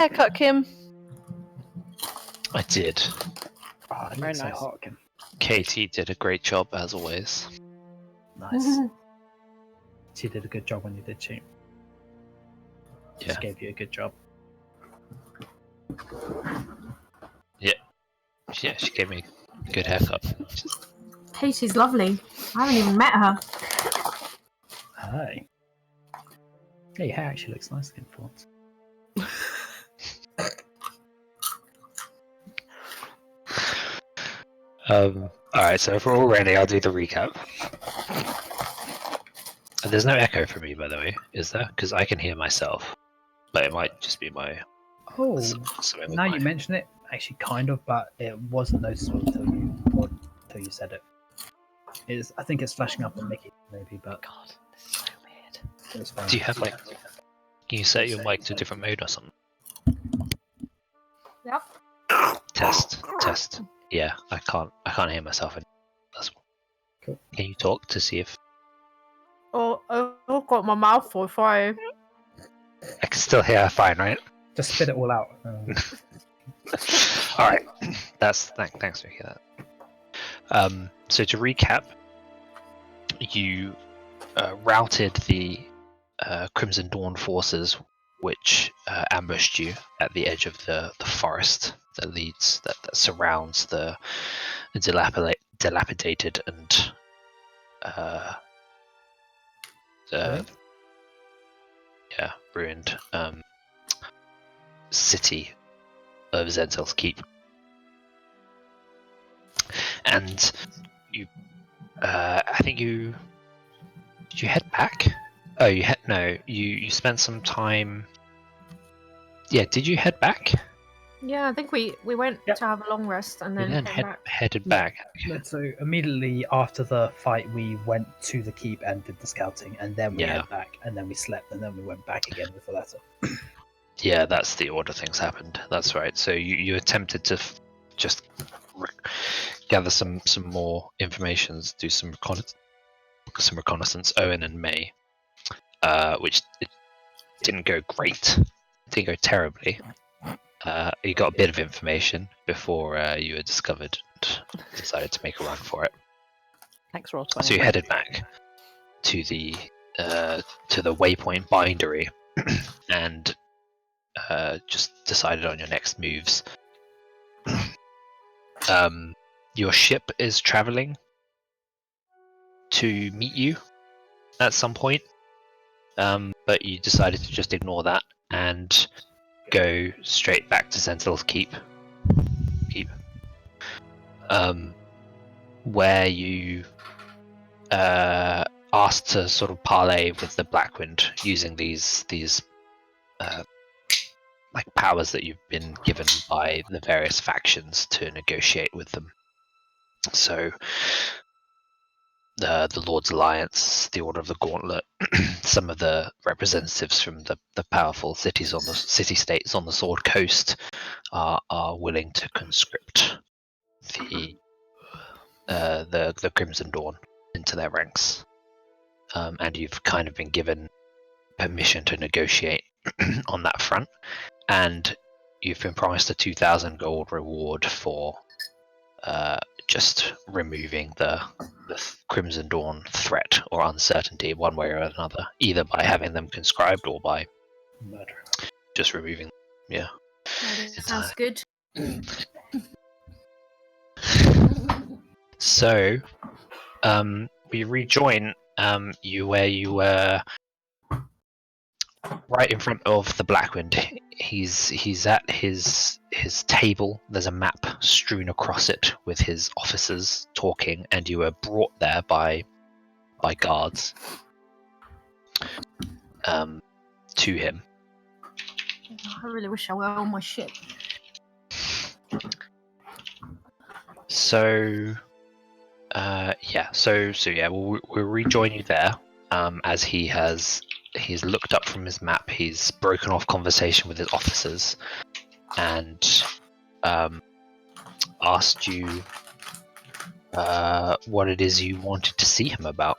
haircut, Kim? I did. Oh, it Very looks nice. so hot, Kim. Katie did a great job as always. Nice. She did a good job when you did shoot. Yeah. She gave you a good job. Yeah, she gave me a good haircut. Katie's lovely. I haven't even met her. Hi. Yeah, your hair actually looks nice again for once. Alright, so if we're all ready, I'll do the recap. There's no echo for me, by the way, is there? Because I can hear myself. But it might just be my... Oh, something with now my... you mention it, actually kind of, but it wasn't noticeable until you said it. I think it's flashing up on Mickey, maybe, but God, this is so weird. it was fine. Do you have, like... Can you set your mic to a different mode or something? Yep. Test. Yeah, I can't hear myself. That's... Cool. Can you talk to see if... Oh, I've got my mouth full. Sorry. I can still hear fine, right? Just spit it all out. Alright, thanks Vicky for that. So to recap, you routed the Crimson Dawn forces which ambushed you at the edge of the forest that surrounds the dilapidated and ruined city of Zenzel's Keep. And you, I think did you head back? Oh, you spent some time. Yeah, did you head back? Yeah, I think we went Yep. to have a long rest and then came back. Headed back. So immediately after the fight, we went to the keep and did the scouting, and then we Yeah. went back, and then we slept, and then we went back again with the letter. Yeah, that's the order things happened. That's right. So you attempted to just gather some more information, do some reconnaissance. Owynn and May, which it didn't go great. It didn't go terribly. You got a bit of information before you were discovered and decided to make a run for it. Thanks, Ross. So you headed back to the waypoint bindery and just decided on your next moves. Your ship is traveling to meet you at some point, but you decided to just ignore that and go straight back to Sentinel's Keep. Where you asked to sort of parley with the Blackwind using these like powers that you've been given by the various factions to negotiate with them. So the Lord's Alliance, the Order of the Gauntlet, some of the representatives from the powerful city-states on the Sword Coast are willing to conscript the Crimson Dawn into their ranks, and you've kind of been given permission to negotiate on that front, and you've been promised a 2,000 gold reward for just removing the Crimson Dawn threat or uncertainty one way or another, either by having them conscribed or by Murder. just removing them. Yeah. Sounds good. So, we rejoin you where you were right in front of the Blackwind. He's at his table. There's a map strewn across it with his officers talking, and you were brought there by guards to him. I really wish I were on my ship. So we'll rejoin you there, as he's looked up from his map. He's broken off conversation with his officers and asked you what it is you wanted to see him about.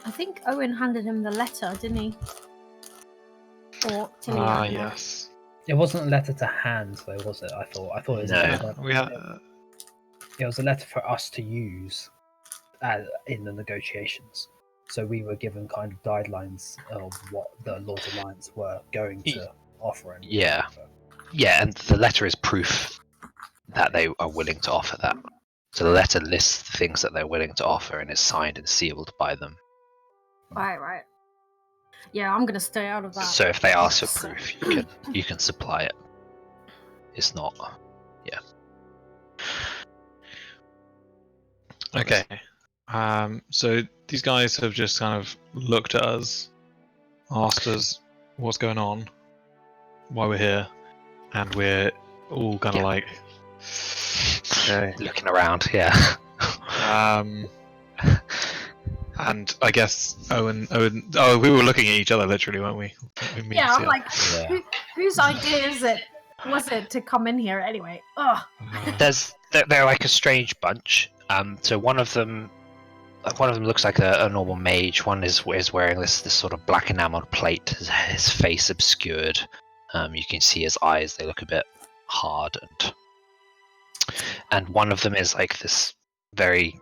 I think Owynn handed him the letter, didn't he? Or Tili? I don't know. Yes. It wasn't a letter to hand, though, was it? I thought it was. No. A letter, We had. it was a letter for us to use in the negotiations. So we were given kind of guidelines of what the Lord's Alliance were going to offer. And Yeah. Yeah, and the letter is proof that they are willing to offer that. So the letter lists the things that they're willing to offer and is signed and sealed by them. Right. Yeah, I'm gonna stay out of that. So if they ask for So- proof, you can supply it. It's not. Yeah. Okay. So these guys have just kind of looked at us, asked us what's going on, why we're here, and we're all kind of Yeah. like, okay. Looking around, yeah. And I guess Owynn. Oh, we were looking at each other literally, weren't we? Yeah, I'm like, Yeah. whose idea was it to come in here anyway? Ugh. They're like a strange bunch. So one of them looks like a normal mage. One is wearing this sort of black enameled plate. His face obscured. You can see his eyes. They look a bit hard, and one of them is like this very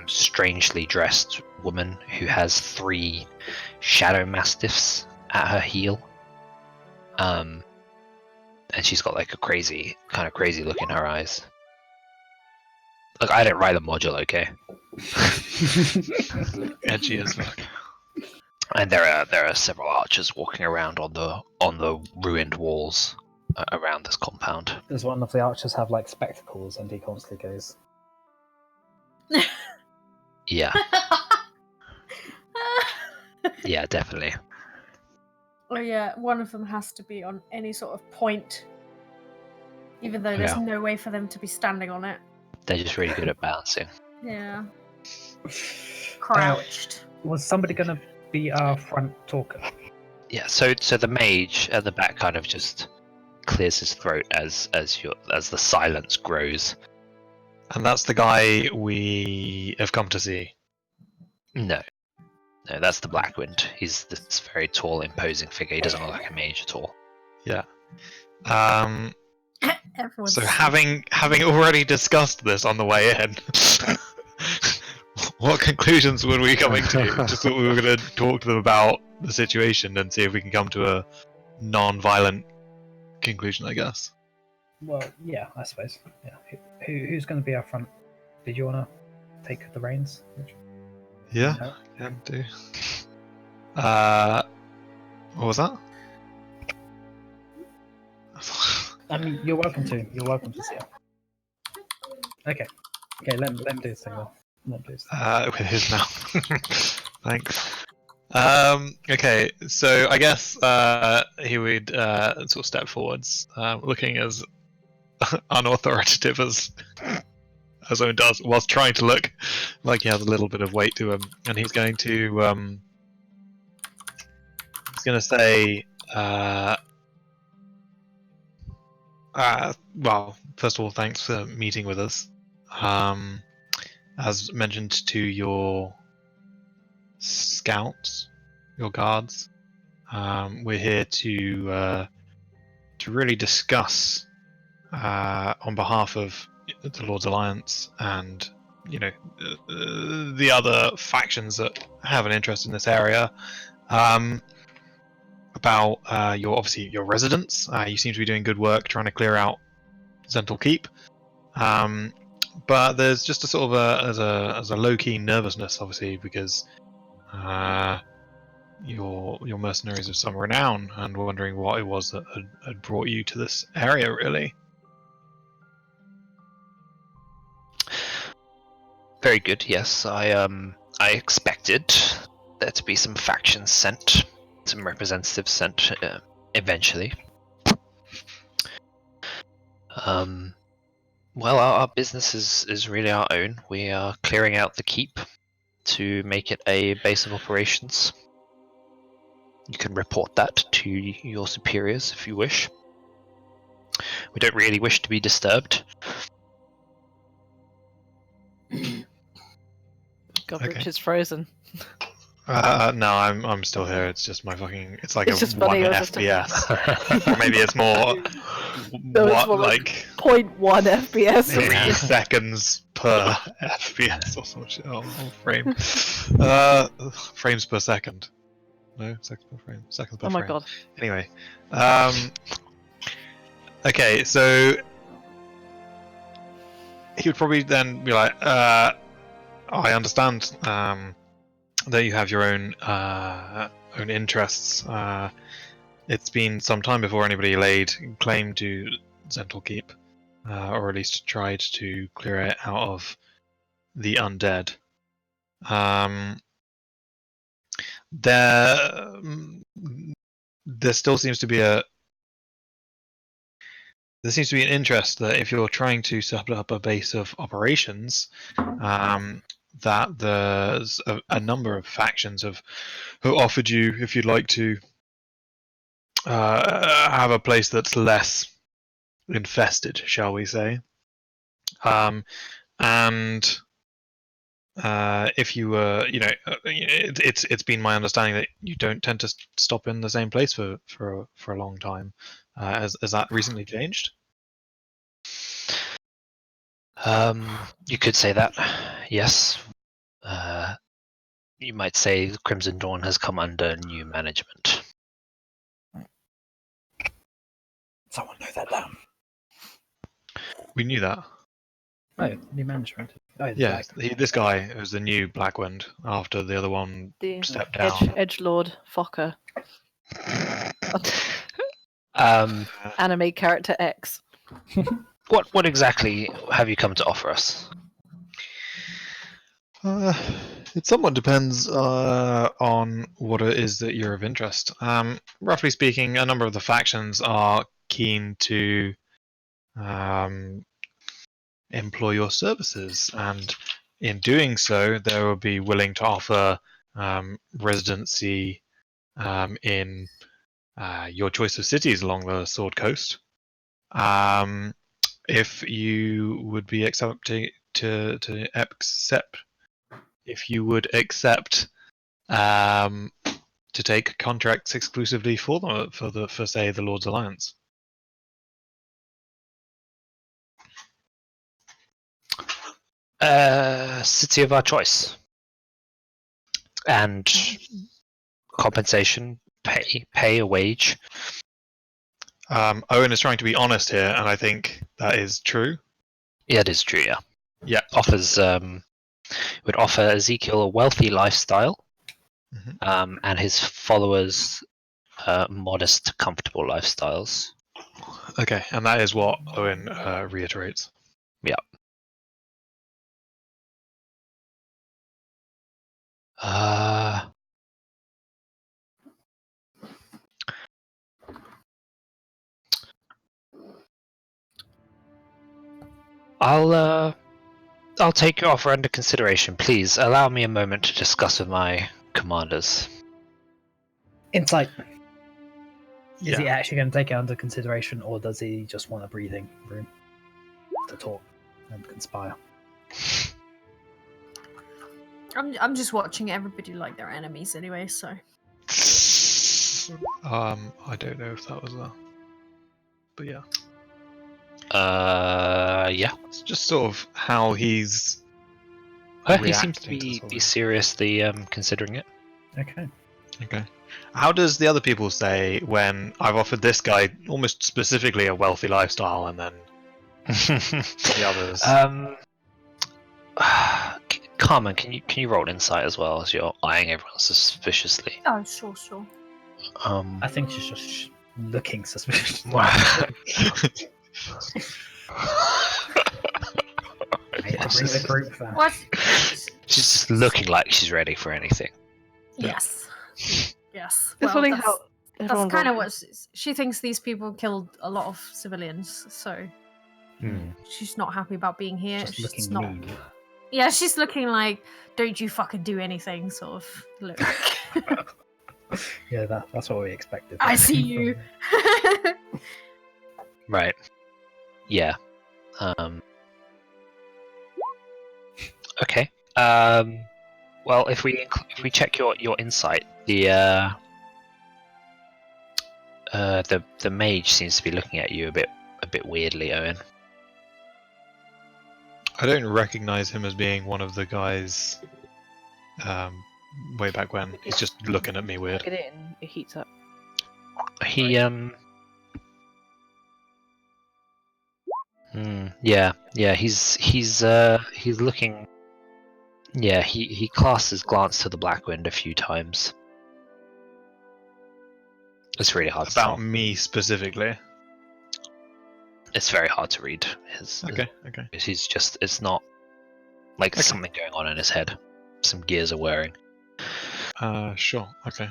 strangely dressed woman who has 3 shadow mastiffs at her heel. And she's got like a crazy look in her eyes. Look, I didn't write the module, okay? Edgy as fuck. And there are several archers walking around on the ruined walls around this compound. Does one of the archers have like spectacles, and he constantly goes, Yeah, yeah, definitely. Oh yeah, one of them has to be on any sort of point, even though there's Yeah. no way for them to be standing on it. They're just really good at bouncing. Yeah, crouched. "Was somebody going to be our front talker?" Yeah, so the mage at the back kind of just clears his throat as the silence grows. And that's the guy we have come to see. No, that's the Blackwind. He's this very tall, imposing figure. He doesn't look like a mage at all. Yeah. Everyone's So having already discussed this on the way in, what conclusions were we coming to? Just that we were going to talk to them about the situation and see if we can come to a non-violent conclusion, I guess. Well, yeah, I suppose. Yeah. Who's going to be our front? Did you want to take the reins? Yeah, No? can do. What was that? I mean, you're welcome to. You're welcome to see it. Okay. Let him do his thing then. Not do his thing. With his now. Thanks. Okay, so I guess he would sort of step forwards, looking as unauthoritative as Owynn does, whilst trying to look like he has a little bit of weight to him, and he's going to say, well, first of all, thanks for meeting with us. As mentioned to your scouts, your guards, we're here to really discuss on behalf of the Lord's Alliance and the other factions that have an interest in this area, about your residents. You seem to be doing good work trying to clear out Zental Keep, but there's just a sort of as a low-key nervousness, obviously, because your mercenaries of some renown, and wondering what it was that had brought you to this area, really. Very good. Yes, I expected there to be some factions sent, some representatives sent eventually. Well, our business is really our own. We are clearing out the keep to make it a base of operations. You can report that to your superiors if you wish. We don't really wish to be disturbed. Godrich Okay. is frozen. No, I'm still here. It's just my fucking. It's like It's a just 1 funny, it was just a- FPS. Or maybe it's more. No, it's What more like 0.1 FPS. 3 seconds per FPS or some shit on frame. Frames per second. No, seconds per frame. Seconds per Oh my frame. god. Anyway, okay, so he would probably then be like, "I understand that you have your own interests. It's been some time before anybody laid claim to Zental Keep, or at least tried to clear it out of the undead. There still seems to be an interest that if you're trying to set up a base of operations, that there's a number of factions who offered you if you'd like to have a place that's less infested, shall we say. And if you were, it's been my understanding that you don't tend to stop in the same place for a long time. Has that recently changed? You could say that, yes. You might say Crimson Dawn has come under new management. Someone note that down. We knew that. Oh, new management. Oh, Yeah, like, this guy was the new Blackwind after the other one The stepped down. Edgelord Fokker. Um, Anime character X. what exactly have you come to offer us? It somewhat depends on what it is that you're of interest. Roughly speaking, a number of the factions are keen to employ your services, and in doing so, they will be willing to offer residency in your choice of cities along the Sword Coast. If you would be accepting to accept, if you would accept to take contracts exclusively for them for say the Lord's Alliance. City of our choice. And compensation, pay a wage. Owynn is trying to be honest here, and I think that is true. Yeah, it is true, yeah. Yeah. Would offer Ezekiel a wealthy lifestyle, Mhm. and his followers modest, comfortable lifestyles. Okay, and that is what Owynn reiterates. Yeah. I'll take your offer under consideration. Please allow me a moment to discuss with my commanders. insight. Is he Yeah. actually going to take it under consideration, or does he just want a breathing room to talk and conspire? I'm just watching everybody like their enemies anyway, so. I don't know if that was but yeah. Yeah. It's just sort of how he's He seems to reacting be seriously considering it. Okay. Okay. How does the other people say when I've offered this guy almost specifically a wealthy lifestyle, and then the others? Carmen, can you roll insight as well as you're eyeing everyone suspiciously? Oh, sure. I think she's just looking suspicious. I had to bring the group back. What? She's just looking like she's ready for anything. Yes. Yes. It's Well, funny that's, how that's everyone kind of rolls- what she thinks. These people killed a lot of civilians, so she's not happy about being here. Just she's looking not. mean. Yeah, she's looking like, "Don't you fucking do anything," sort of look. Yeah, that's what we expected. I see you. Right. Yeah. Okay. Well, if we check your insight, the mage seems to be looking at you a bit weirdly, Owynn. I don't recognize him as being one of the guys way back when. He's just looking at me weird. Get it in. It heats up. He yeah, he's looking. Yeah, he casts his glance to the Blackwind a few times. It's really hard to tell. About me specifically. It's very hard to read. Okay. He's just. It's not like Okay. something going on in his head. Some gears are whirring. Sure. Okay.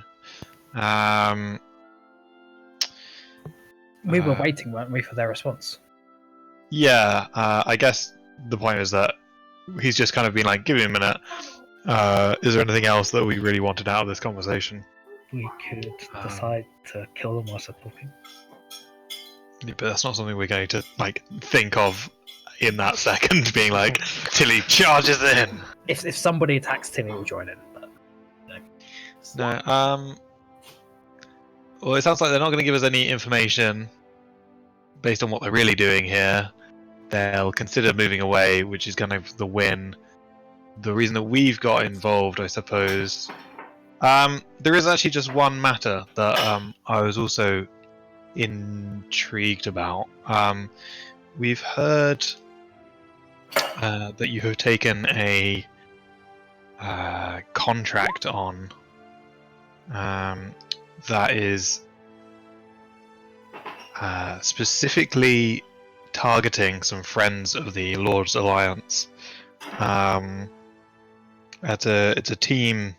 We were waiting, weren't we, for their response? Yeah. I guess the point is that he's just kind of been like, give me a minute. Is there anything else that we really wanted out of this conversation? We could decide to kill them whilst they're talking. Yeah, but that's not something we're going to like think of in that second. Being like, Tili charges in. If somebody attacks Tili, we'll join in. But No. Well, it sounds like they're not going to give us any information based on what they're really doing here. They'll consider moving away, which is kind of the win. The reason that we've got involved, I suppose. There is actually just one matter that I was also intrigued about. We've heard that you have taken a contract on that is specifically targeting some friends of the Lord's Alliance. It's a team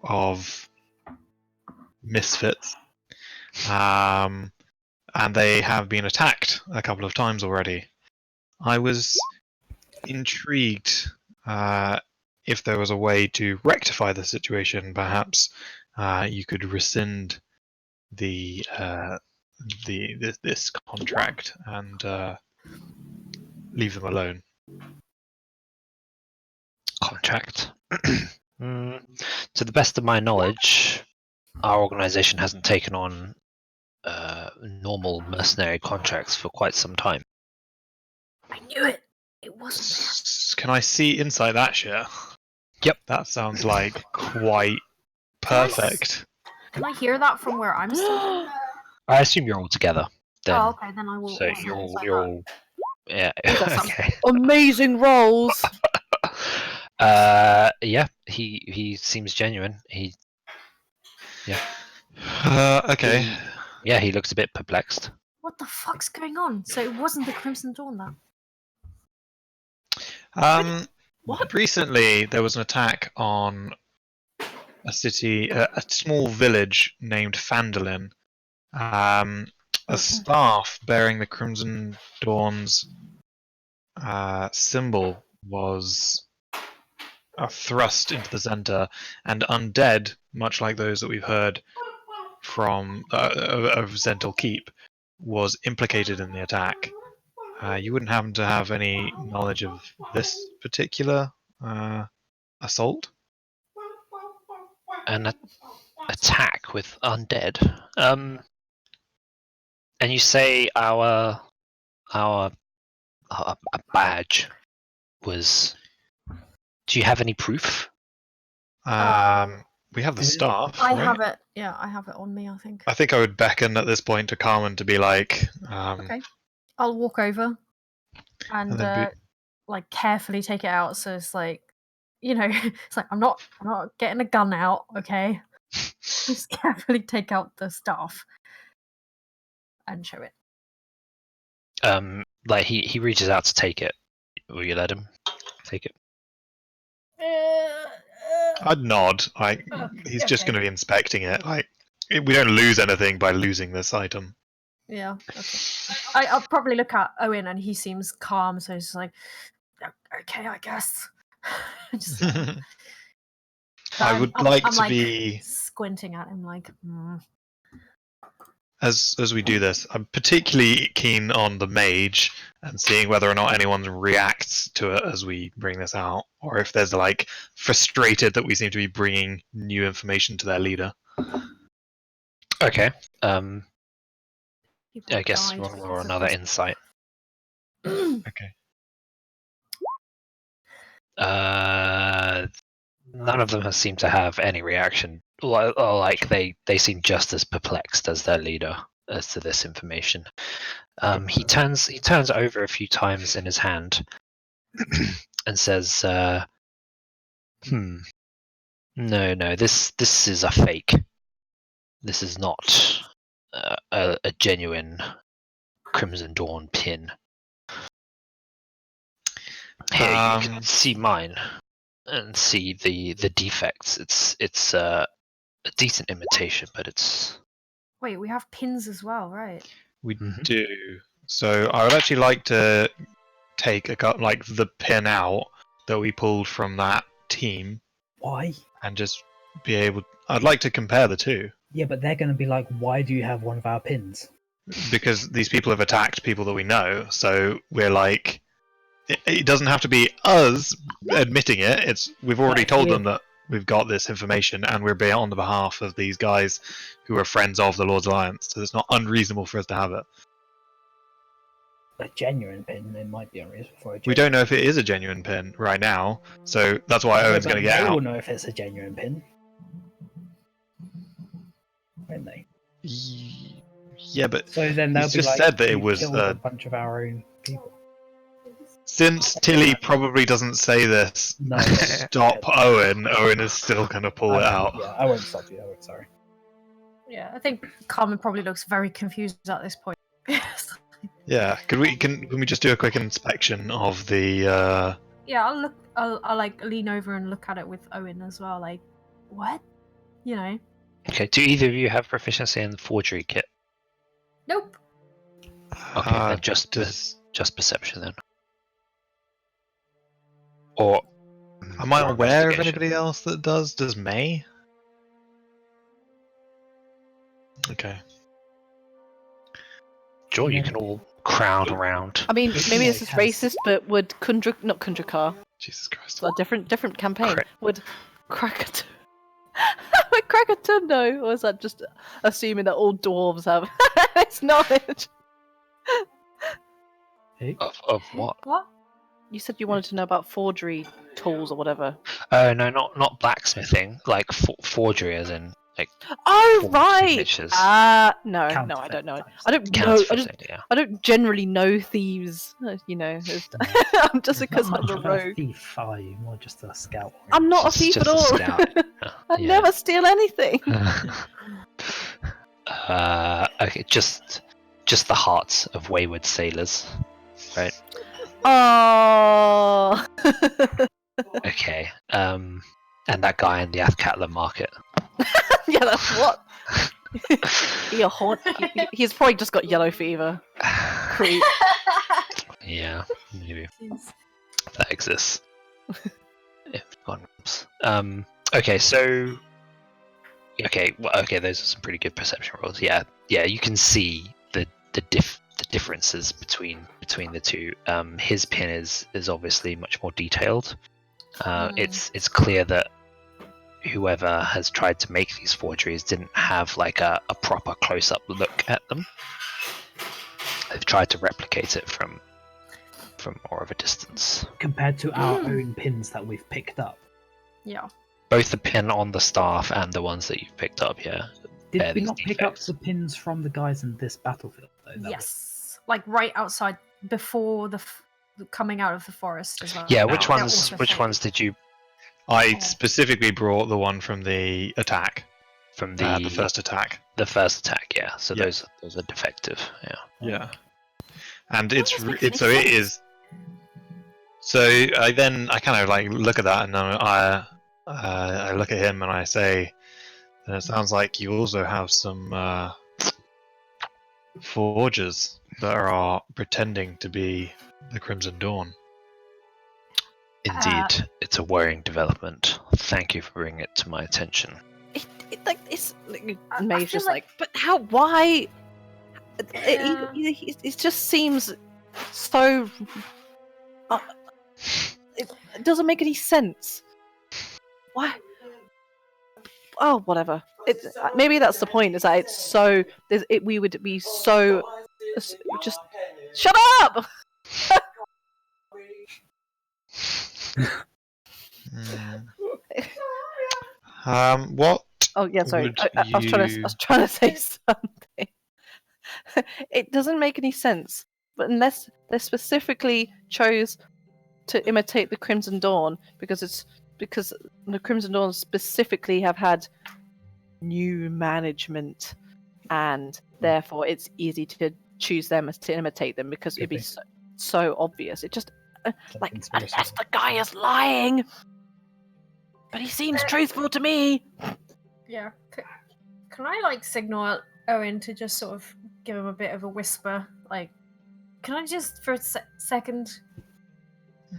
of misfits, and they have been attacked a couple of times already. I was intrigued if there was a way to rectify the situation. Perhaps you could rescind this contract and leave them alone. Contract. To the best of my knowledge, our organization hasn't taken on normal mercenary contracts for quite some time. I knew it. It wasn't Can I see inside that shit? Yep. That sounds like quite perfect. there. Can I hear that from where I'm standing? I assume you're all together. Then. Oh, okay. Then I will. So also inside you're that. all. Yeah. got some- Okay. Amazing rolls. Yeah. He seems genuine. Okay. He looks a bit perplexed. What the fuck's going on? So it wasn't the Crimson Dawn then? What? Recently, there was an attack on a city, a small village named Fandolin. A staff bearing the Crimson Dawn's symbol was thrust into the center, and undead, much like those that we've heard from of Zental Keep, was implicated in the attack. You wouldn't happen to have any knowledge of this particular assault? An attack with undead. And you say our badge was. Do you have any proof? We have the staff. I right? have it. Yeah, I have it on me. I think. I think I would beckon at this point to Carmen to be like. Okay. I'll walk over and then like carefully take it out. So it's like, it's like I'm not getting a gun out. Okay. Just carefully take out the staff and show it. Like he reaches out to take it. Will you let him take it? I'd nod. Like he's just going to be inspecting it. Like we don't lose anything by losing this item. Yeah. Okay. I'll probably look at Owynn and he seems calm, so he's like, okay, I guess. Just, I would I'm like I'm to like be. squinting at him, like. as we do this, I'm particularly keen on the mage and seeing whether or not anyone reacts to it as we bring this out, or if there's like frustrated that we seem to be bringing new information to their leader. Okay. People I guess died. roll another insight. Okay. None of them have seemed to have any reaction. Like they seem just as perplexed as their leader as to this information. He turns over a few times in his hand and says, no, this is a fake. This is not a genuine Crimson Dawn pin. Here, you can see mine and see the defects. It's a decent imitation, but it's... Wait, we have pins as well, right? We Mhm. do. So I would actually like to take the pin out that we pulled from that team Why? and just be able. I'd like to compare the two Yeah, but they're going to be like, why do you have one of our pins? because these people have attacked people that we know. So we're like, it doesn't have to be us admitting it. It's we've already But told if- them that we've got this information and we're on the behalf of these guys who are friends of the Lord's Alliance. So it's not unreasonable for us to have it. A genuine pin, it might be unreasonable for a genuine We don't know if it is a genuine pin right now, so that's why Owen's going to get They out. will know if it's a genuine pin. Won't they? Yeah, but So then they'll He's be just like, said that it "You was, killed a bunch of our own people." since Tili probably doesn't say this, No, stop Owen. Owen is still going to pull it out. Yeah, I won't stop you. Sorry. Yeah, I think Carmen probably looks very confused at this point. Yeah, can we just do a quick inspection of the? Yeah, I'll look. I'll like lean over and look at it with Owynn as well. Like, what? You know? Okay, do either of you have proficiency in the forgery kit? Nope. Okay, then just perception then. Or Am I or aware of investigation. anybody else that does? Does May? Okay. Sure, you can all crowd around. I mean, It's maybe like this is has- racist, but would not Kundrakar, Jesus Christ. it's a different campaign. Correct. Would Krakatoa would Krakatoa know, or is that just assuming that all dwarves have its knowledge? Of what? What? You said you wanted to know about forgery tools or whatever. No, not blacksmithing. Like forgery, as in like Oh forged right. signatures. No, I Counterfeit don't know. type I don't know. Counterfeiting. Yeah. I don't generally know thieves. You know, just because Not I'm much a of a rogue. thief, are you? More just a scout. I'm not a Just- thief just at a all. scout. I Yeah. never steal anything. Okay, just the hearts of wayward sailors. Right. Oh. Okay. And that guy in the Athkatla market. Yeah, that's what. He's probably just got yellow fever. Creep. Yeah, maybe that exists. If one. Okay, so. Okay, those are some pretty good perception rolls. Yeah, you can see the differences between the two. His pin is obviously much more detailed. It's clear that whoever has tried to make these forgeries didn't have like a proper close-up look at them. They've tried to replicate it from more of a distance. Compared to our own pins that we've picked up. Yeah. Both the pin on the staff and the ones that you've picked up, yeah. Did bear we these not pick up defects. the pins from the guys in this battlefield? Though? That was- Yes. Like right outside before the coming out of the forest as well. Yeah, No. which They're ones? also Which fake. ones did you I specifically brought the one from the attack, from the first attack. the first attack? Yeah, so Yeah. those are defective. Yeah. Yeah. And That doesn't make any so it sense. is. So I kind of like look at that and then I look at him and I say, and it sounds like you also have some forgers that are pretending to be the Crimson Dawn. Indeed, it's a worrying development. Thank you for bringing it to my attention. It's I May's feel just like, but how? Why? It just seems so. It doesn't make any sense. Why? Oh, whatever. Maybe that's the point. Is that it's so? We would be so. Just shut up. What? Oh yeah, sorry. would I was trying to say something. It doesn't make any sense. But unless they specifically chose to imitate the Crimson Dawn, because the Crimson Dawn specifically have had new management, and therefore it's easy to choose them as to imitate them because it'd be so obvious. It just unless the guy is lying, but he seems truthful to me. Yeah. Can I like signal Owynn to just sort of give him a bit of a whisper? Like, can I just for a second?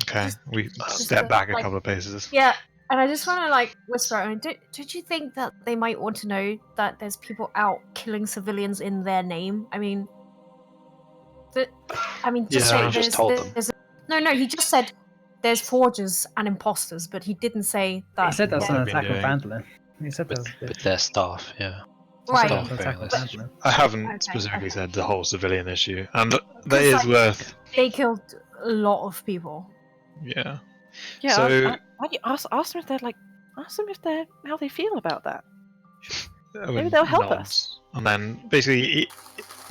Okay, we just step back a like- couple of paces. Yeah, and I just want to like whisper at Owynn. Don't you think that they might want to know that there's people out killing civilians in their name? I mean, just say I just told them. No, he just said there's forgers and imposters, but he didn't say that. He said that's What an I've been attack of doing. vandalism. He said that's With their staff, yeah. Right. Staff an attack very of less. vandalism. I haven't Okay, specifically okay. said the whole civilian issue, and that 'Cause, is like, worth. They killed a lot of people. Yeah. Yeah, So ask them if they're like. Ask them if they're how they feel about that. Maybe they'll help us. And then basically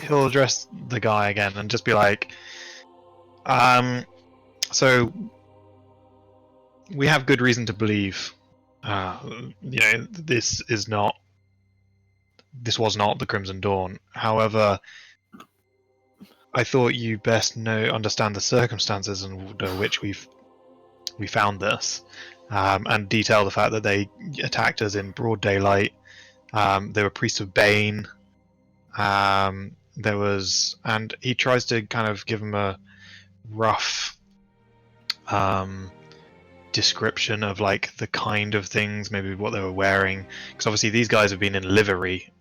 he'll address the guy again and just be like, so we have good reason to believe, this was not the Crimson Dawn. However, I thought you best understand the circumstances under which we found this, and detail the fact that they attacked us in broad daylight. They were priests of Bane. And he tries to kind of give him a rough description of like the kind of things, maybe what they were wearing, because obviously these guys have been in livery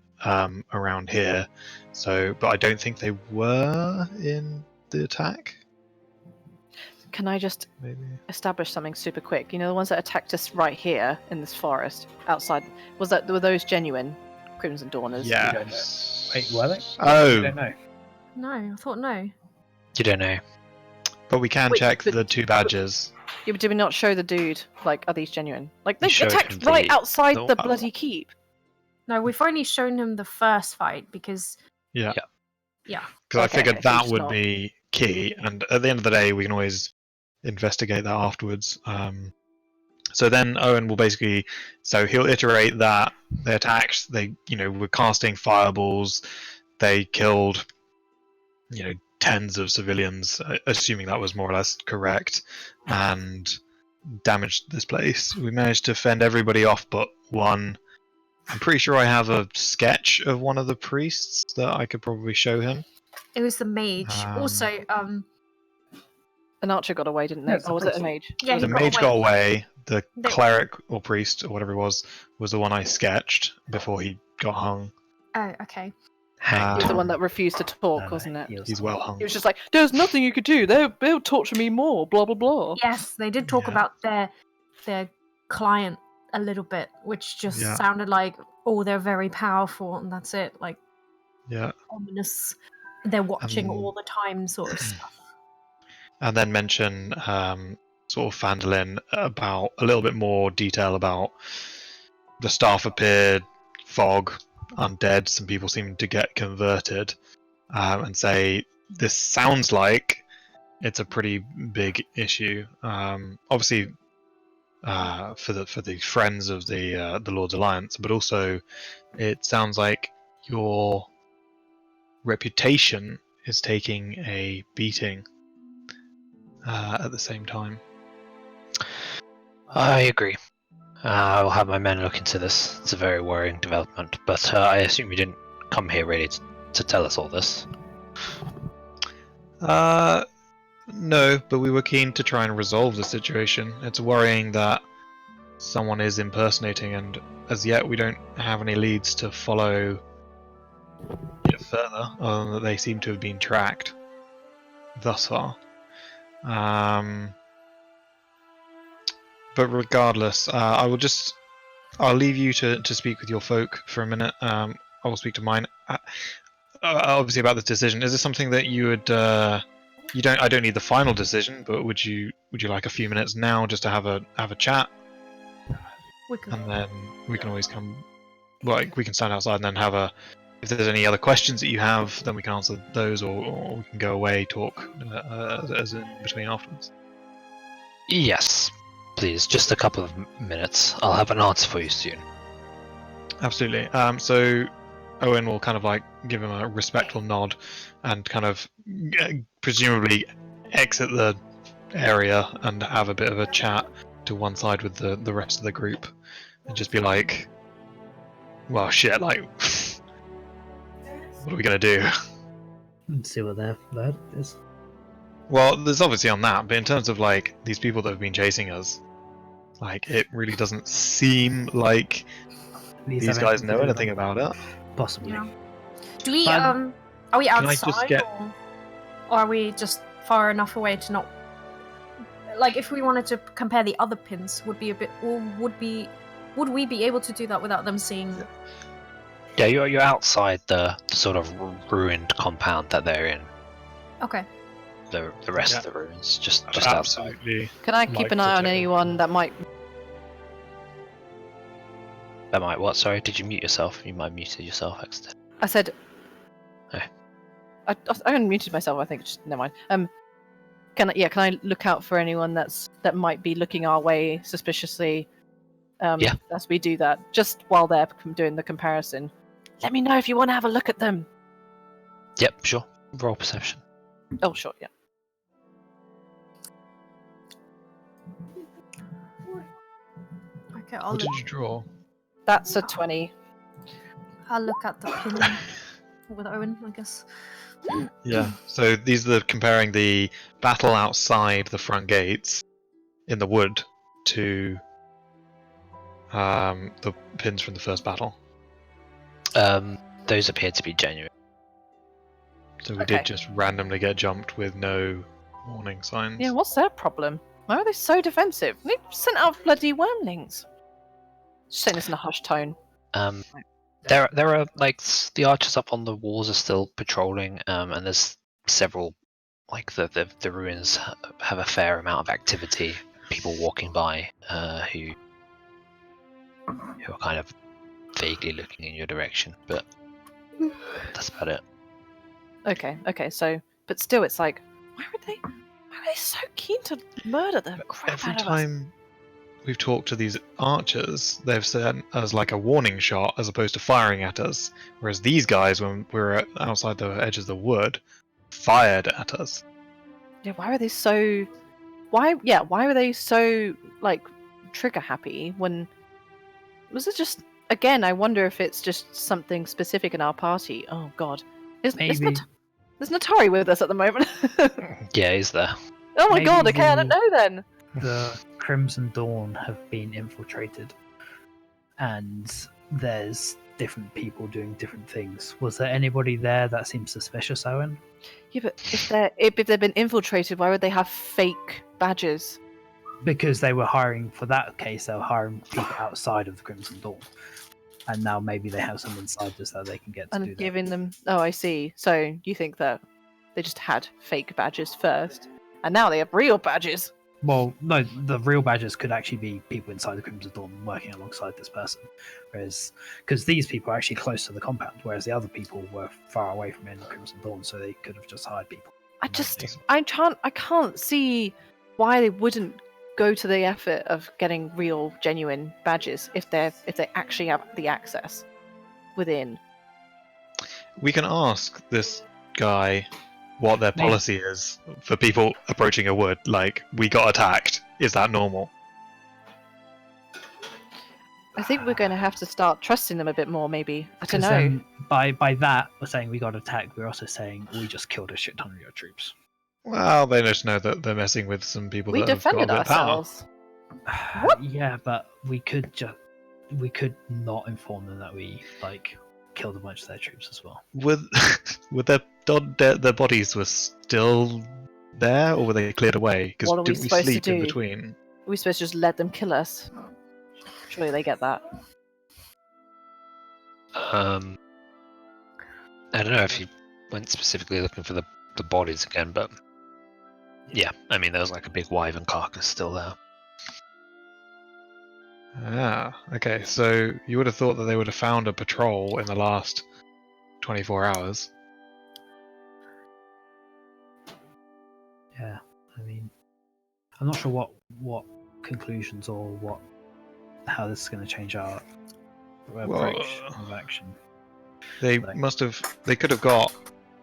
around here. So, but I don't think they were in the attack. Can I just Maybe. establish something super quick? You know, the ones that attacked us right here in this forest outside. Were those genuine Crimson Dawners? Yeah. Wait, were they? Oh. I don't know. No, I thought no. You don't know. But we can Wait, check but- the two badges. Yeah, but did we not show the dude? Like, are these genuine? Like, they You showed attacked him right the- outside the- the bloody keep. No, we've only shown him the first fight because Yeah. yeah. Because I Okay, figured okay, so that it's would not- be key, and at the end of the day, we can always investigate that afterwards. So then Owynn will basically, so he'll iterate that they attacked, they were casting fireballs, they killed tens of civilians, assuming that was more or less correct, and damaged this place. We managed to fend everybody off but one. I'm pretty sure I have a sketch of one of the priests that I could probably show him. It was the mage. Also, An archer got away, didn't they? No, it's Or was the it a mage? Yeah, The he got mage away. got away. The They- cleric or priest or whatever it was the one I sketched before he got hung. Oh, okay. He was the Um, one that refused to talk, No, wasn't it? he was- He's well hung. He was just like, "There's nothing you could do. They'll torture me more." Blah blah blah. Yes, they did talk Yeah. about their client a little bit, which just Yeah. sounded like, oh, they're very powerful, and that's it. Like Yeah, ominous. They're watching Um, all the time, sort of stuff. and then mention sort of Fandolin about a little bit more detail about the staff appeared, fog, undead. Some people seem to get converted, and say this sounds like it's a pretty big issue. Obviously, for the friends of the Lord's Alliance, but also it sounds like your reputation is taking a beating at the same time. I agree. I'll have my men look into this. It's a very worrying development, but I assume you didn't come here ready to tell us all this. No, but we were keen to try and resolve the situation. It's worrying that someone is impersonating, and as yet we don't have any leads to follow further, other than that they seem to have been tracked thus far. But regardless, I'll leave you to speak with your folk for a minute. I will speak to mine. Obviously about this decision. Is this something that you would? I don't need the final decision, but would you like a few minutes now just to have a chat, We could. and then we can always come. Like we can stand outside and then have a. If there's any other questions that you have, then we can answer those, or we can go away, talk as in between afterwards. Yes, please, just a couple of minutes. I'll have an answer for you soon. Absolutely. So Owynn will kind of like give him a respectful nod and kind of presumably exit the area and have a bit of a chat to one side with the rest of the group and just be like, well, shit, like, what are we going to do? Let's see what their verdict is. Well, there's obviously on that, but in terms of like these people that have been chasing us, like it really doesn't seem like these guys know anything about it. Possibly. Yeah. Do we But- are we Can I outside just get- or are we just far enough away to not like if we wanted to compare the other pins would we be able to do that without them seeing? Yeah, you're outside the sort of ruined compound that they're in. Okay. The rest of the ruins, just outside. Absolutely. Can I Like keep an to eye on check anyone that might? That might what? Sorry, did you mute yourself? You might have muted yourself, Exeter. I said. Okay. I unmuted myself. I think. Just never mind. Can I look out for anyone that might be looking our way suspiciously? Yeah. As we do that, just while they're doing the comparison, let me know if you want to have a look at them. Yep, sure. Roll perception. Oh, sure, yeah. Okay, I'll What look, did you draw? That's a 20. I'll look at the pin with Owynn, I guess. Yeah. So these are comparing the battle outside the front gates in the wood to the pins from the first battle. Those appear to be genuine. So we Okay. did just randomly get jumped with no warning signs. Yeah, what's their problem? Why are they so defensive? They sent out bloody wormlings. Just saying this in a hushed tone. There are like the archers up on the walls are still patrolling, and there's several like the ruins have a fair amount of activity. People walking by who are kind of vaguely looking in your direction, but that's about it. Okay, so, but still, it's like, why are they so keen to murder the crap Every out of us? time we've talked to these archers, they've sent us like a warning shot as opposed to firing at us. Whereas these guys, when we were outside the edge of the wood, fired at us. Yeah, why were they so? Why were they so like trigger happy when? Was it just again? I wonder if it's just something specific in our party. Oh God, Maybe. there's Natari with us at the moment. Yeah, he's there. Oh my Maybe God, okay, I don't the- know then. The Crimson Dawn have been infiltrated, and there's different people doing different things. Was there anybody there that seemed suspicious, Owynn? Yeah, but if they've been infiltrated, why would they have fake badges? Because they were hiring for that case. They were hiring people outside of the Crimson Dawn, and now maybe they have some insiders that they can get to do And that. giving them. Oh, I see. So you think that they just had fake badges first, and now they have real badges? Well, no, the real badges could actually be people inside the Crimson Dawn working alongside this person, whereas because these people are actually close to the compound, whereas the other people were far away from in the Crimson Dawn, so they could have just hired people. I can't see why they wouldn't go to the effort of getting real, genuine badges if they actually have the access within. We can ask this guy what their Maybe. policy is for people approaching a wood. Like, we got attacked. Is that normal? I think we're going to have to start trusting them a bit more. Maybe I don't 'Cause know. then by that, we're saying we got attacked. We're also saying we just killed a shit ton of your troops. Well, they just know that they're messing with some people We that have got a defended bit of power. ourselves. What? Yeah, but we could not inform them that we killed a bunch of their troops as well. Were their bodies were still there, or were they cleared away? Because What are we didn't we supposed to sleep in do? between? Are we supposed to just let them kill us? Surely they get that. I don't know if you went specifically looking for the bodies again, but yeah, I mean there was like a big wyvern carcass still there. Ah, okay. So you would have thought that they would have found a patrol in the last 24 hours. Yeah, I mean, I'm not sure what conclusions or how this is going to change our approach of action. They Like- they could have got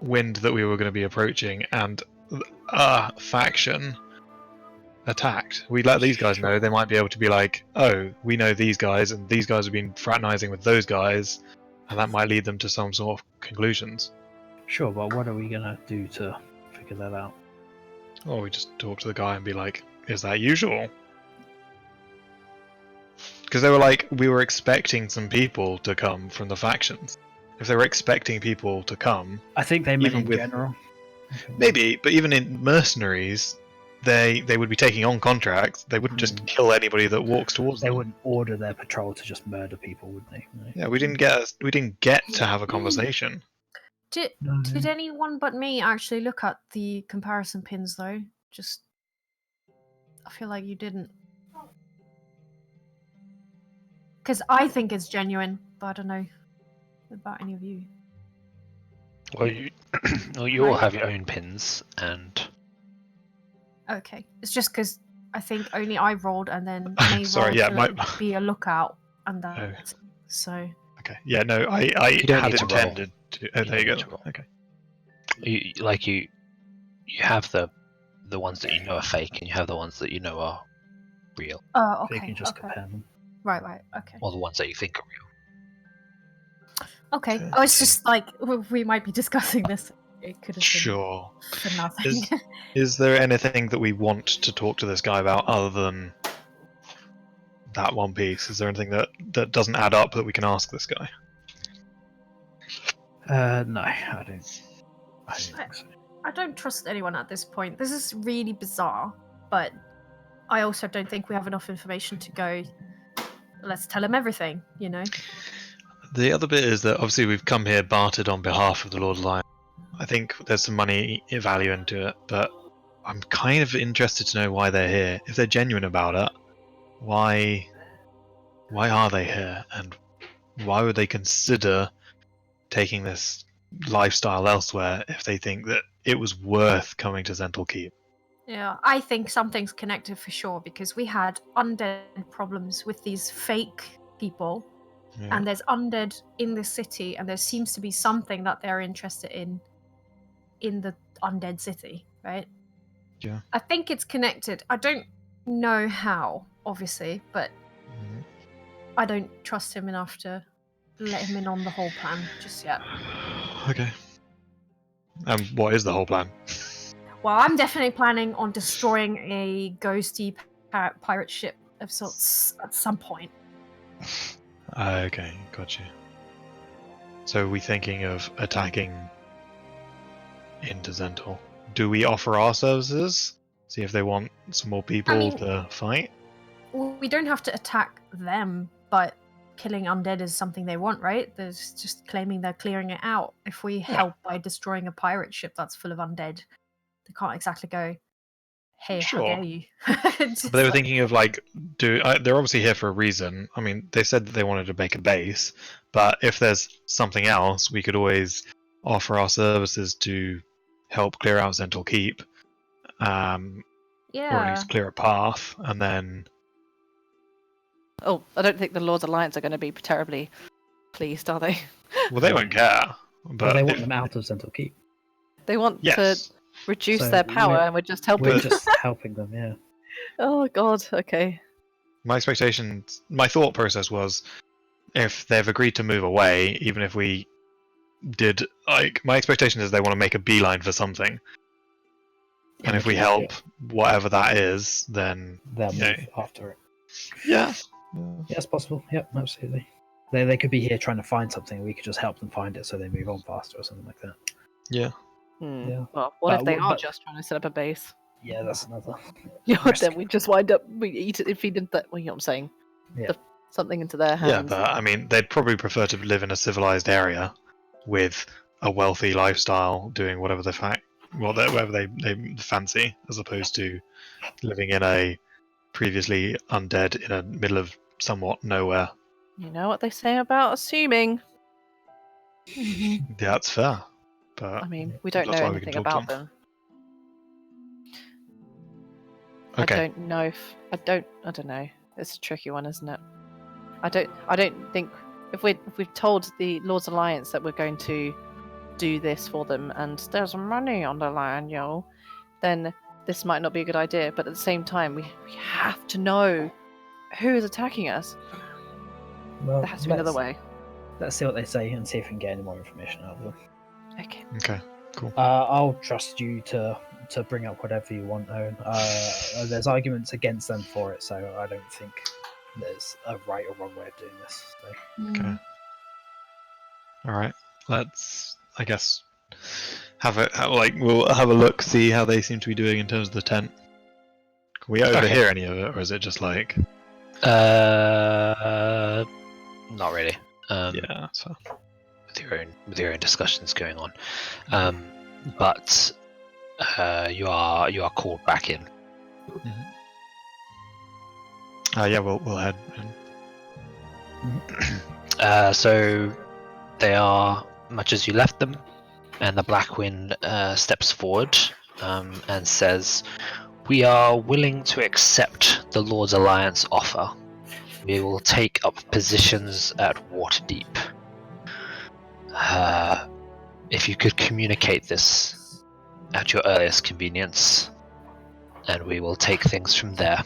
wind that we were going to be approaching, and a faction attacked. We let these guys know. Sure. They might be able to be like, oh, we know these guys, and these guys have been fraternizing with those guys, and that might lead them to some sort of conclusions. Sure, but what are we going to do to figure that out? Or we just talk to the guy and be like, is that usual? Because they were like, we were expecting some people to come from the factions. If they were expecting people to come, I think they meant Even in with- general. maybe, but even in mercenaries, they would be taking on contracts. They wouldn't just kill anybody that walks towards They them. wouldn't order their patrol to just murder people, would they? No. Yeah, we didn't get to have a conversation. Did anyone but me actually look at the comparison pins though? Just, I feel like you didn't. Because I think it's genuine, but I don't know about any of you. Well, you all Right. have your own pins, and Okay, it's just because I think only I rolled and then May Sorry, rolled yeah, to my- be a lookout, and Oh. that. So Okay. Yeah, no, I You don't had need to roll. intended to. Oh, You there you don't go. need to roll. Okay. you have the ones that you know are fake, and you have the ones that you know are real, oh, They okay, can just okay, compare them. right, okay, or the ones that you think are real. okay. Okay. I was just like, we might be discussing this. It could have been Sure. for nothing. Is there anything that we want to talk to this guy about other than that one piece? Is there anything that doesn't add up that we can ask this guy? No, I don't think so. I don't trust anyone at this point. This is really bizarre, but I also don't think we have enough information to go. Let's tell him everything, you know. The other bit is that obviously we've come here bartered on behalf of the Lord Lion. I think there's some money value into it, but I'm kind of interested to know why they're here. If they're genuine about it, why are they here, and why would they consider taking this lifestyle elsewhere if they think that it was worth coming to Zental Keep? Yeah, I think something's connected for sure because we had undead problems with these fake people, Yeah. and there's undead in the city, and there seems to be something that they're interested in the undead city, right? Yeah. I think it's connected. I don't know how, obviously, but Mhm. I don't trust him enough to let him in on the whole plan just yet. Okay. What is the whole plan? Well, I'm definitely planning on destroying a ghosty pirate ship of sorts at some point. Okay, got you. So are we thinking of attacking into Zental? Do we offer our services? See if they want some more people mean- to fight? Well, we don't have to attack them, but killing undead is something they want, right? There's just claiming they're clearing it out. If we help by destroying a pirate ship that's full of undead, they can't exactly go, hey, Sure. how dare you? It's But they were like- thinking of like, they're obviously here for a reason. I mean, they said that they wanted to make a base, but if there's something else, we could always offer our services to help clear out Zental Keep, or at yeah. least clear a path, and then Oh, I don't think the Lord's Alliance are going to be terribly pleased, are they? well, they won't care. But But they want if- them out of Zental Keep. They want yes, to reduce So their power, we're- and we're just helping. We're just helping them, yeah. Oh God. Okay. my thought process was, if they've agreed to move away, even if we did, like, my expectation is they want to make a beeline for something. And if we help whatever that is, then They'll yeah. move after it. Yeah. Yeah, it's possible. Yep, absolutely. They could be here trying to find something. We could just help them find it so they move on faster or something like that. Yeah. Yeah. Well, what if they are but- just trying to set up a base? Yeah, that's another. Yeah, risk. then we just wind up we eat it if he did that. Well, you know what I'm saying? Yeah. Something into their Yeah, hands. but I mean, they'd probably prefer to live in a civilized area with a wealthy lifestyle, doing whatever whatever they fancy, as opposed to living in a previously undead in the middle of somewhat nowhere. You know what they say about assuming. Yeah, that's fair. But I mean, we don't that's know why we can anything talk to about them. Okay. I don't know if I don't know. It's a tricky one, isn't it? I don't think if we've told the Lord's Alliance that we're going to do this for them and there's money on the line, yo, then this might not be a good idea. But at the same time, we have to know who is attacking us. Well, There has to be another way. Let's see what they say and see if we can get any more information out of them. Okay. Okay. I'll trust you to bring up whatever you want, Owen. There's arguments against them for it, so I don't think there's a right or wrong way of doing this. So. Okay. All right. Let's, I guess, we'll have a look, see how they seem to be doing in terms of the tent. Can we overhear any of it, or is it just like? Not really. Yeah. So. With your own discussions going on, but you are called back in. Yeah. We'll head in. So they are much as you left them, and the Black Wind steps forward and says, "We are willing to accept the Lord's Alliance offer. We will take up positions at Waterdeep. If you could communicate this at your earliest convenience, and we will take things from there."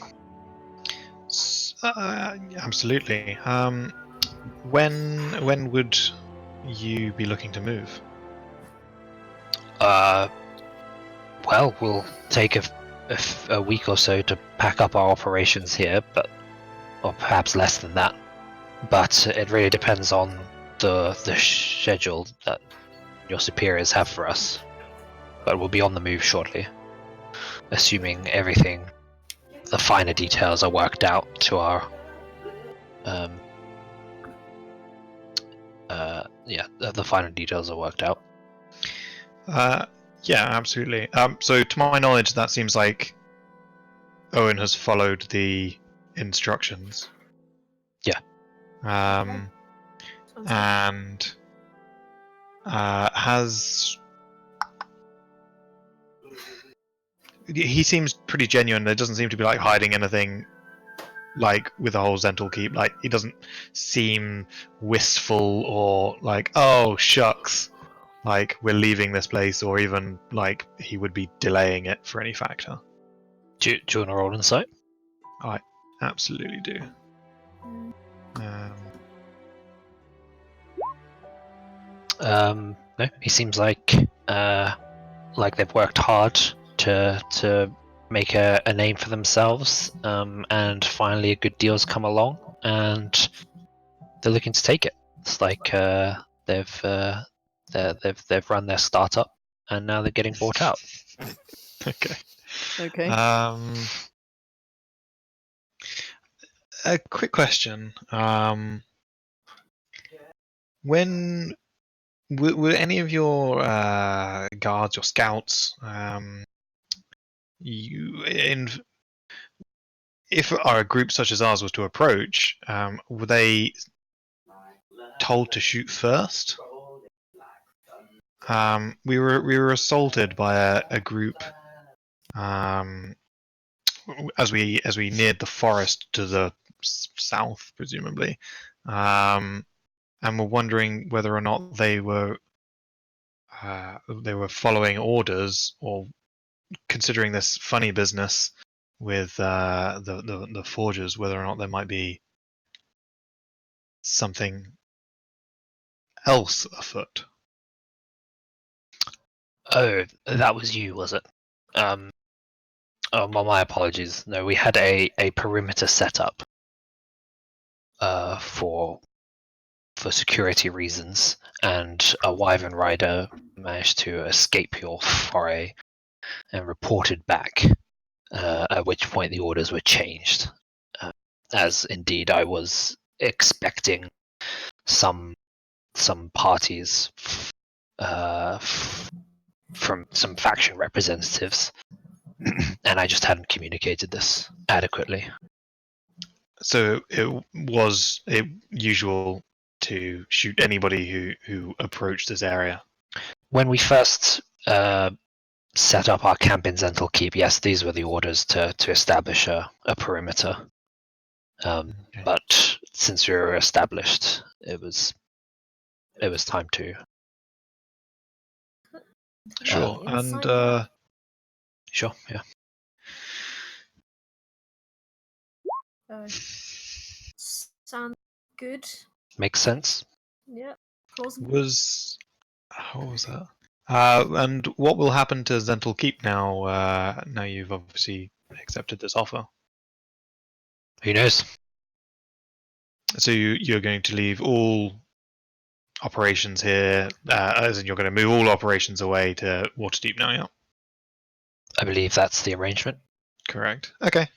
Absolutely. When would you be looking to move? Well, we'll take a week or so to pack up our operations here, or perhaps less than that. But it really depends on the schedule that your superiors have for us. But we'll be on the move shortly, assuming the finer details are worked out to our the finer details are worked out. Yeah, absolutely. So to my knowledge, that seems like Owynn has followed the instructions. Yeah. And he seems pretty genuine. There doesn't seem to be like hiding anything, like with the whole Zental Keep. Like he doesn't seem wistful or like, oh shucks, like we're leaving this place, or even like he would be delaying it for any factor. Do you want to roll insight? I absolutely do. No, he seems like they've worked hard to make a name for themselves, and finally a good deal's come along, and they're looking to take it. It's like they've run their startup, and now they're getting bought out. Okay. Okay. A quick question. When were any of your guards or scouts, if a group such as ours was to approach, were they told to shoot first? We were assaulted by a group as we neared the forest to the south, presumably, and we're wondering whether or not they were following orders, or considering this funny business with the forgers, whether or not there might be something else afoot. Oh, that was you, was it? Oh, well, my apologies. No, we had a perimeter set up for for security reasons, and a wyvern rider managed to escape your foray and reported back, at which point the orders were changed, as indeed I was expecting some parties from some faction representatives, and I just hadn't communicated this adequately. So it was usual to shoot anybody who approached this area. When we first set up our camp in Zental Keep, yes, these were the orders to establish a perimeter. Okay. But since we were established, it was time to. Sure, Inside and Sure, yeah. sound good. Makes sense. Yeah. Plausible. what was that? And what will happen to Zental Keep now? Now you've obviously accepted this offer. Who knows? So you're going to leave all operations here, as in you're going to move all operations away to Waterdeep now, yeah? I believe that's the arrangement. Correct. Okay.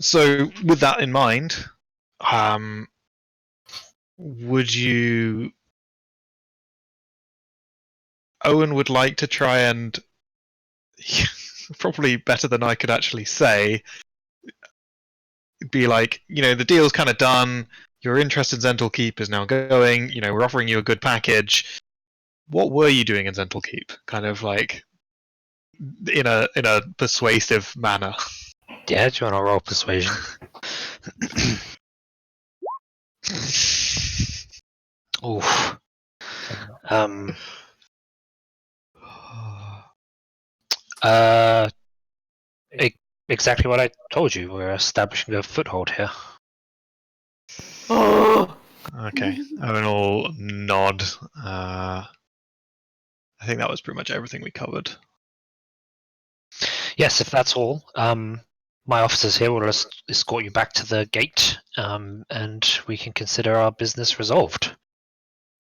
So with that in mind, would you... Owynn would like to try and, probably better than I could actually say, be like, the deal's kind of done, your interest in Zental Keep is now going, we're offering you a good package. What were you doing in Zental Keep? Kind of like, in a persuasive manner. Yeah, do you want to roll persuasion? Oof. Exactly what I told you. We're establishing a foothold here. Oh, Okay. Owynn will nod. I think that was pretty much everything we covered. Yes, if that's all, my officers here will escort you back to the gate, and we can consider our business resolved.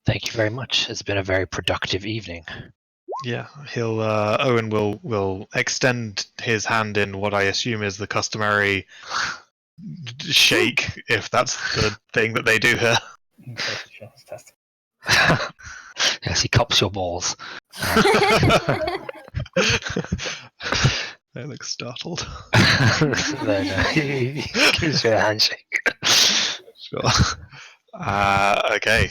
Thank you very much. It's been a very productive evening. Yeah, Owynn will extend his hand in what I assume is the customary shake, if that's the thing that they do here. Social chance test. Yes, he cups your balls. They look startled. No, he gives you a handshake. Sure. Okay.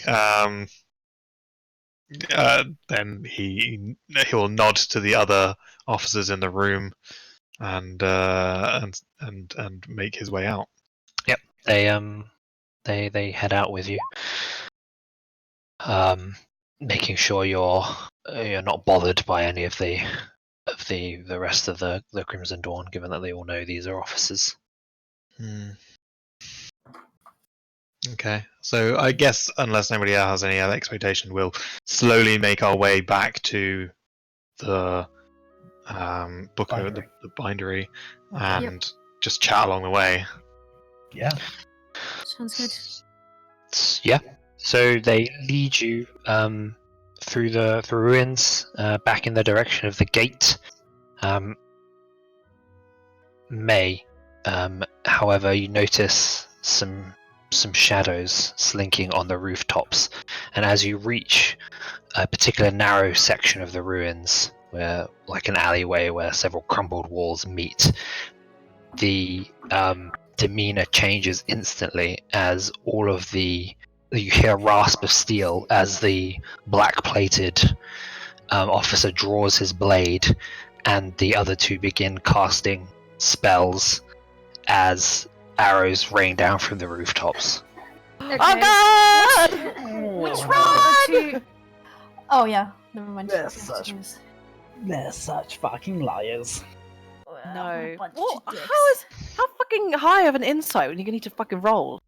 Then he'll nod to the other officers in the room, and make his way out. Yep, they head out with you, making sure you're not bothered by any of the rest of the Crimson Dawn, given that they all know these are officers. Okay, so I guess unless nobody else has any other expectation, we'll slowly make our way back to the Bindery. the bindery, and just chat along the way. Yeah. Sounds good. Yeah. So they lead you through the ruins, back in the direction of the gate. However, you notice some shadows slinking on the rooftops, and as you reach a particular narrow section of the ruins, where like an alleyway where several crumbled walls meet, the demeanor changes instantly as you hear a rasp of steel as the black-plated officer draws his blade, and the other two begin casting spells as arrows rain down from the rooftops. Okay. oh God! Which one? Oh yeah, never mind. They're Yes, such- it is. They're such fucking liars. Well, No. bunch of What? dicks. How fucking high of an insight when you need to fucking roll?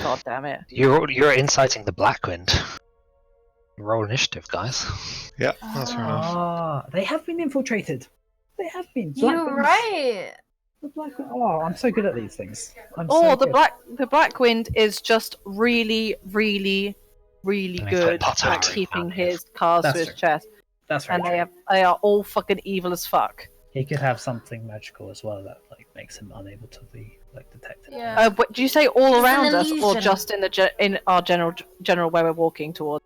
God damn it. You're inciting the Blackwind. Roll initiative, guys. Yeah, that's fair enough. They have been infiltrated. They have been. You're Blackburns- right. Oh, I'm so good at these things. The black wind is just really, really, really I mean, good Potter at too. keeping his cards That's to his true. chest, That's very and true. they are all fucking evil as fuck. He could have something magical as well that like makes him unable to be like detected. Yeah. But do you say all It's an around us, or illusion. just in our general where we're walking towards?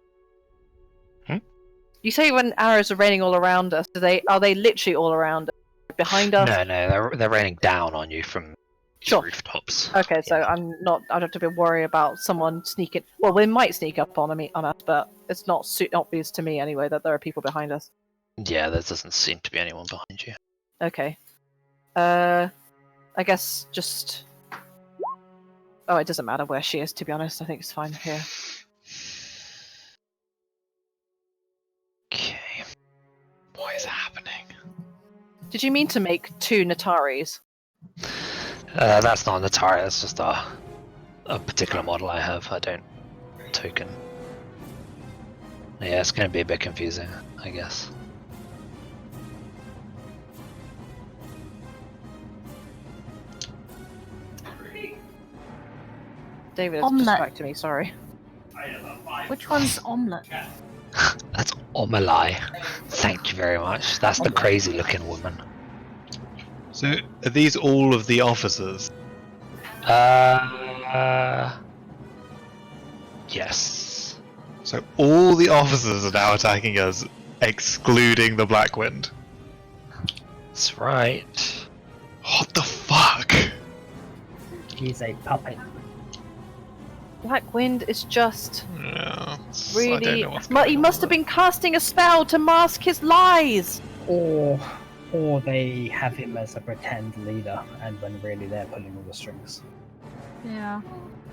You say when arrows are raining all around us, are they literally all around us? Behind us? No, they're raining down on you from Sure. rooftops. Okay, so Yeah. I don't have to be worried about someone sneaking. Well, they might sneak up on us, but it's not obvious to me anyway that there are people behind us. Yeah, there doesn't seem to be anyone behind you. Okay. I guess just. Oh, it doesn't matter where she is. To be honest, I think it's fine here. Okay. What is happening? Did you mean to make 2 Nataris? That's not an Atari, that's just a particular model I have. I don't token. Yeah, it's going to be a bit confusing, I guess. David has Omelette. distracted me. Sorry. Which one's omelette? That's Omelai. Thank you very much. That's the crazy looking woman. So, are these all of the officers? Yes. So all the officers are now attacking us, excluding the Black Wind. That's right. What the fuck? He's a puppet. Black Wind is just Yeah, I don't really. know what's going He on must have there. been casting a spell to mask his lies. Or they have him as a pretend leader, and when really they're pulling all the strings. Yeah.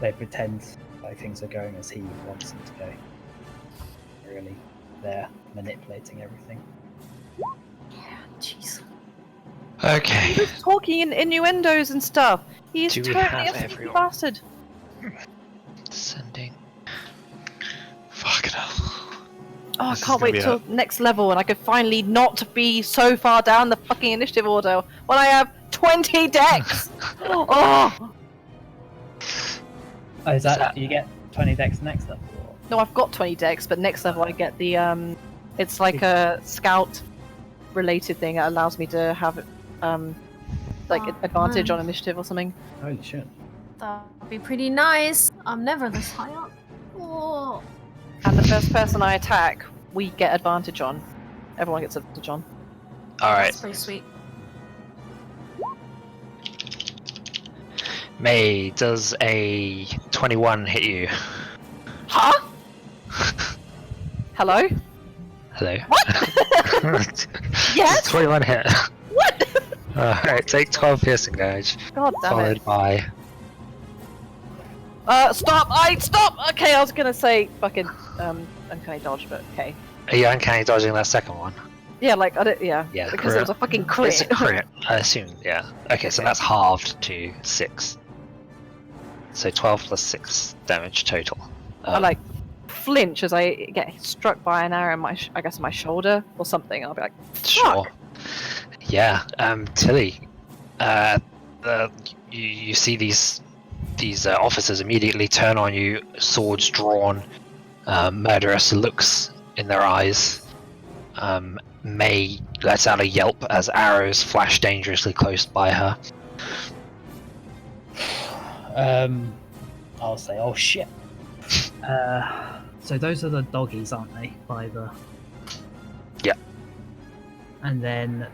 They pretend like things are going as he wants them to go. Really, they're manipulating everything. Jeez. Okay. He was talking in innuendos and stuff. He's Do we totally have a sneaky everyone? bastard. Sending. Fucking hell. Oh, I This is can't gonna wait be till next level and I could finally not be so far down the fucking initiative order when I have 20 decks. Oh Oh, is that you get 20 decks next level? Or? no, I've got 20 decks, but next level I get the it's like a scout related thing that allows me to have like Oh, advantage man. on initiative or something. Holy shit! That'd be pretty nice. I'm never this high up. Oh. And the first person I attack, we get advantage on. Everyone gets advantage on. Alright. That's pretty sweet. May, does a 21 hit you? Huh? Hello? Hello? What? Yes? 21 hit. What? Alright, take 12 piercing damage. God damn it. Followed by. Stop! Stop! Okay, I was gonna say fucking, uncanny dodge, but okay. Are you uncanny dodging that second one? Yeah, like, I don't, yeah. Yeah, because crit. it was a fucking crit. It's a crit, I assume, yeah. Okay, so that's halved to 6. So 12 plus 6 damage total. I like flinch as I get struck by an arrow in my, I guess, my shoulder or something. And I'll be like, Sure. Yeah, Tili, you see these officers immediately turn on you, swords drawn, murderous looks in their eyes. May lets out a yelp as arrows flash dangerously close by her. I'll say, oh shit. So those are the doggies, aren't they? By the. Yeah. And then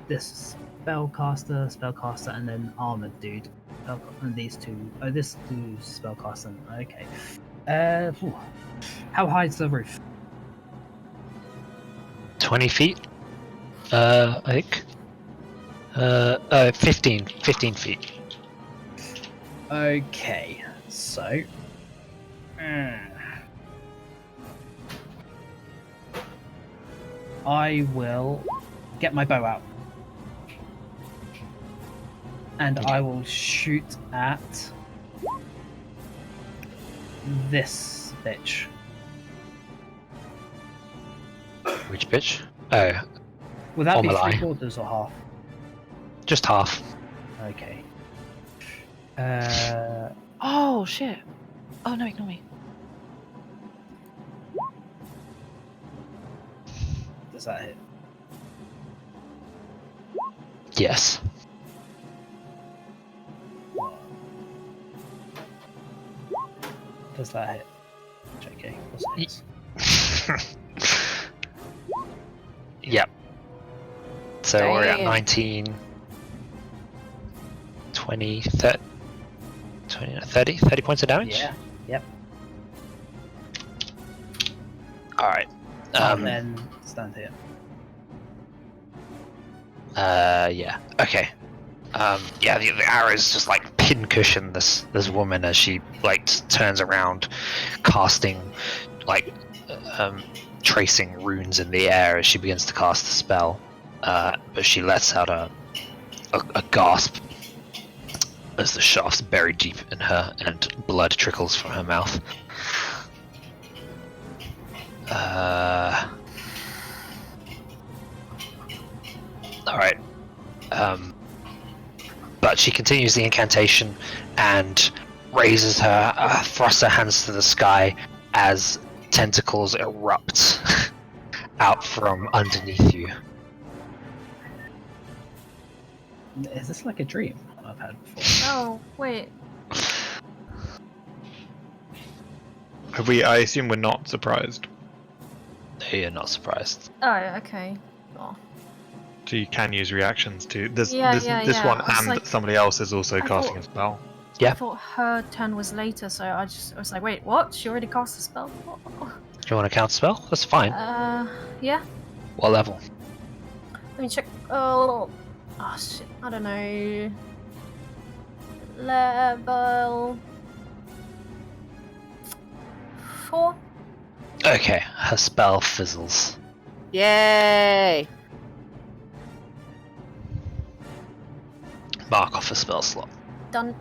this spellcaster, and then armored dude. And these two. Oh, this dude's spellcaster. Okay. How high is the roof? 20 feet? I think. 15 feet. Okay, so. I will get my bow out. And I will shoot at this bitch. Which bitch? Oh, Would that be Omelai. 3/4 or half? just half. Okay. Oh shit! Oh no, ignore me. Does that hit? Yes. Does that hit? Okay, of course it hits. Yep. So we're at Damn. 19, 20, 30, 30 points of damage? Yeah. Yep. Alright. And then stand here. Yeah. Okay. Yeah, the arrows just like pincushion this woman as she like turns around, casting like tracing runes in the air as she begins to cast the spell. But she lets out a gasp as the shaft's buried deep in her and blood trickles from her mouth. Alright. But she continues the incantation and raises her, thrusts her hands to the sky as tentacles erupt out from underneath you. Is this like a dream I've had before? Oh, wait. I assume we're not surprised. You're not surprised. Oh, okay. Oh. So you can use reactions to this. Yeah, this yeah, this yeah. one I was and like- somebody else is also I casting thought- a spell. Yeah. I thought her turn was later, so I was like, wait, what? She already cast a spell? Do you want to counter spell? That's fine. Yeah. What level? Let me check. Oh shit. I don't know. Level 4. Okay, her spell fizzles. Yay! Mark off a spell slot. Done.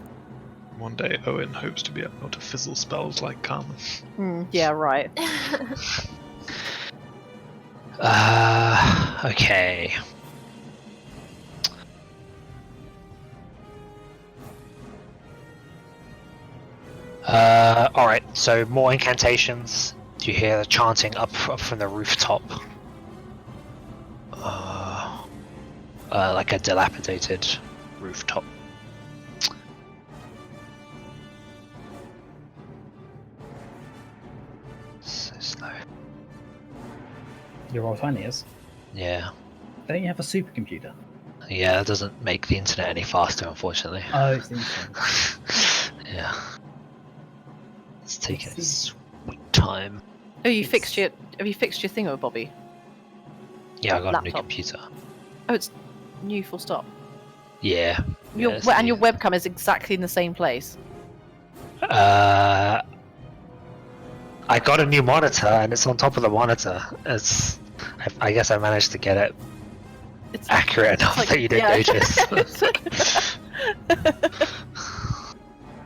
One day, Owynn hopes to be able to fizzle spells like Carmen. Yeah, right. Okay. Alright, so more incantations. You hear the chanting up from the rooftop. Like a dilapidated rooftop. So slow. Your old tiny is. Yeah. Don't you have a supercomputer? Yeah, that doesn't make the internet any faster, unfortunately. Oh, it's the internet. Yeah. It's taking its sweet time. Oh, have you fixed your thingo, Bobby? Yeah, I got a new Laptop. computer. Oh, it's new. Full stop. Yeah. Your yeah, it's and new. your webcam is exactly in the same place. I got a new monitor and it's on top of the monitor. I guess I managed to get it It's accurate enough like- that you didn't yeah. notice.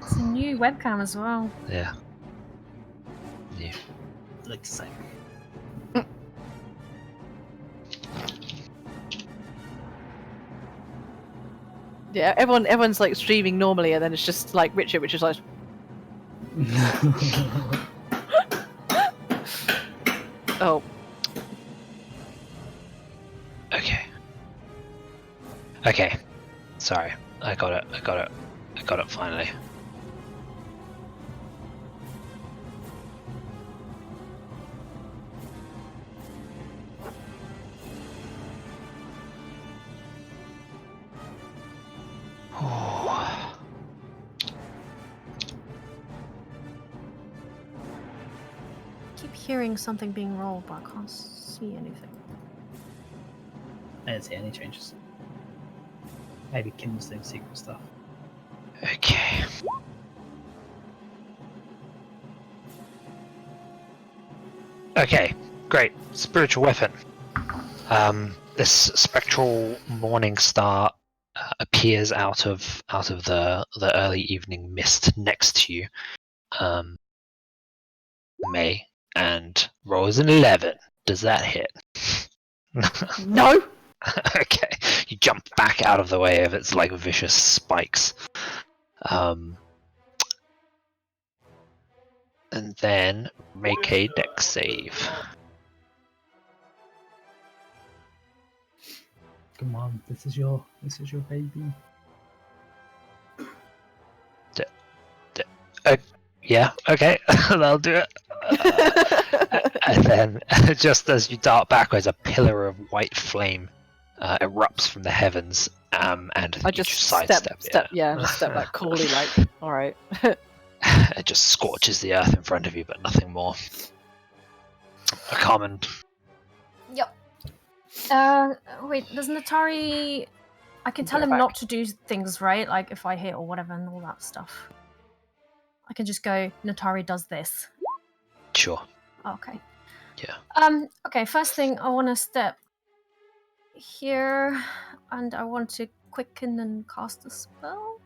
It's a new webcam as well. Yeah. New. Looks the same. Yeah, everyone's like streaming normally, and then it's just like Richard, which is like, oh, Okay. Okay. Sorry. I got it finally. Keep hearing something being rolled, but I can't see anything. I didn't see any changes. Maybe Kim's doing secret stuff. Okay. Okay, great. Spiritual weapon. This spectral morning star appears out of the early evening mist next to you, May, and rolls an 11. Does that hit? no, Okay, you jump back out of the way of its like vicious spikes. And then make a dex save. Come on, this is your baby. Yeah, okay, that'll do it. And then, just as you dart backwards, a pillar of white flame erupts from the heavens, and I you just sidestep. step back coolly, like, all right. It just scorches the earth in front of you, but nothing more. Carmen. Yep. Wait, does Natari... I can tell Go him back. not to do things, right? Like, if I hit or whatever and all that stuff. I can just go, Natari does this. Sure. Okay. Yeah. Okay, first thing, I want to step here, and I want to quicken and cast a spell.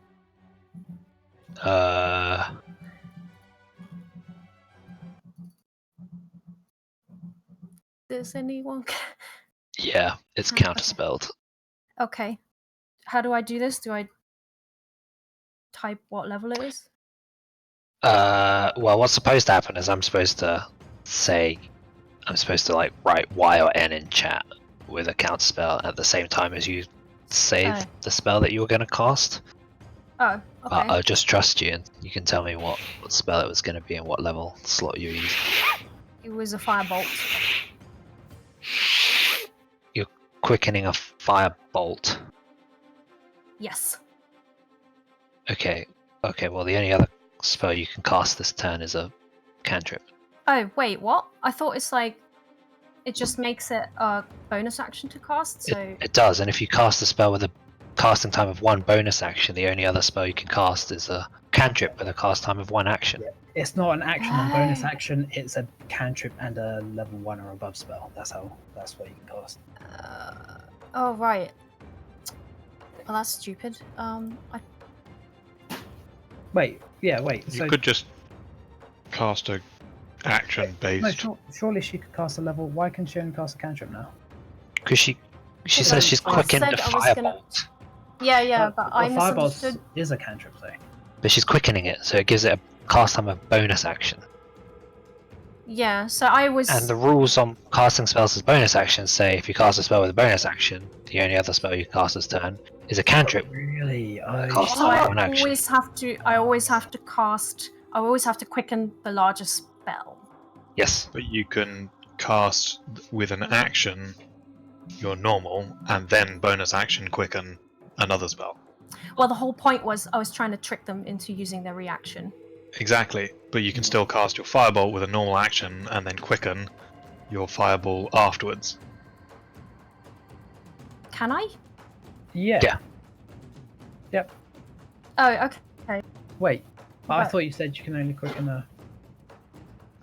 Does anyone... Yeah, it's Okay. counterspelled. Okay. How do I do this? Do I type what level it is? Well, what's supposed to happen is I'm supposed to like write Y or N in chat with a counterspell at the same time as you save Oh. the spell that you were going to cast. Oh, okay. I'll just trust you, and you can tell me what spell it was going to be and what level slot you used. It was a firebolt. You're quickening a firebolt. Yes. Okay. Well, the only other spell you can cast this turn is a cantrip. Oh, wait, what? I thought it's like... It just makes it a bonus action to cast, so... It does, and if you cast a spell with a casting time of 1 bonus action, the only other spell you can cast is a cantrip with a cast time of 1 action. It's not an action and bonus Oh. action. It's a cantrip and a level 1 or above spell. That's what you can cast. Oh, right. Well, that's stupid. Wait. You So could just cast a action based. no, surely she could cast a level. Why can she only cast a cantrip now? Because she Because says she's I quickened said a I was gonna- firebolt, Yeah, but I firebolt misunderstood. is a cantrip, though. but she's quickening it, so it gives it a cast time of bonus action. Yeah, so I was... And the rules on casting spells as bonus actions say if you cast a spell with a bonus action, the only other spell you can cast this turn is a cantrip. Really? Cost So I time of 1 action. always have to cast... I always have to quicken the largest spell. Yes. But you can cast with an action your normal, and then bonus action quicken another spell. Well, the whole point was I was trying to trick them into using their reaction. Exactly, but you can still cast your firebolt with a normal action and then quicken your fireball afterwards. Can I? Yeah. Yeah. Yep. Oh, okay. Wait. I Right. thought you said you can only quicken a.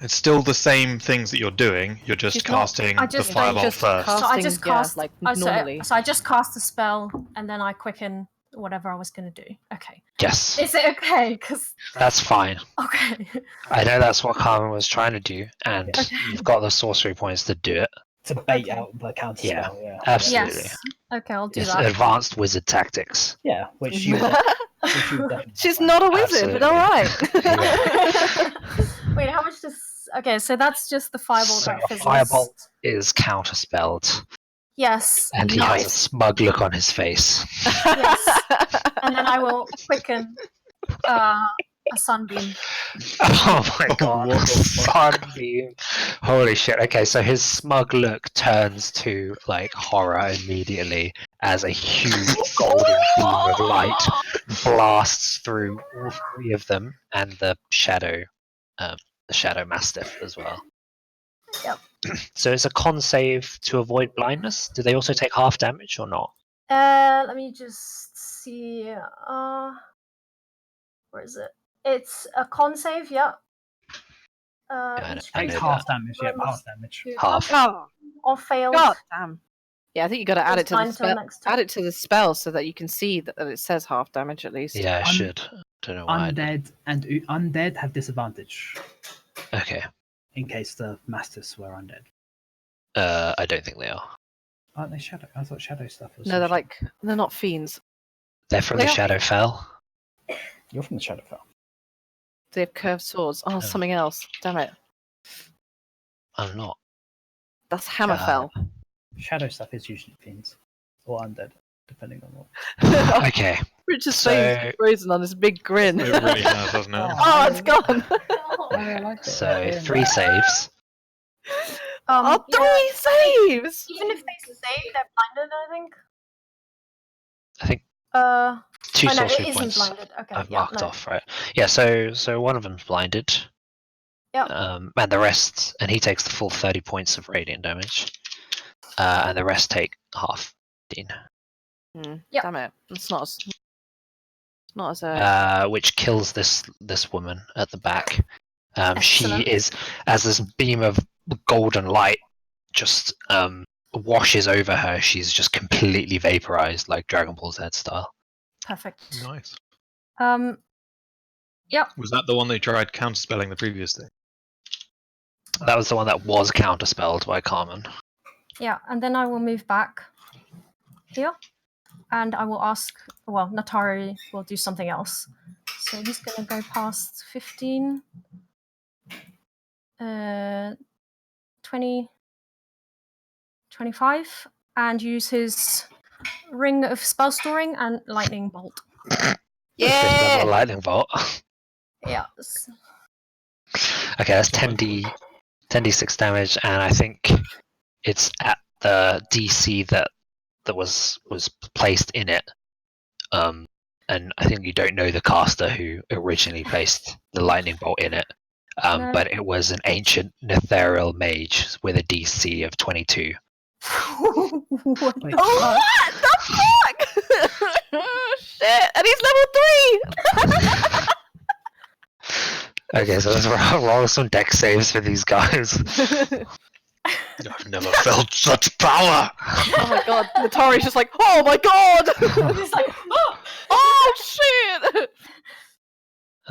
It's still the same things that you're doing. You're just She's not- casting I the just- firebolt just first. cast- So I Casting, just yeah, cast... like oh, so normally. I just cast the spell, and then I quicken whatever I was going to do. Okay. Yes. Is it okay? Because... That's fine. Okay. I know that's what Carmen was trying to do, and Okay. you've got the sorcery points to do it. To bait Okay. out the counter Yeah, spell, yeah. absolutely. Yes. Okay, I'll do It's that. advanced wizard tactics. Yeah, which you definitely She's have. not a wizard, but Absolutely. alright. Wait, how much does... Okay, so that's just the fireball So that a fizzles. firebolt is counterspelled, Yes. and he has a Nice. smug look on his face. Yes. And then I will quicken a sunbeam. Oh my god, What the fuck? sunbeam! Holy shit! Okay, so his smug look turns to like horror immediately as a huge golden beam of light blasts through all 3 of them and the shadow mastiff as well. Yep. So it's a con save to avoid blindness. Do they also take half damage or not? Let me just see. Where is it? It's a con save, yeah. I Each know Takes creature half that. damage, yeah, half damage. Half. Oh, or failed. god damn. Yeah, I think you got to add is it to the fine till spell. next turn. Add it to the spell so that you can see that it says half damage at least. Yeah, I should. Don't know why. I didn't. Undead have disadvantage Okay. in case the masters were undead. I don't think they are. Aren't they shadow? I thought shadow stuff was. No, they're not fiends. They're from They the are- Shadowfell. You're from the Shadowfell. They have curved swords. Oh, something else. Damn it. I'm not. That's Hammerfell. Shadow stuff is usually fiends or undead, depending on what. Okay. Richard's So- face is frozen on this big grin. It really has, hasn't it? Oh, it's gone. I like it. So 3 saves. Oh, yeah, 3 saves! even if they save, they're blinded, I think. I think Uh, 2 oh no, it sorcery isn't points blinded. Okay, I've yeah, marked no. off, right? Yeah, so one of them's blinded. Yep. And the rest, and he takes the full 30 points of radiant damage. And the rest take half. Dean. Yep. Damn it. It's not as Which kills this woman at the back. She Excellent. is, as this beam of golden light just washes over her, she's just completely vaporized, like Dragon Ball Z style. Perfect. Nice. Yep. Was that the one they tried counterspelling the previous thing? That was the one that was counterspelled by Carmen. Yeah, and then I will move back here, and I will ask. Well, Natari will do something else. So he's gonna go past 15, 20, 25, and use his ring of spell storing and lightning bolt. Fifth level lightning bolt. Yeah. Okay, that's 10d6 damage, and I think it's at the DC that was placed in it. And I think you don't know the caster who originally placed the lightning bolt in it. No. But it was an ancient Netherial mage with a DC of 22. What Wait, the Oh, fuck? what the fuck? Shit, and he's level 3! Okay, so let's roll some deck saves for these guys. I've never felt such power! Oh my god, Natari's just like, oh my god! He's like, oh! Oh shit!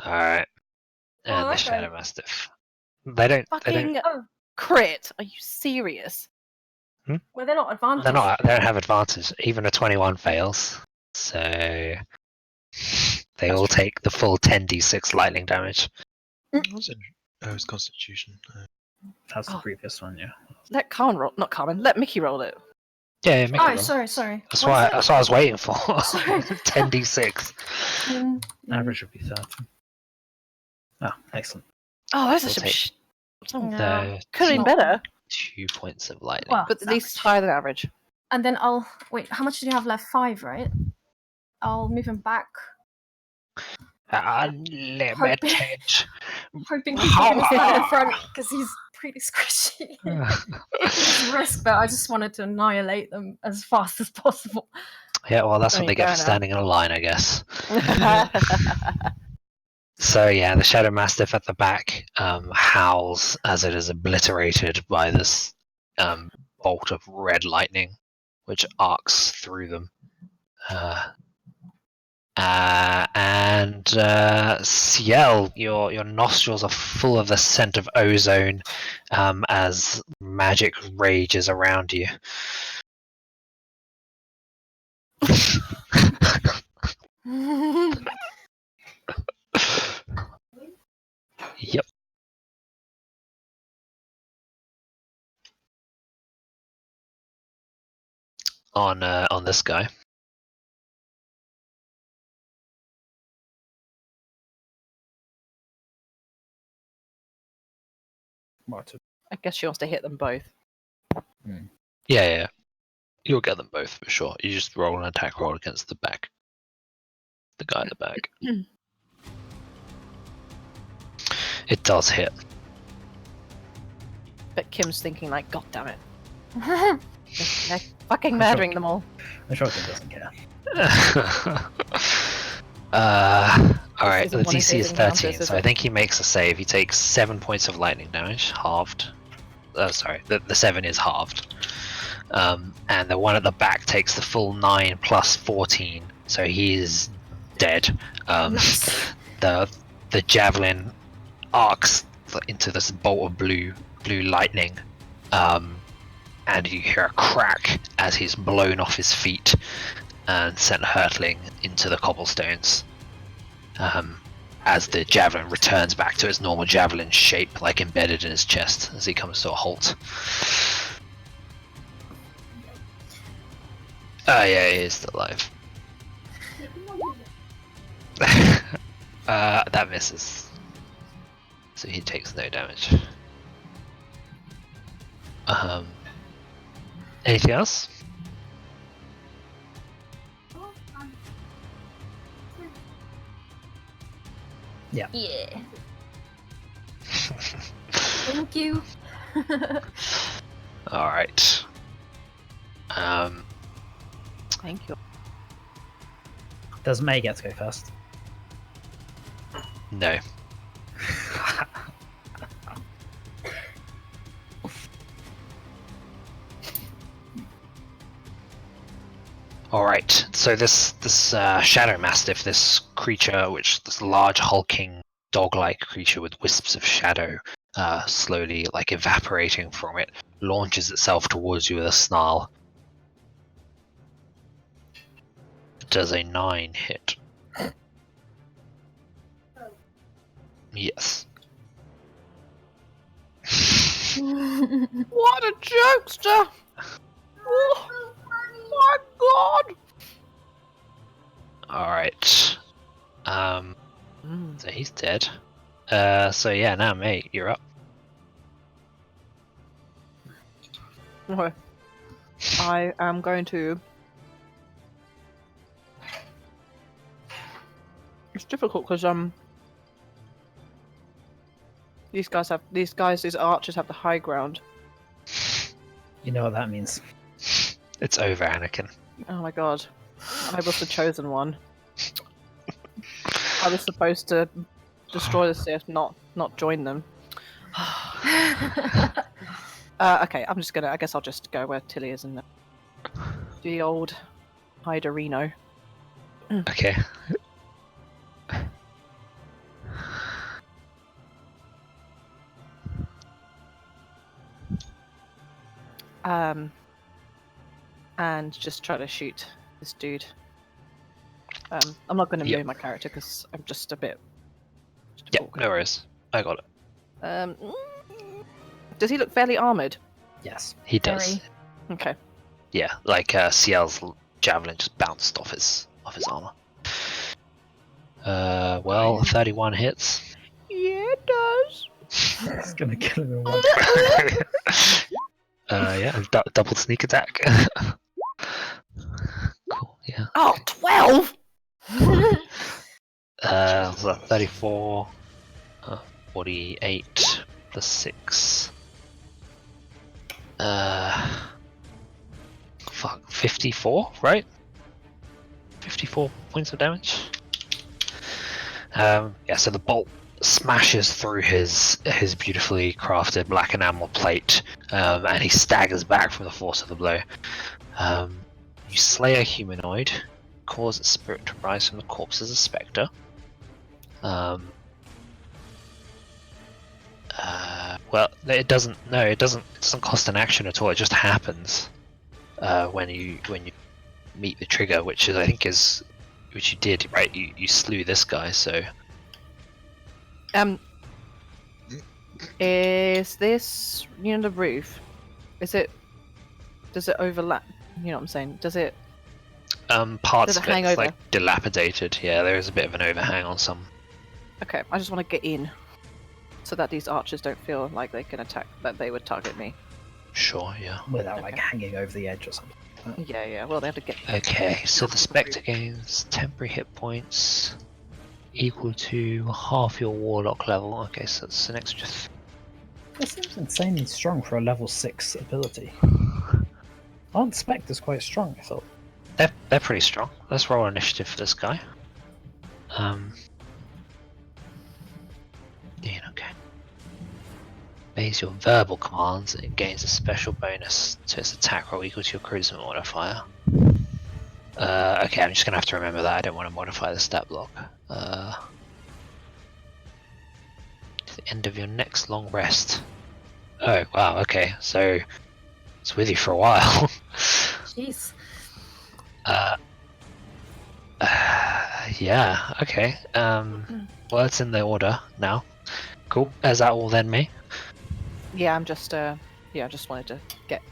Alright. And the okay. Shadow Mastiff. They don't Fucking Oh. crit. Are you serious? Well, they're not advantage. they don't have advantage. Even a 21 fails. So they all take the full 10d6 lightning damage. What's it? Oh, it's Constitution. That's the Oh. previous one, yeah. Let Carmen roll. Not Carmen. Let Mickey roll it. Yeah, make Oh, it roll. sorry. That's What is what I was waiting for. Sorry. 10d6. it? Average would be 30. Ah, excellent. Oh, that's We'll some take shit. No. Could have been Not- better, 2 points of lightning. Well, but at least it's higher than average. And then I'll wait. How much do you have left? 5, right? I'll move him back, Unlimited. hoping he's not going to stand in front because he's pretty squishy. It's a risk, but I just wanted to annihilate them as fast as possible. Yeah, well, that's There what they you get go for now. standing in a line, I guess. So yeah, the Shadow Mastiff at the back howls as it is obliterated by this bolt of red lightning, which arcs through them. And Ciel, your nostrils are full of the scent of ozone as magic rages around you. Yep. On this guy. What? I guess she wants to hit them both. Yeah. You'll get them both for sure. You just roll an attack roll against the back. The guy at the back. It does hit. But Kim's thinking like, God damn it. They're fucking murdering them all. The shotgun doesn't care. Alright, the isn't one of DC his is encounters, 13, is so I it? think he makes a save. He takes 7 points of lightning damage, halved. Sorry, the 7 is halved. And the one at the back takes the full 9 plus 14, so he is dead. Nice. The javelin arcs into this bolt of blue lightning, and you hear a crack as he's blown off his feet and sent hurtling into the cobblestones. As the javelin returns back to its normal javelin shape, like embedded in his chest, as he comes to a halt. Oh yeah, he is still alive. That misses. So he takes no damage. Anything else? Yeah. Thank you. Alright. Thank you. Does May get to go first? No. Alright, so this Shadow Mastiff, this creature, this large hulking dog-like creature with wisps of shadow slowly like evaporating from it, launches itself towards you with a snarl. Does a 9 hit? Yes. What a jokester! Oh my god! Alright. So he's dead. So yeah, now mate, you're up. Okay. I am going to. It's difficult because these archers have the high ground. You know what that means. It's over, Anakin. Oh my god. I was the chosen one. I was supposed to destroy the Sith, not join them. Okay, I guess I'll just go where Tili is and the old Hyderino. Okay. And just try to shoot this dude. I'm not going to move my character because I'm just a bit. Yeah, no worries. I got it. Does he look fairly armored? Yes. He does. Very. Okay. Yeah, like Ciel's javelin just bounced off his armor. Well, 31 hits. Yeah, it does. It's gonna kill him in one. Yeah, double sneak attack. Cool, yeah. Oh, 12! So 34, 48 plus 6. 54, right? 54 points of damage. Yeah, so the bolt smashes through his beautifully crafted black enamel plate, and he staggers back from the force of the blow. You slay a humanoid, cause its spirit to rise from the corpse as a spectre. Well, it doesn't cost an action at all. It just happens when you meet the trigger, which you did, right? You slew this guy, so. Is this the roof? Does it overlap? You know what I'm saying? Does it? Parts Does it of hang it's over? like dilapidated. Yeah, there is a bit of an overhang on some. Okay, I just want to get in, so that these archers don't feel like they can attack. That they would target me. Sure, yeah. Without like Okay. hanging over the edge or something. Yeah. Well, they have to get. Okay, so the Spectre gains temporary hit points equal to half your Warlock level. Okay, so that's an extra. That seems insanely strong for a level 6 ability. Aren't Spectres quite strong, I thought? They're pretty strong. Let's roll initiative for this guy. Yeah, okay. Obeys your verbal commands and it gains a special bonus to its attack roll equal to your charisma modifier. Okay, I'm just gonna have to remember that. I don't want to modify the stat block. To the end of your next long rest. Oh wow, okay. So It's with you for a while. Jeez. Yeah. Okay. Well, it's in the order now. Cool. Is that all then, me? Yeah, I'm just just wanted to get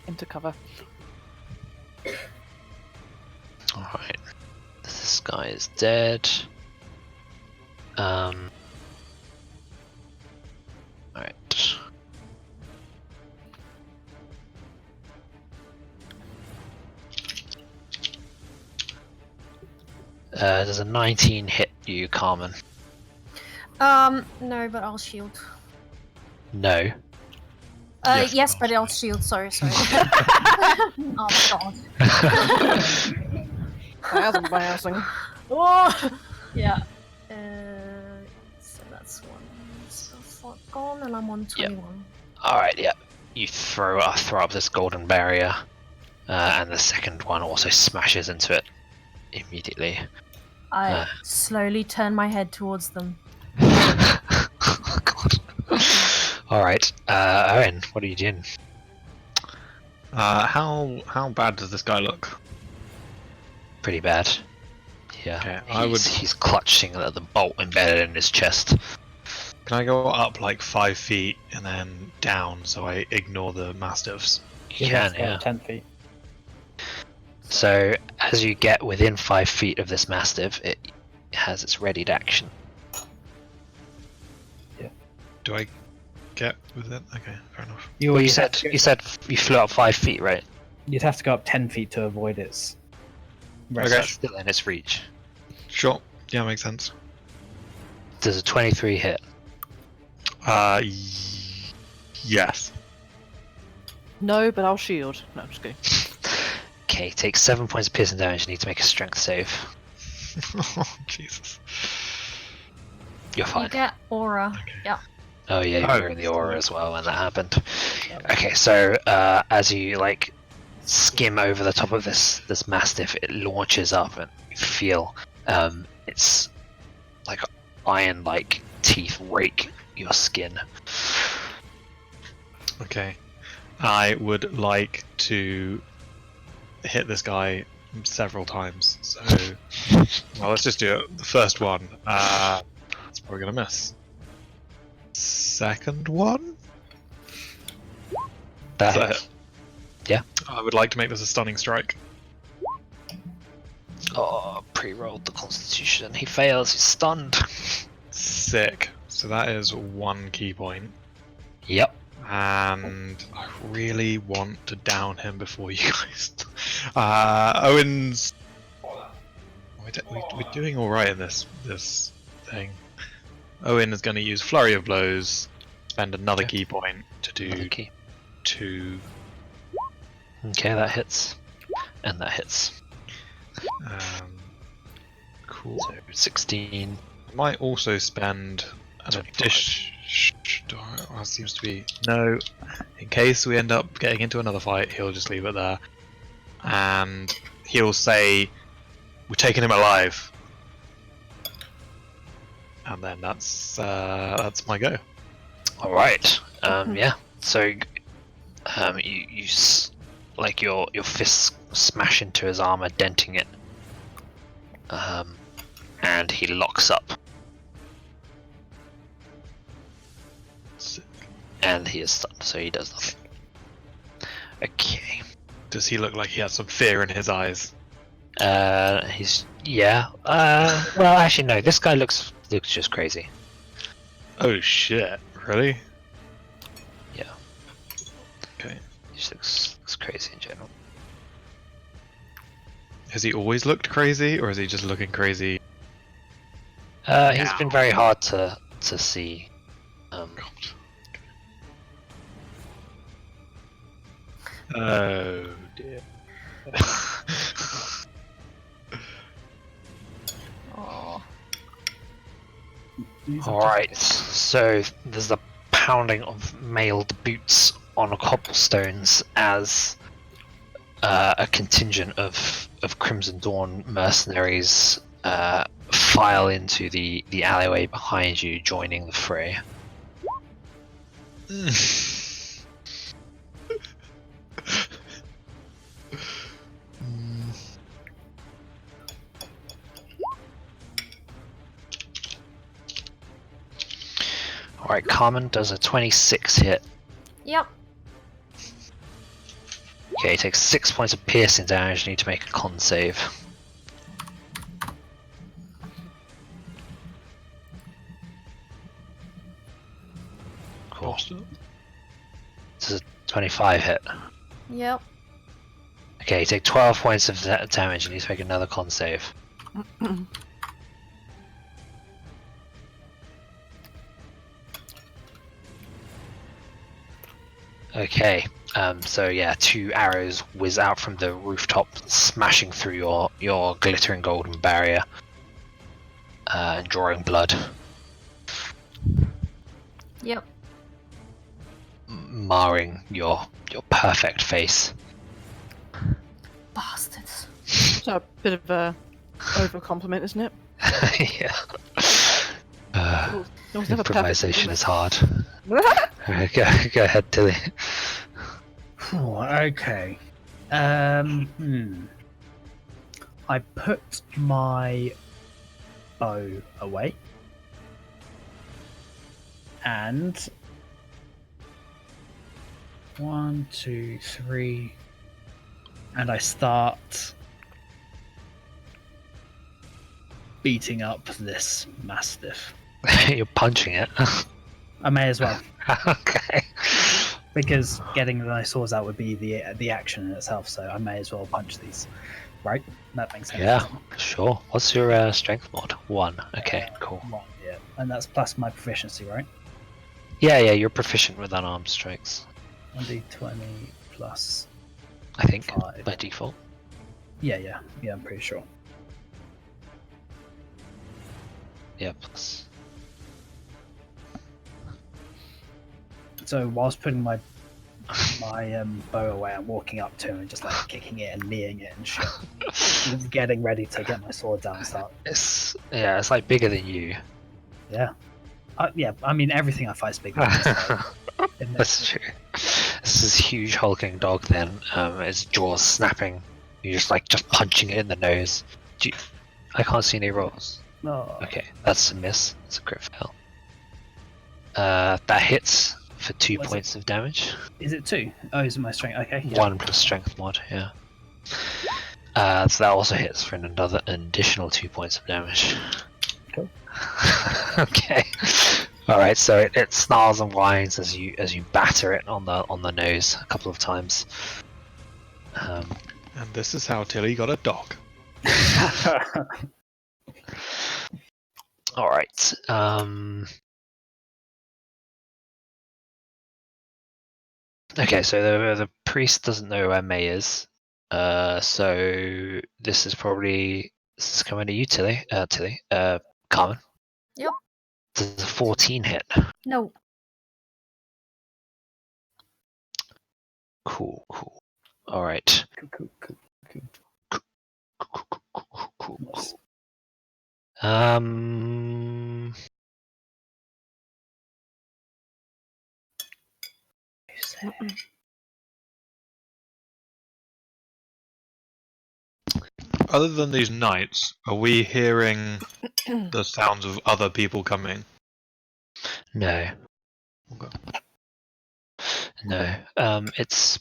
into cover. All right. This guy is dead. All right. Does a 19 hit you, Carmen? No, but I'll shield. No. Yes, but I'll shield. Sorry. Oh god. That's embarrassing. Oh! Yeah. So that's one spell slot gone, and I'm on 21. All right. Yeah. You throw up this golden barrier, and the second one also smashes into it immediately. I slowly turn my head towards them. Oh, God. All right, Owynn, what are you doing? How bad does this guy look? Pretty bad. Yeah, Okay, he's clutching at the bolt embedded in his chest. Can I go up like 5 feet and then down so I ignore the mastiffs? You can, yeah. 10 feet. So as you get within 5 feet of this mastiff, it has its readied action. Do I get with it? Okay, fair enough. Well, you said you flew up 5 feet, right? You'd have to go up 10 feet to avoid its. So that's still in its reach. Sure. Yeah, makes sense. Does a 23 hit? Yes. No, but I'll shield. No, I'm just kidding. Okay, take 7 points of piercing damage. You need to make a strength save. Oh, Jesus. You're fine. You get aura. Okay. Yeah. Oh yeah, you were in the aura as well when that happened. Okay, so as you like skim over the top of this mastiff, it launches up, and you feel its like iron-like teeth rake your skin. Okay. I would like to hit this guy several times. So, well, let's just do it. The first one. It's probably gonna miss. Second one. That So, hits. Yeah. I would like to make this a stunning strike. Oh, pre-rolled the Constitution. He fails. He's stunned. Sick. So that is 1 key point. Yep. And I really want to down him before you guys. Owen's. We're doing all right in this thing. Owynn is going to use Flurry of Blows, spend another key point to do Another key. 2. Okay, that hits, and that hits. Cool. So 16. I might also spend an 25. addition. Seems to be no. In case we end up getting into another fight, he'll just leave it there, and he'll say, "We're taking him alive," and then that's my go. All right. Yeah. So, like your fists smash into his armor, denting it. And he locks up. And he is stunned, so he does nothing. Okay. Does he look like he has some fear in his eyes? Yeah. Well, actually, no. This guy looks just crazy. Oh shit! Really? Yeah. Okay. He just looks crazy in general. Has he always looked crazy, or is he just looking crazy? He's been very hard to see. Oh dear. Oh. Alright, so there's the pounding of mailed boots on cobblestones as a contingent of Crimson Dawn mercenaries file into the alleyway behind you, joining the fray. Alright, Carmen does a 26 hit. Yep. Okay, he takes 6 points of piercing damage. You need to make a con save. Cool. This is a 25 hit. Yep. Okay, you take 12 points of damage. You need to make another con save. Okay, so yeah, 2 arrows whiz out from the rooftop, smashing through your glittering golden barrier, and drawing blood. Yep. Marring your perfect face. Bastards. It's a bit of a over compliment, isn't it? Yeah. It was never perfect, Improvisation is hard. it? Go ahead, Tili. Okay. I put my bow away. And 1, 2, 3. And I start beating up this mastiff. You're punching it. I may as well, Okay. because getting the nice swords out would be the action in itself. So I may as well punch these. Right? That makes sense. Yeah, doesn't it? sure. What's your strength mod? 1. Okay, cool. 1, yeah, and that's plus my proficiency, right? Yeah, you're proficient with unarmed strikes. 1d20 plus. I think 5. by default. Yeah, I'm pretty sure. Yeah, plus. So whilst putting my bow away, I'm walking up to him and just like kicking it and kneeing it and shit. Just getting ready to get my sword down and start. It's like bigger than you. Yeah. Yeah, I mean everything I fight is bigger than this, so, isn't it? That's true. This is huge hulking dog. Then its jaws snapping. You're just punching it in the nose. I can't see any rolls. Oh, Okay, that's a miss. It's a crit fail. That hits for 2 What's points of damage. is it 2? Oh, is it my strength? Okay. Yeah. 1 plus strength mod. Yeah. So that also hits for an additional 2 points of damage. Cool. Okay. All right. So it snarls and whines as you batter it on the nose a couple of times. And this is how Tilly got a dog. All right. Okay. So the priest doesn't know where May is. So this is coming to you, Tilly. Carmen. Yep. This is a 14 hit. No. Cool. All right. Cool. Cool. Other than these knights, are we hearing the sounds of other people coming? No. Okay. No. It's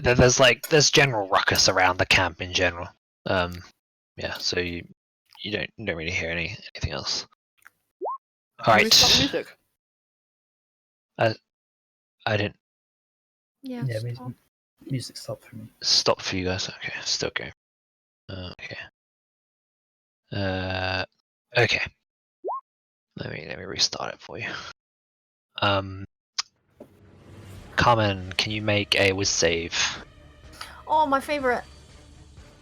there's general ruckus around the camp in general. Yeah. So you don't really hear anything else. All Can we stop right. music? I didn't Yeah. Yeah, stop. music stopped for me. stop for you guys. Okay, still going. Okay. Okay. Let me restart it for you. Carmen, can you make a whiz save? Oh, my favorite.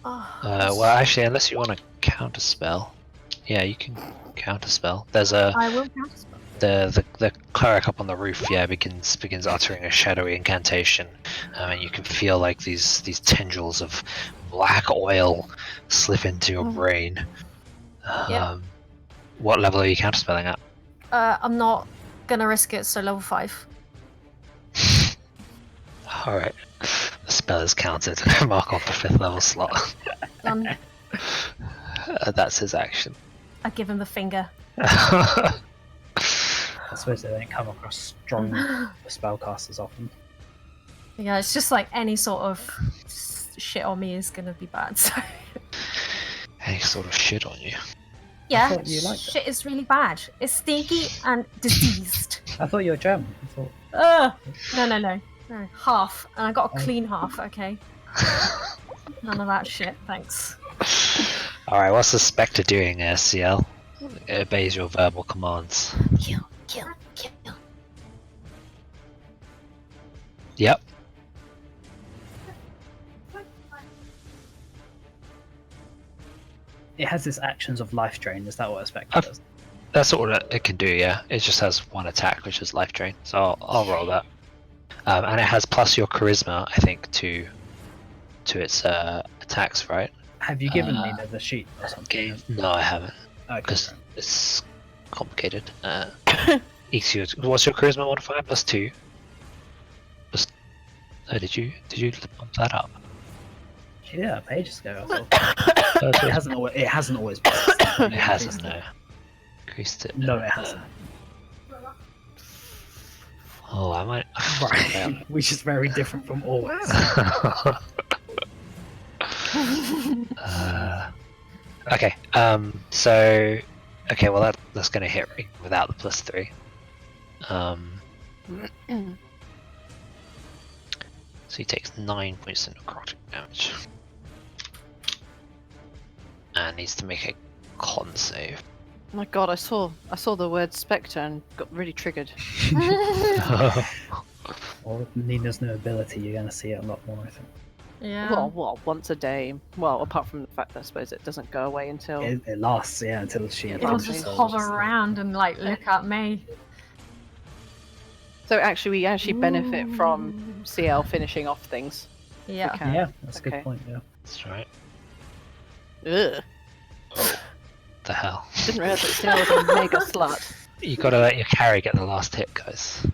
Oh, Well, actually, unless you want to counter spell. Yeah, you can counter spell. There's I will counterspell. the cleric up on the roof. Yeah, begins uttering a shadowy incantation, and you can feel like these tendrils of black oil slip into your brain. Yeah. What level are you counterspelling at? I'm not gonna risk it, so level 5. Alright. The spell is counted. Mark off the 5th level slot. Done. That's his action. I give him the finger. I suppose they don't come across strong spellcasters often. Yeah, it's just like any sort of shit on me is gonna be bad. So Any sort of shit on you. yeah, thought you liked it. shit is really bad. It's stinky and diseased. I thought you were German. I thought No. Half, and I got a clean half. Okay. None of that shit, thanks. Alright, what's the Spectre doing, Ciel? It obeys your verbal commands. Kill. Yep. it has its actions of life drain. Is that what a Spectre does? That's all it can do, yeah. It just has one attack, which is life drain. So I'll roll that. And it has plus your charisma, I think, to its attacks, right? Have you given me the sheet or something? Okay. No, I haven't, Okay. because it's complicated. What's your charisma modifier? +2. Oh, did you bump that up? Yeah, pages ago. I thought. It hasn't always been. It hasn't, no. Increased it. No, it hasn't. Oh, I might. Right. Which is very different from always. Okay. So. Okay. Well, that's gonna hit right without the +3. So he takes 9 points of necrotic damage, and needs to make a con save. Oh my god, I saw the word spectre and got really triggered. Well, with Nina's new ability, you're going to see it a lot more, I think. Yeah. Well, once a day. Well, apart from the fact that I suppose it doesn't go away until. It lasts, yeah, until she. Yeah, It'll Damage just souls. hover around and like look at me. So actually, we actually benefit from Ciel finishing off things. Yeah. We can. Yeah, that's a Okay. good point. Yeah. That's right. Ugh. The hell. Didn't realize that Ciel was a mega slut. You gotta let your carry get the last hit, guys.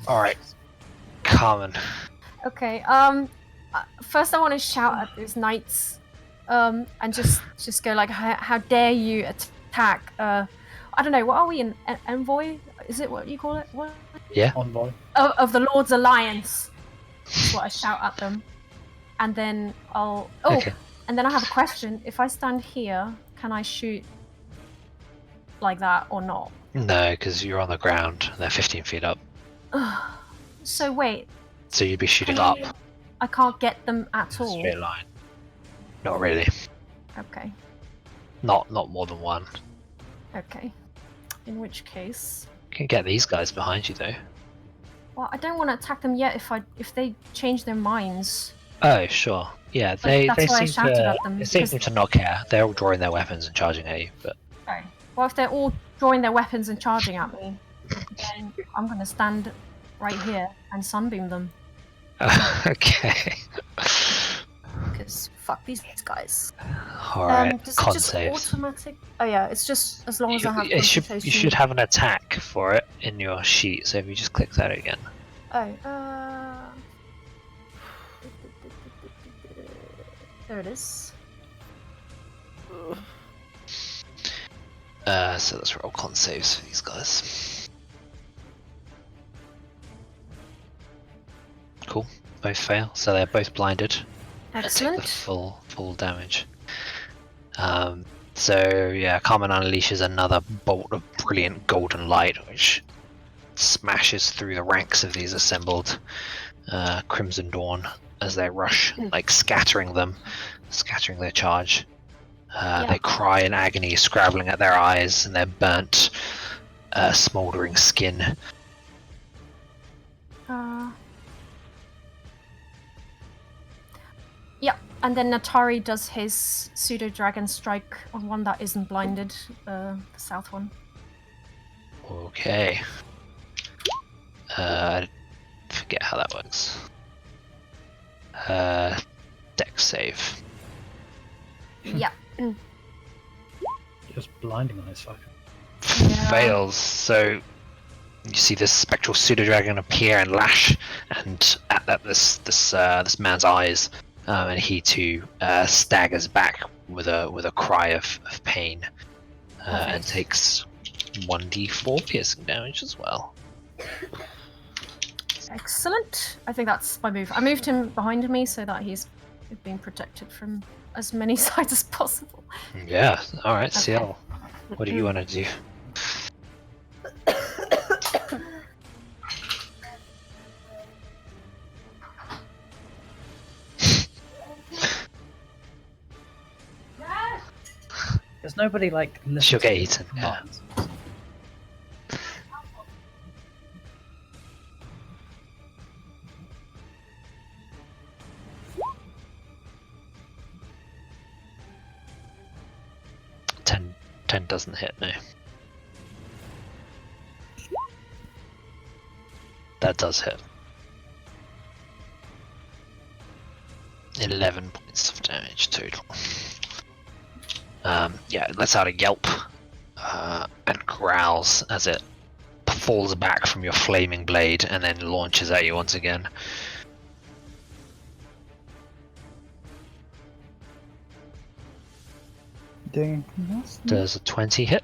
Alright. Carmen. Okay. First I want to shout at those knights, and just go like, how dare you attack? I don't know. What are we, an envoy? Is it what you call it? What? Yeah. Envoy. Of the Lord's Alliance. That's what I shout at them, and then I'll. Oh, Okay. and then I have a question. If I stand here, can I shoot like that or not? No, because you're on the ground. And they're 15 feet up. So wait, So you'd be shooting up. I can't get them at all. Straight line. Not really. Okay. Not more than one. Okay. In which case, You can get these guys behind you though. well, I don't want to attack them yet. If they change their minds. Oh, sure. Yeah, Like, they that's why I seem shouted to. at them, They seem because- to not care. They're all drawing their weapons and charging at you. But Okay. Well, if they're all drawing their weapons and charging at me, then I'm gonna stand right here and sunbeam them. okay. Because fuck these guys. All right. Does Con it just saves. automatic? Oh yeah, it's just as long as I have You should concentration. have an attack for it in your sheet. So if you just click that again. Oh, there it is. So let's roll con saves for these guys. Cool. Both fail, so they're both blinded. And take the Excellent. full damage. So yeah, Carmen unleashes another bolt of brilliant golden light, which smashes through the ranks of these assembled Crimson Dawn as they rush, like scattering their charge. They cry in agony, scrabbling at their eyes and their burnt, smouldering skin. Yeah, and then Natari does his pseudo dragon strike on one that isn't blinded, the south one. Okay. I forget how that works. Dex save. Yeah. Just blinding on his fucker. Yeah. Fails. So you see this spectral pseudo dragon appear and lash, and at this man's eyes, and he too staggers back with a cry of pain, and takes 1d4 piercing damage as well. Excellent. I think that's my move. I moved him behind me so that he's being protected from as many sides as possible. Yeah. All right, Okay. Ciel. What do you want to do? There's nobody like listening She'll to get your eaten. Yeah. commands. Ten doesn't hit, no. That does hit. 11 points of damage total. Yeah, it lets out a yelp and growls as it falls back from your flaming blade and then launches at you once again. Does a 20 hit?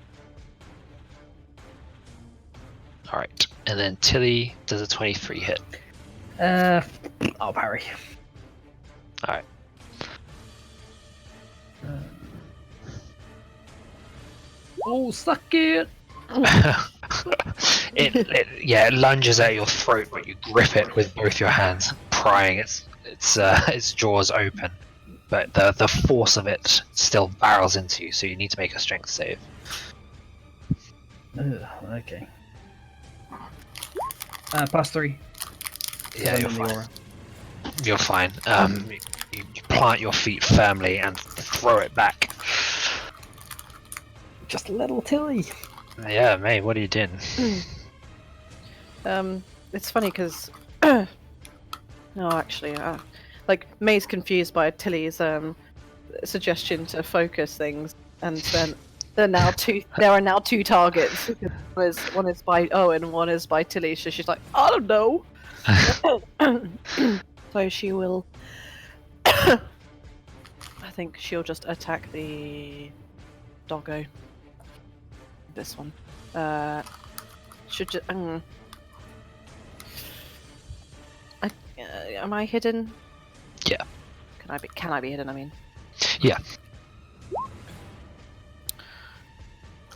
Alright, and then Tili does a 23 hit. I'll parry. Alright. Oh, suck it! it lunges at your throat, but you grip it with both your hands, prying its jaws open. But the force of it still barrels into you, so you need to make a strength save. Okay. +3. Yeah, you're fine. You're fine. You plant your feet firmly and throw it back. Just a little Tilly. Yeah, May, what are you doing? It's funny because no, actually, like May's confused by Tilly's suggestion to focus things, and then there are now two targets. One is by Owynn, one is by Tili. So she's like, I don't know. So she will. I think she'll just attack the doggo. This one. Should just. Am I hidden? Yeah. Can I be hidden? I mean. Yeah.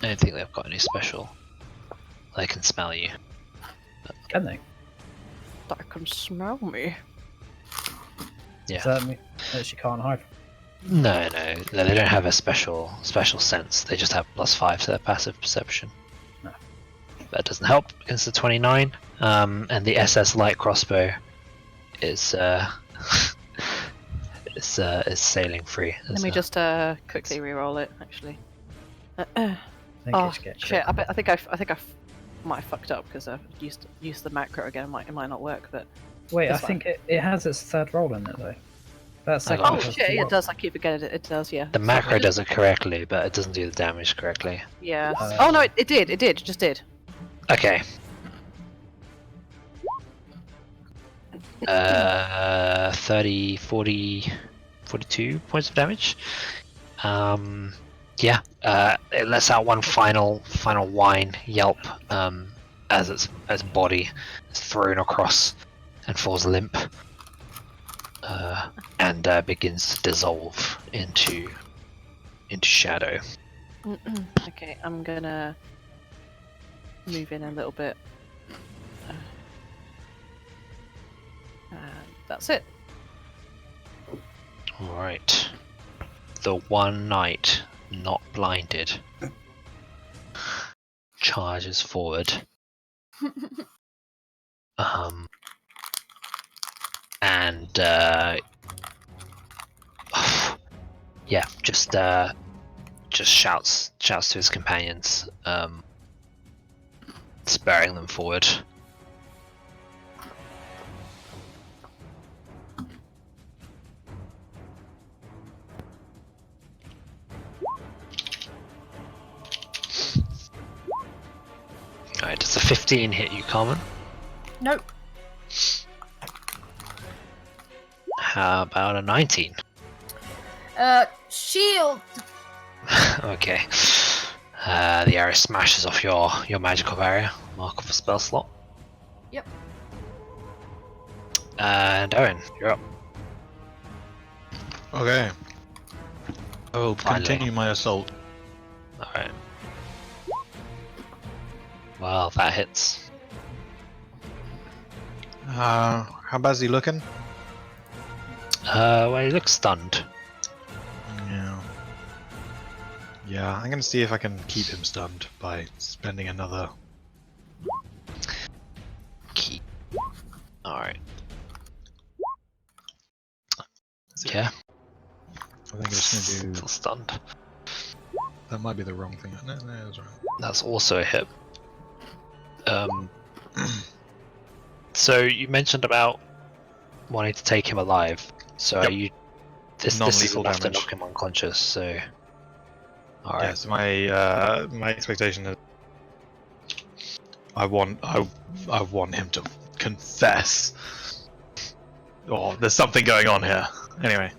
I don't think they've got any special. They can smell you. Can they? That can smell me. Yeah. Does that mean that she can't hide? No, they don't have a special sense. They just have +5 to their passive perception. No. That doesn't help against the 29. And the SS light crossbow is is sailing free. Let me just quickly re-roll it. Actually. I think Oh it's get shit! crit. I think I might have fucked up because I've used the macro again. It might not work, but Wait, I it's think it has its third roll in it though. That second Oh, one has shit! two It rolls. does. I keep forgetting it. It does. Yeah. The macro does it correctly, but it doesn't do the damage correctly. Yeah. Uh, Oh no! It did. It just did. Okay. 30, 40, 42 points of damage. Yeah. It lets out one final whine yelp as its body is thrown across and falls limp, and begins to dissolve into shadow. Okay, I'm gonna move in a little bit. That's it. All right. The one knight not blinded charges forward. And yeah, just shouts to his companions, spurring them forward. Alright, does a 15 hit you, Carmen? Nope. How about a 19? Shield. Okay. The arrow smashes off your magical barrier. Mark off a spell slot. Yep. And Owynn, you're up. Okay. I will Finally. continue my assault. Alright. Well, that hits. How bad's he looking? Well, he looks stunned. Yeah. Yeah, I'm gonna see if I can keep him stunned by spending another. Keep. Alright. Yeah, I think I'm just gonna do. still stunned. That might be the wrong thing. No, that's right. That's also a hit. So you mentioned about wanting to take him alive. So Yep. are you? This is Non-lethal enough to damage. knock him unconscious. So, all right. Yes, my expectation is I want him to confess. Oh, there's something going on here. Anyway.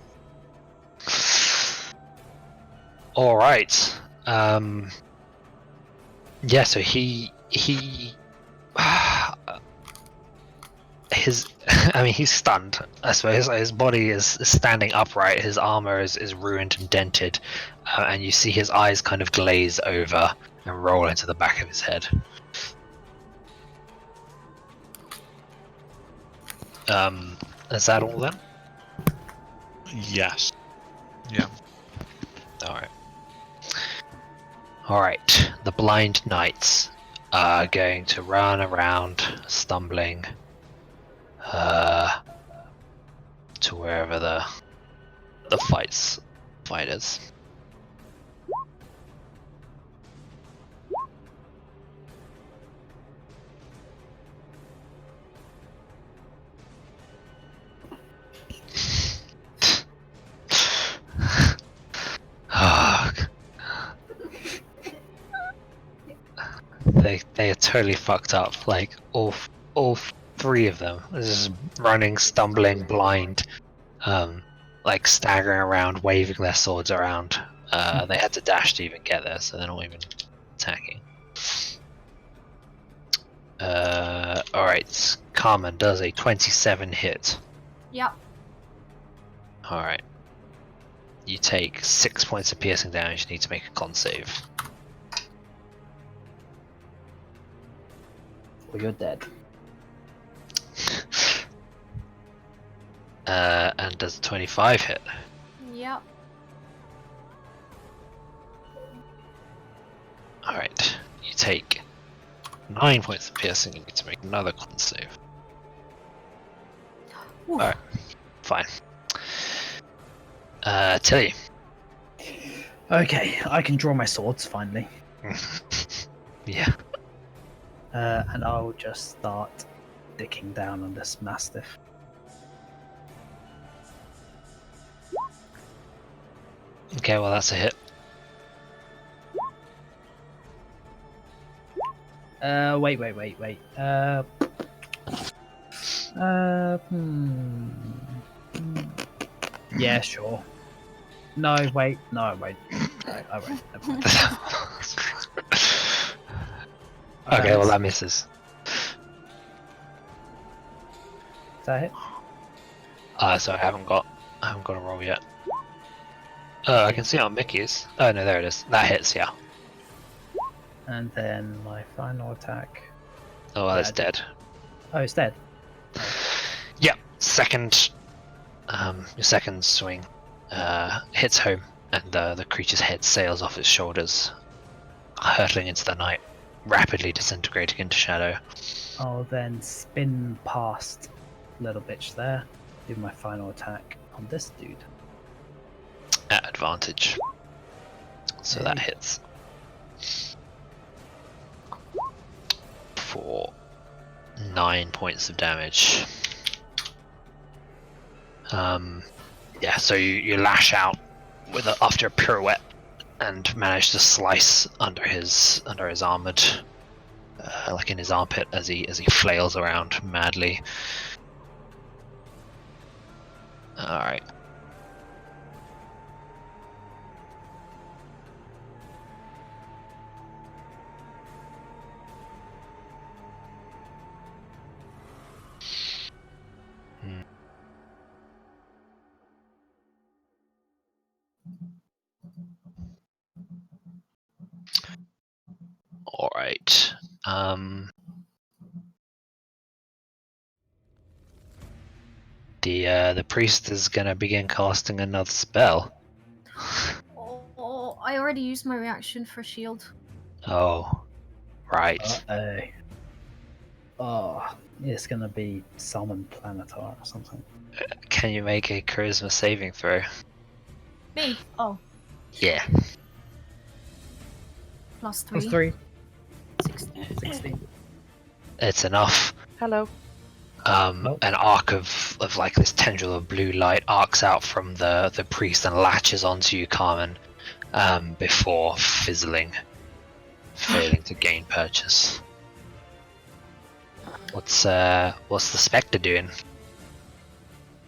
All right. Yeah. So he his. I mean, he's stunned. I suppose his body is standing upright. His armor is ruined and dented, and you see his eyes kind of glaze over and roll into the back of his head. Is that all then? Yes. Yeah. Alright. Alright, the blind knights are going to run around, stumbling, to wherever the fight is. They are totally fucked up. Like all three of them. This is running, stumbling, blind, like staggering around, waving their swords around. They had to dash to even get there, so they're not even attacking. All right. Carmen does a 27 hit. Yep. All right. You take 6 points of piercing damage. You need to make a con save. Or you're dead. And does a 25 hit? Yep. Alright. You take 9 points of piercing. You need to make another con save. Oof. Alright. Fine. Tili. Okay, I can draw my swords finally. Yeah. And I'll just start dicking down on this mastiff. Okay, well that's a hit. Wait. Yeah, sure. No, wait. I won't. Never mind. Okay, well that misses. Is that it? So I haven't got a roll yet. I can see it on Mickey's. Oh no, there it is. That hits, yeah. And then my final attack. Oh, well, Yeah, it's I did. dead. Oh, it's dead. Yeah, second. Your second swing hits home, and the creature's head sails off its shoulders, hurtling into the night, rapidly disintegrating into shadow. I'll then spin past little bitch there. Do my final attack on this dude. At advantage. So that Okay. hits. For 9 points of damage. Yeah, so you lash out after a pirouette and manage to slice under his armored, like in his armpit as he flails around madly. Alright. Alright. The priest is gonna begin casting another spell. Oh, I already used my reaction for shield. Oh, right. Oh, it's gonna be Summon Planetar or something. Can you make a charisma saving throw? Me? Oh, Yeah. +3. Plus 3. 16. It's enough. Hello. Nope. An arc of like this tendril of blue light arcs out from the priest and latches onto you, Carmen, before fizzling, failing to gain purchase. What's the spectre doing?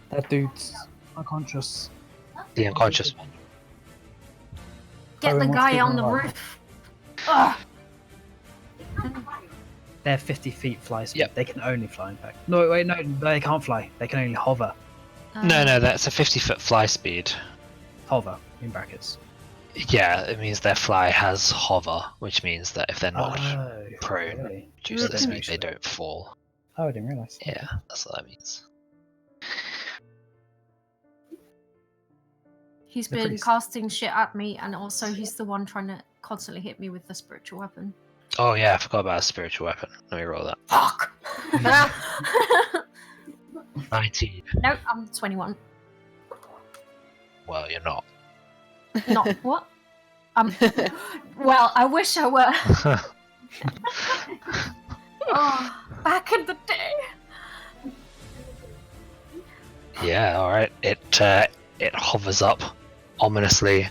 That dude's unconscious. The unconscious one. Get Owynn the wants to guy give on him the a ride. roof. Ugh. They're 50 feet fly speed. Yep. They can only fly, in fact. No, wait, no, they can't fly. They can only hover. No, that's a 50-foot fly speed. Hover, in brackets. Yeah, it means their fly has hover, which means that if they're not prone, really? reduce They the don't speed, actually. they don't fall. Oh, I didn't realise. Yeah, that's what that means. He's The been priest. casting shit at me, and also he's the one trying to constantly hit me with the spiritual weapon. Oh yeah, I forgot about a spiritual weapon. Let me roll that. Fuck! 19. No, I'm 21. Well, you're not. Not what? Well, I wish I were. Oh, back in the day. Yeah, alright. It hovers up ominously.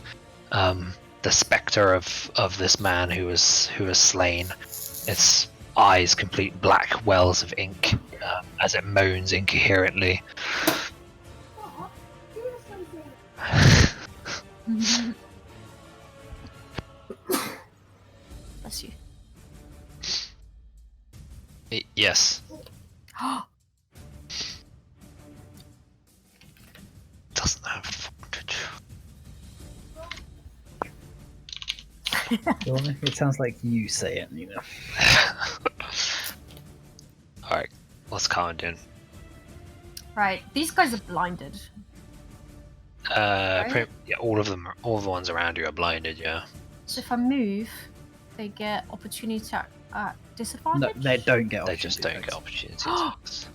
The spectre of this man who was slain. Its eyes complete black wells of ink as it moans incoherently. Bless you. Yes. Doesn't have. It sounds like you say it, you know. Alright, what's Carmen doing? Right, these guys are blinded. Right? Yeah, all of them, all the ones around you are blinded. Yeah. So if I move, they get opportunity at disadvantage? No, they don't get They just don't get opportunity attacks.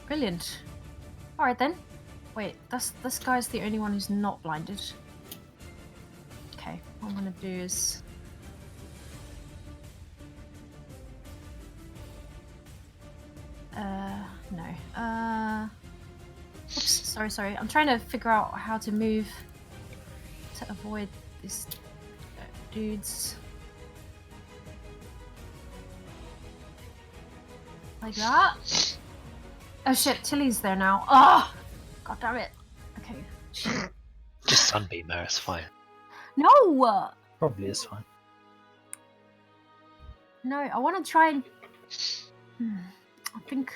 Brilliant. Alright then. Wait, this guy's the only one who's not blinded. Okay, what I'm gonna do is... no. Oops, sorry. I'm trying to figure out how to move to avoid these dudes. Like that. Oh shit, Tili's there now. Oh! God damn it. Okay. Shit. Just sunbeam her, it's fine. No! Probably is fine. No, I want to try and... I think...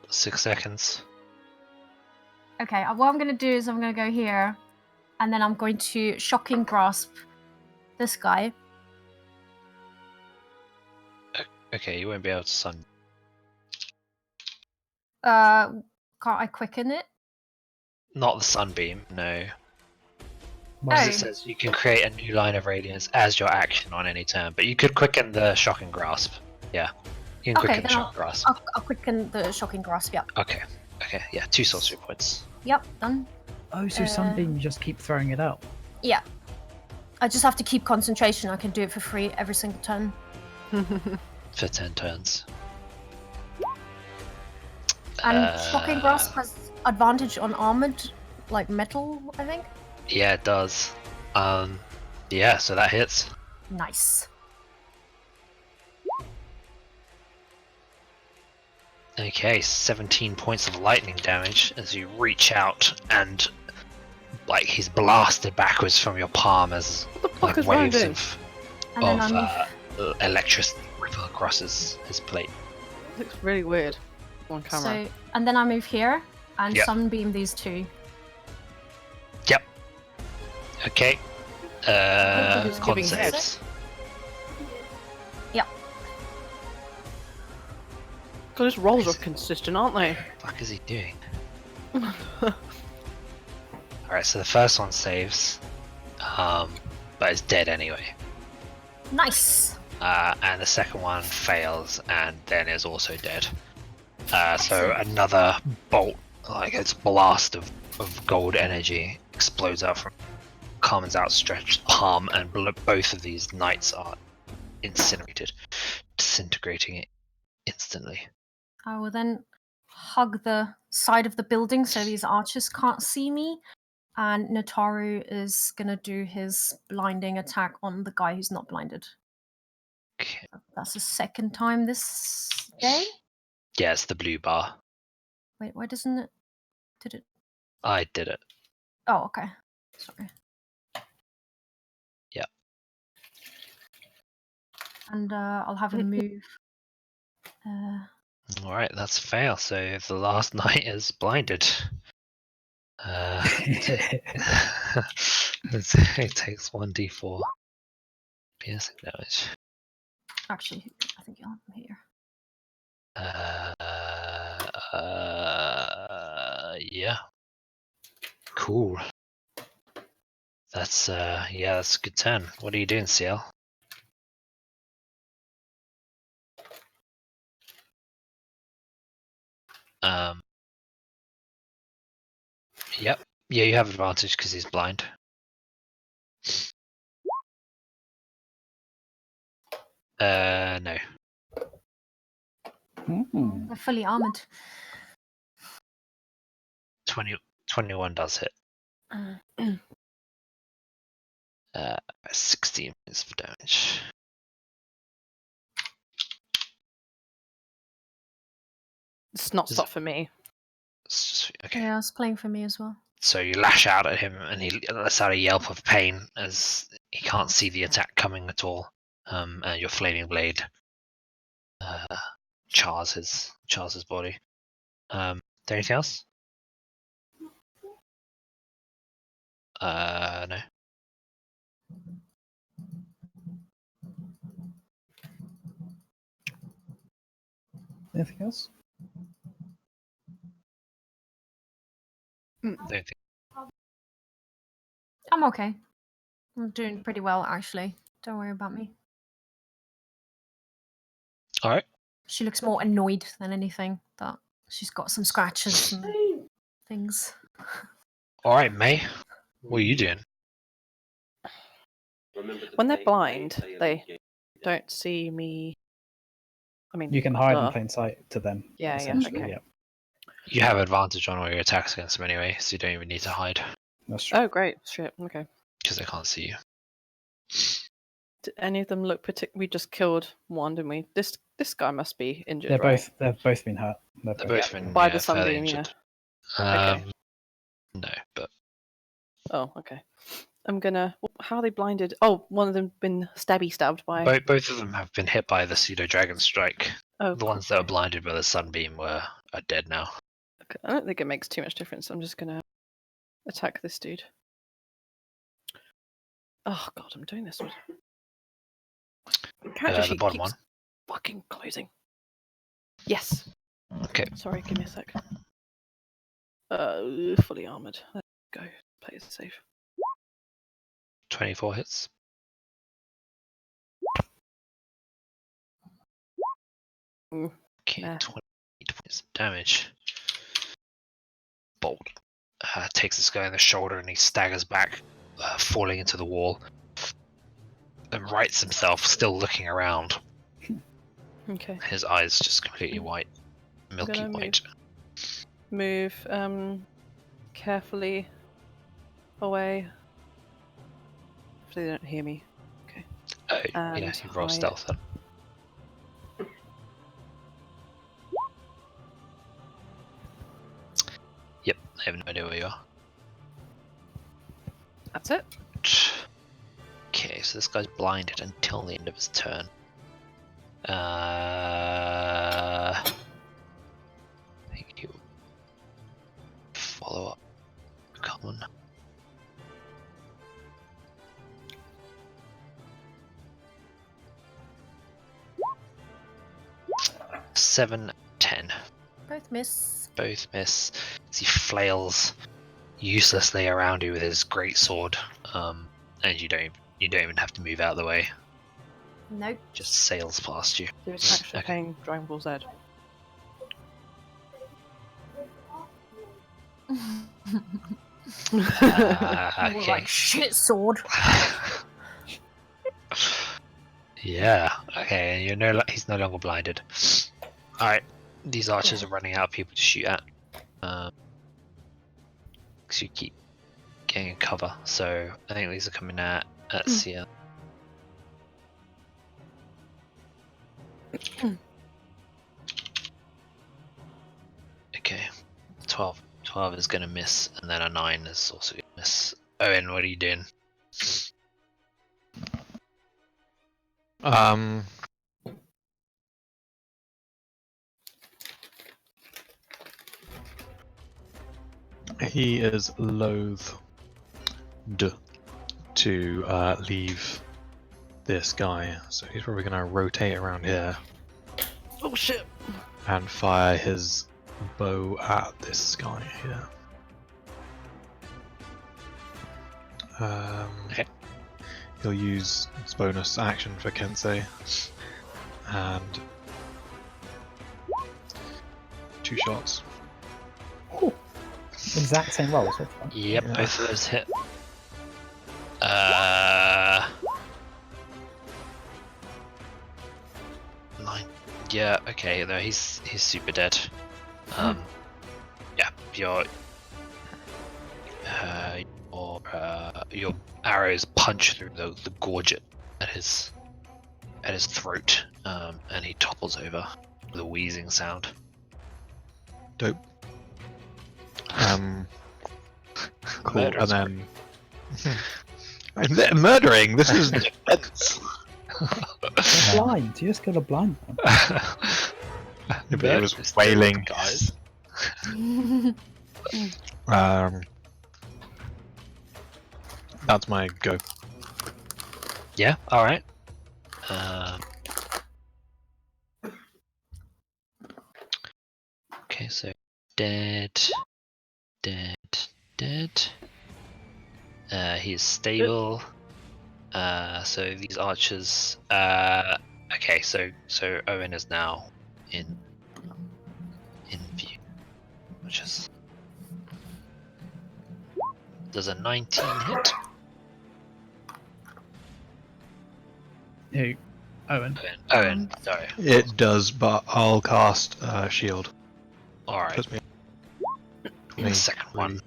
6 seconds. Okay, what I'm going to do is I'm going to go here, and then I'm going to shocking grasp this guy. Okay, you won't be able to sun. Can't I quicken it? Not the sunbeam, no. Well, Oh. It says you can create a new line of radiance as your action on any turn, but you could quicken the shocking grasp. Yeah, you can Okay, quicken the then shocking grasp. I'll quicken the shocking grasp, yep. Okay, yeah, 2 sorcery points. Yep, done. Oh, so Sunbeam, you just keep throwing it out. Yeah. I just have to keep concentration. I can do it for free every single turn. For 10 turns. And shocking grasp has advantage on armored, like metal, I think. Yeah, it does. Yeah, so that hits. Nice. Okay, 17 points of lightning damage as you reach out and like he's blasted backwards from your palm as What the fuck like is Rohan waves doing? And then I move. electricity ripple across his plate. It looks really weird on camera. So, and then I move here and Yep. sunbeam these two. Yep. Okay. Everybody's Con giving head. saves. God, his rolls are consistent, aren't they? What the fuck is he doing? Alright, so the first one saves. But is dead anyway. Nice. And the second one fails and then is also dead. So another bolt, like it's a blast of gold energy explodes out from Carmen's outstretched palm, and both of these knights are incinerated, disintegrating it instantly. I will then hug the side of the building so these archers can't see me. And Nataru is gonna do his blinding attack on the guy who's not blinded. Okay. That's the second time this day. Yeah, it's the blue bar. Wait, why doesn't it? Did it? I did it. Oh, okay. Sorry. Yeah. And I'll have him move. Alright, that's a fail. So the last knight is blinded. It takes 1d4 piercing damage. Actually, I think you'll have him here. Yeah. Cool. That's yeah, that's a good turn. What are you doing, Ciel? Yep. Yeah, you have advantage because he's blind. No. They're fully armored. 21 does hit. 16 points of damage. It's not Is stop for me. It's just, okay. Yeah, it's playing for me as well. So you lash out at him, and he lets out a yelp of pain as he can't see the attack coming at all. And your flaming blade chars his body. Is there anything else? No. Anything else? Don't think. I'm okay. I'm doing pretty well, actually. Don't worry about me. All right. She looks more annoyed than anything that she's got some scratches and things. All right, May. What are you doing? When they're blind, they don't see me. I mean, You can hide in duh. plain sight to them. Yeah, yeah, essentially, okay. yeah. You have advantage on all your attacks against them anyway, so you don't even need to hide That's true. Oh, great. Shit. Okay. because they can't see you. Did any of them look particular? We just killed one, didn't we? This guy must be injured. They've right? both been hurt. They're both been By the fairly sunbeam, yeah. injured. Okay. No, but Oh, okay. I'm gonna. How are they blinded? Oh, one of them been stabbed by. both of them have been hit by the pseudo dragon strike. Oh, The ones that are blinded by the sunbeam are dead now. okay. I don't think it makes too much difference. I'm just gonna attack this dude. Oh god, I'm doing this one. Character The sheet bottom keeps one. fucking closing. Yes. Okay. Sorry, give me a sec. Fully armored. Let's go. Play it safe. 24 hits. Okay, Nah. 28 points of damage. Bolt takes this guy in the shoulder and he staggers back, falling into the wall, and rights himself, still looking around. Okay. His eyes just completely white, milky gonna white. Move carefully away. Hopefully they don't hear me. Oh, yeah, And you roll hide. stealth then. They have no idea where you are. That's it. Okay, so this guy's blinded until the end of his turn. I think he'll follow up. Common. Seven, 10. Both miss. Both miss. As he flails uselessly around you with his great sword, and you don't even have to move out of the way. Nope. Just sails past you. So it's actually Okay. playing Dragon Ball Z. More Okay. like shit sword. Yeah. Okay. He's no longer blinded. All right. These archers are running out of people to shoot at. Because you keep getting in cover. So I think these are coming at Ciel. Okay. 12 is going to miss, and then a 9 is also going to miss. Owynn, what are you doing? He is loath to leave this guy, so he's probably going to rotate around here Oh shit! and fire his bow at this guy here. Okay. He'll use his bonus action for Kensei and 2 shots. Exact same rolls. Yep, Yeah. both of those hit. 9. Yeah, okay, though he's super dead. Yeah, your arrows punch through the gorget at his throat, and he topples over with a wheezing sound. Dope. Cool, Murder's and then I'm murdering. This is defense. Blind. You just got a blind one. But it was Just wailing. guys. That's my go. Yeah, alright. Okay, so dead. He's stable. So these archers. Okay, so Owynn is now in view, which is. Does a 19 hit? Who? Owynn. Owynn, sorry. It does, but I'll cast shield. Alright. Puts me. The second one.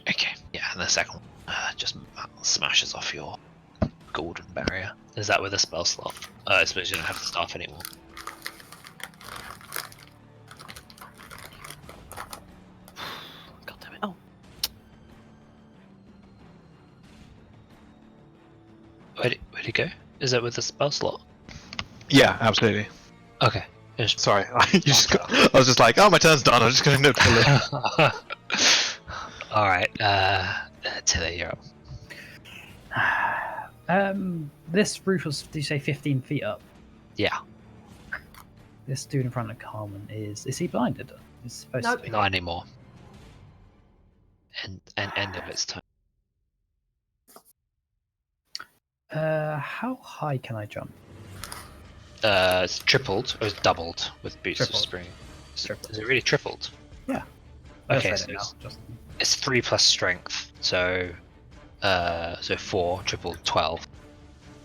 Okay, yeah, and the second one just smashes off your golden barrier. Is that with a spell slot? I suppose you don't have the staff anymore. God damn it! Oh, Where'd it go? Is that with the spell slot? Yeah, absolutely. Okay. Just Sorry, I was just like, oh, my turn's done. I'm just going to note to Alright, Tili, you're up. This roof was, did you say 15 feet up? Yeah, This dude in front of Carmen is he blinded? He's supposed Nope. to be. not anymore. End of its turn. How high can I jump? It's tripled, or it's doubled with boots of Tripled. spring. Tripled. Is it really tripled? I Okay, just so read it now. Just... it's 3 plus strength, so 4, triple 12.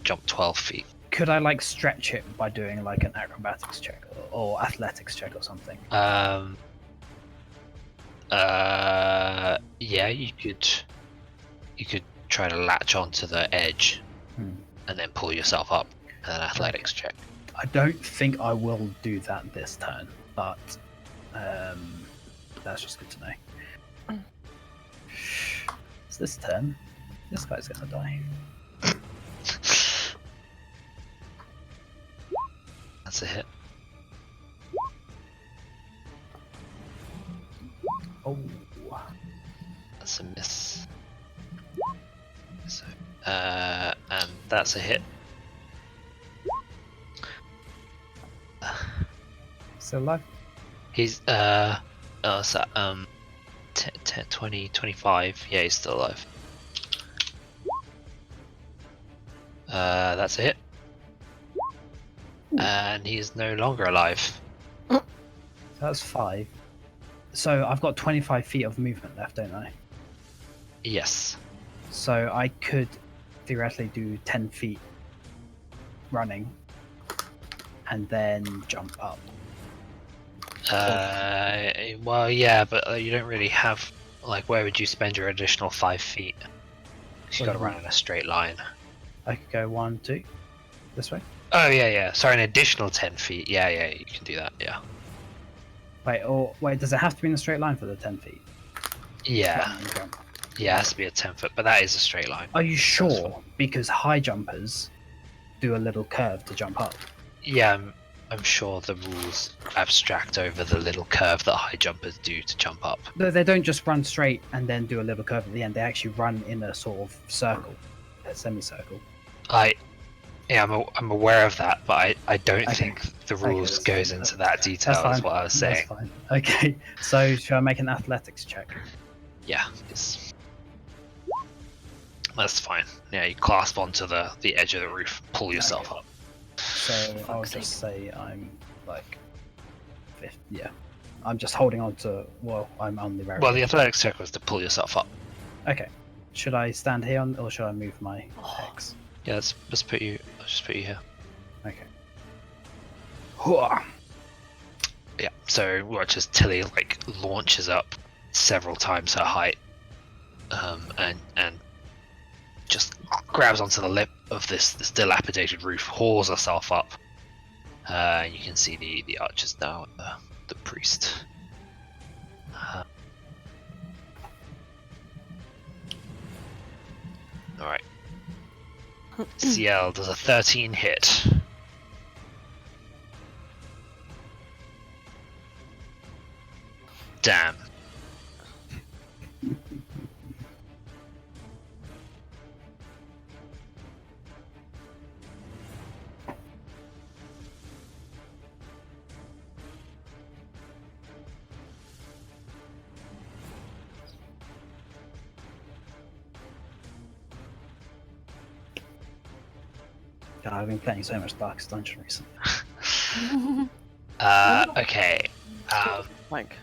Jump 12 feet. Could I like stretch it by doing like an acrobatics check or athletics check or something? Yeah, you could try to latch onto the edge and then pull yourself up and an athletics check. I don't think I will do that this turn, but that's just good to know. It's this turn. This guy's gonna die. That's a hit. Oh. That's a miss. So, and that's a hit. Still alive? He's what's that? 10, 20, 25. Yeah, he's still alive. That's a hit. And he is no longer alive. So that's 5. So I've got 25 feet of movement left, don't I? Yes. So I could theoretically do 10 feet running and then jump up. Well, yeah, but you don't really have, like, where would you spend your additional 5 feet? 'Cause you got to run in a straight line. I could go 1, 2, this way. Oh, yeah. Sorry, an additional 10 feet. Yeah, you can do that, yeah. Wait, does it have to be in a straight line for the 10 feet? Yeah, Jump. yeah, it has to be a 10 foot, but that is a straight line. Are you sure? Because high jumpers do a little curve to jump up. Yeah, I'm sure the rules abstract over the little curve that high jumpers do to jump up. They don't just run straight and then do a little curve at the end. They actually run in a sort of circle, a semicircle. I'm aware of that, but I don't Okay. think the rules that's goes fine. into that detail. That's fine. Is what I was saying. That's fine. Okay, so should I make an athletics check? Yeah, that's fine. Yeah, you clasp onto the edge of the roof, pull yourself up. So I'll Fuck's just say I'm like, yeah, I'm just holding on to. Well, I'm on the railroad. Well, the athletics check was to pull yourself up. Okay, should I stand here or should I move my X? Yeah, let's put you. I'll just put you here. Okay. Hooah. Yeah. So watch as Tili like launches up several times her height, and just grabs onto the lip of this dilapidated roof, hauls herself up. You can see the archers now, the priest. All right. Ciel does a 13 hit. Damn. God, I've been playing so much Darkest Dungeon recently. Okay. Like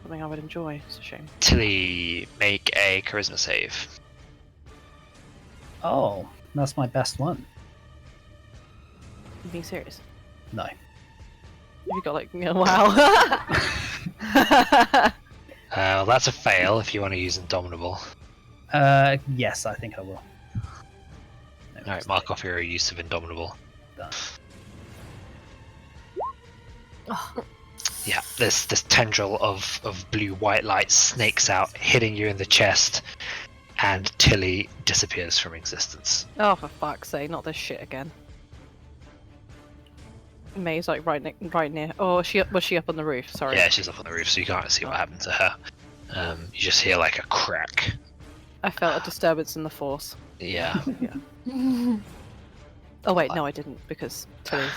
something I would enjoy. It's a shame. Tili, make a charisma save. Oh, that's my best one. You being serious? No. You got like wow. Well, that's a fail if you want to use Indomitable. Yes, I think I will. No, Alright, mark off your use of Indomitable. Done. Yeah, this tendril of blue-white light snakes out, hitting you in the chest, and Tili disappears from existence. Oh, for fuck's sake! Not this shit again. May's like right near. Oh, was she up on the roof? Sorry. Yeah, she's up on the roof, so you can't see what happened to her. You just hear like a crack. I felt a disturbance in the force. Yeah. Oh wait, no, I didn't because Tilly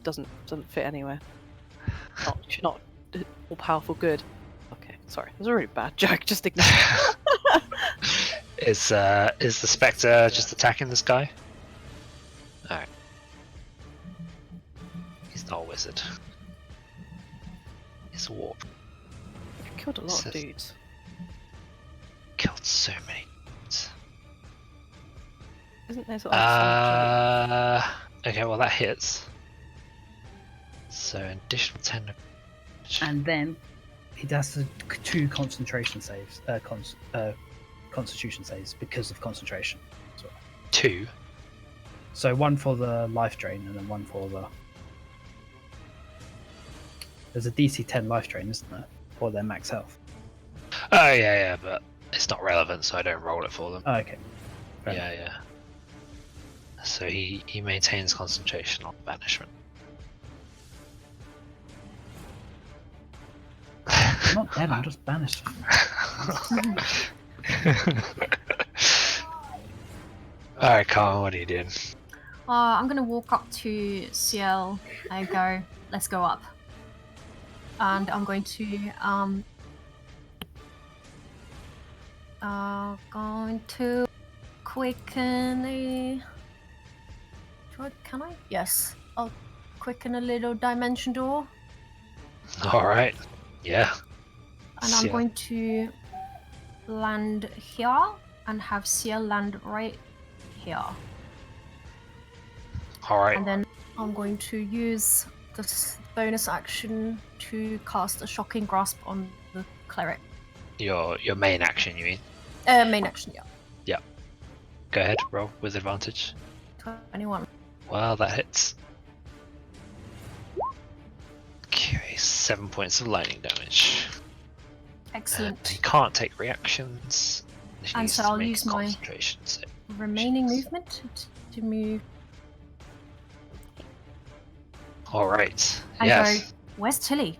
doesn't fit anywhere. She's not all powerful good. Okay, sorry, it was a really bad joke. Just ignore it. Is the Spectre just attacking this guy? Alright. He's not a wizard. He's a warp. You've killed a lot of dudes. Killed so many dudes. Isn't there sort of okay, well that hits. So an additional 10. And then he does the 2 concentration saves, constitution saves because of concentration as well. 2. So 1 for the life drain and then 1 for the. There's a DC 10 life drain, isn't there? For their max health. Oh yeah, but it's not relevant, so I don't roll it for them. Oh, okay. Fair Yeah. So he maintains concentration on banishment. I'm not dead, I'm just banished. Alright, Carmen, what are you doing? I'm gonna walk up to Ciel and go, let's go up. And I'm going to quicken a. Can I? Yes. I'll quicken a little dimension door. Alright. Yeah. And I'm Ciel. going to land here and have Ciel land right here. Alright. And then I'm going to use this bonus action to cast a shocking grasp on the cleric. Your main action, you mean? Main action, yeah. Go ahead, roll with advantage. 21. Well, that hits. Okay, 7 points of lightning damage. Excellent. He can't take reactions. He And needs so to I'll make use a my concentration save. remaining movement to move Alright. and Yes. go, where's Tili?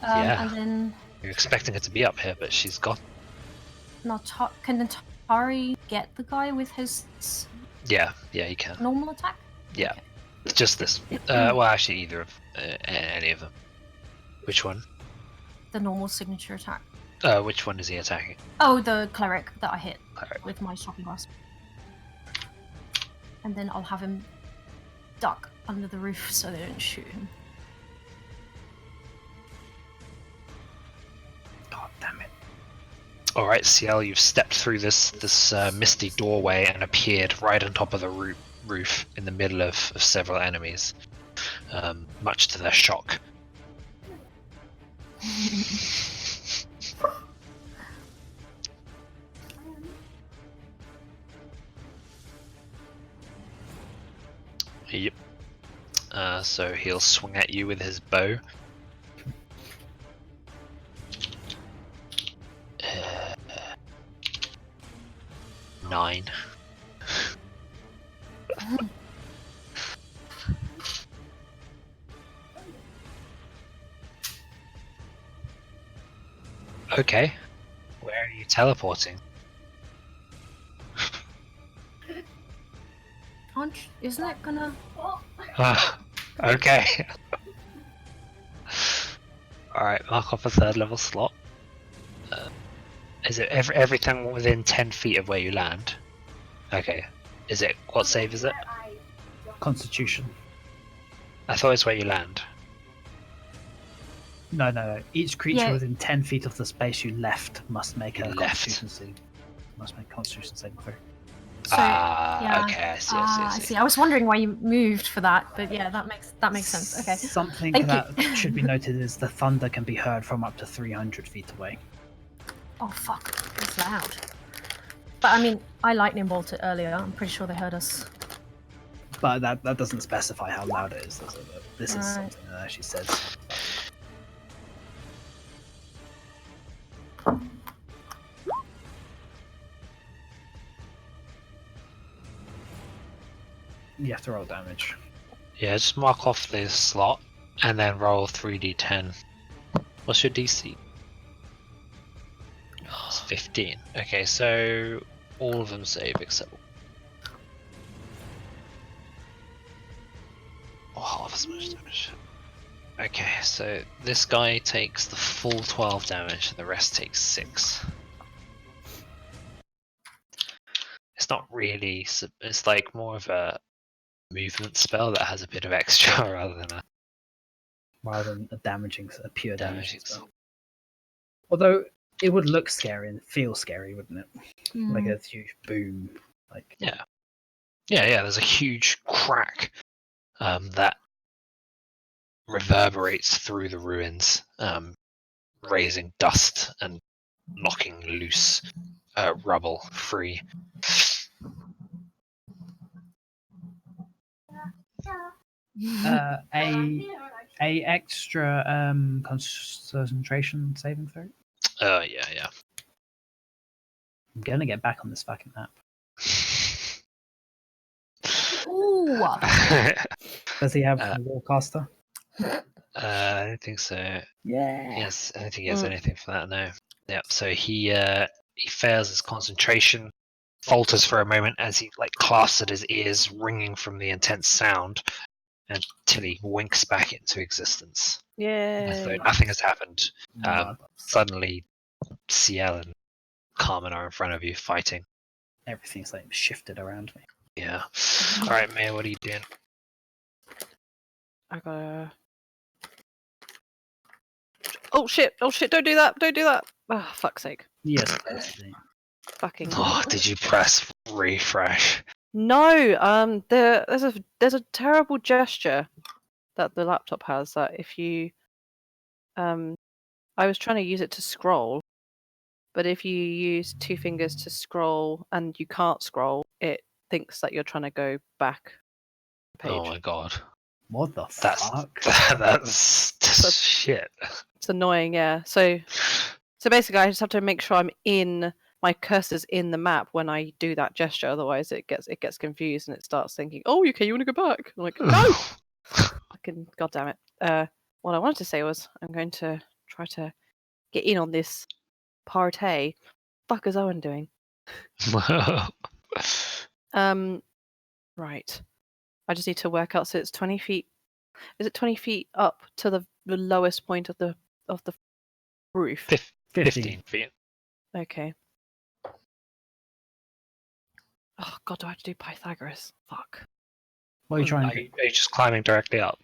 Yeah. And then You're expecting her to be up here, but she's gone. can Natari get the guy with his Yeah, you can. normal attack? Yeah. Okay. Just this. Well, actually, either of any of them. Which one? The normal signature attack. Which one is he attacking? Oh, the cleric that I hit Cleric. with my shocking grasp. And then I'll have him duck under the roof so they don't shoot him. God damn it. All right, Ciel, you've stepped through this misty doorway and appeared right on top of the roof in the middle of several enemies, much to their shock. Yep. So he'll swing at you with his bow. 9. Okay. Where are you teleporting? Isn't it gonna... Okay. Alright, mark off a 3rd level slot. Is it everything within 10 feet of where you land? Okay. Is it... What save is it? Constitution. I thought it's where you land. No. Each creature Yeah. within 10 feet of the space you left must make a You left. Constitution save. Must make a Constitution saving throw. So, yeah. Okay, I see. I see. I was wondering why you moved for that, but yeah, that makes sense. Okay. Something Thank that you. should be noted is the thunder can be heard from up to 300 feet away. Oh fuck, it's loud. But I mean, I lightning bolted earlier. I'm pretty sure they heard us. But that doesn't specify how loud it is. This is Right. something that actually says. You have to roll damage. Yeah, just mark off this slot and then roll 3d10. What's your DC? It's 15. Okay, so all of them save except half as much damage. Okay, so this guy takes the full 12 damage and the rest takes 6. It's not really, it's like more of a movement spell that has a bit of extra rather than a pure damaging damaging spell. Although it would look scary and feel scary, wouldn't it? Like a huge boom. Like Yeah, there's a huge crack that reverberates through the ruins, raising dust and knocking loose rubble free. a A extra concentration saving throw. Yeah. I'm gonna get back on this fucking map. Ooh. Does he have Uh, a Warcaster? I don't think so. Yeah. Yes, I don't think he has anything for that. No. Yeah. So he fails his concentration, falters for a moment as he like clasps at his ears, ringing from the intense sound, and Tilly winks back into existence. As though Yay. nothing has happened. Mother- Suddenly, Ciel and Carmen are in front of you fighting. Everything's like shifted around me. Yeah. All right, Maya, what are you doing? I gotta. Oh shit! Oh shit! Don't do that! Don't do that! Oh, fuck's sake! Yes, basically. Fucking. Oh, did you press refresh? No. There's a terrible gesture that the laptop has that if you. I was trying to use it to scroll, but if you use 2 fingers to scroll and you can't scroll, it thinks that you're trying to go back a page. Oh my god. What the That's fuck? that's shit. It's annoying, yeah. So basically, I just have to make sure my cursor's in the map when I do that gesture. Otherwise, it gets confused and it starts thinking, "Oh, okay, you want to go back?" I'm like, "No, fucking goddamn it." What I wanted to say was, I'm going to try to get in on this party. Fuck is Owynn doing? Right. I just need to work out. So it's 20 feet. Is it 20 feet up to the lowest point of the roof? 15 feet. Okay. Oh god, do I have to do Pythagoras? Fuck. What are you trying Are to you, do? are you just climbing directly up?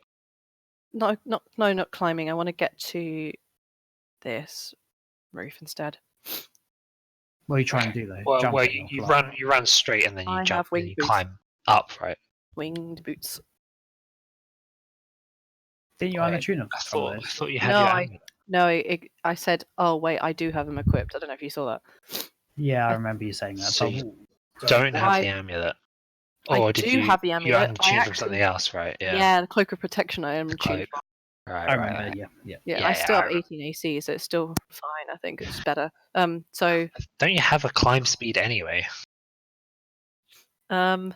No, not climbing. I want to get to this roof instead. What are you trying to do though? Well, Jumping you or flying? run straight and then you I jump have and winged you boots. climb up, right? Winged boots. Didn't you own a tuner? I thought you had No, your I- amulet. No, I said, oh wait, I do have them equipped. I don't know if you saw that. Yeah, I remember you saying that. So but you don't have I- the amulet. I Or did do you have the you amulet. untuned from something else, right? Yeah, the cloak of protection I am The tuned. cloak. Right, I right, remember. right. Yeah. Yeah, I still have remember. 18 AC, so it's still fine. I think it's better. So Don't you have a climb speed anyway? no,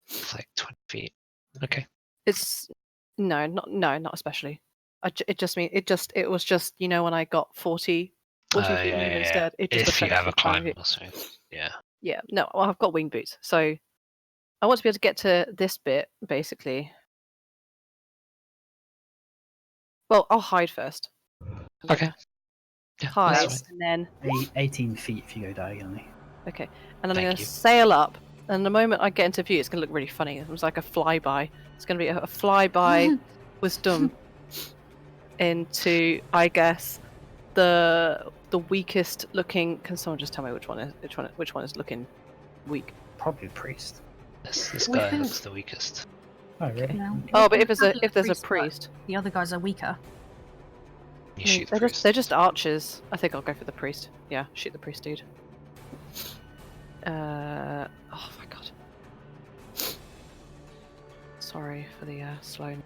It's like 20 feet. Okay. it's not especially. It was just when I got 40 feet movement instead. It just If you affects have the a climb, feet. also. Yeah. Yeah, no, well, I've got wing boots, so I want to be able to get to this bit basically. Well, I'll hide first. Okay. Yeah, Hide, that's fine. and then 18 feet if you go diagonally. okay, and then I'm Thank going to you. sail up. And the moment I get into view, it's going to look really funny. It was like a flyby. It's going to be a flyby wisdom into, I guess, the weakest looking. Can someone just tell me which one is looking weak? Probably priest. This We guy can- looks the weakest. Oh, really? No, Oh, we but can if there's a but priest, the other guys are weaker. You I mean, shoot the priest. they're just archers. I think I'll go for the priest. Yeah, shoot the priest, dude. Oh my god. Sorry for the slow.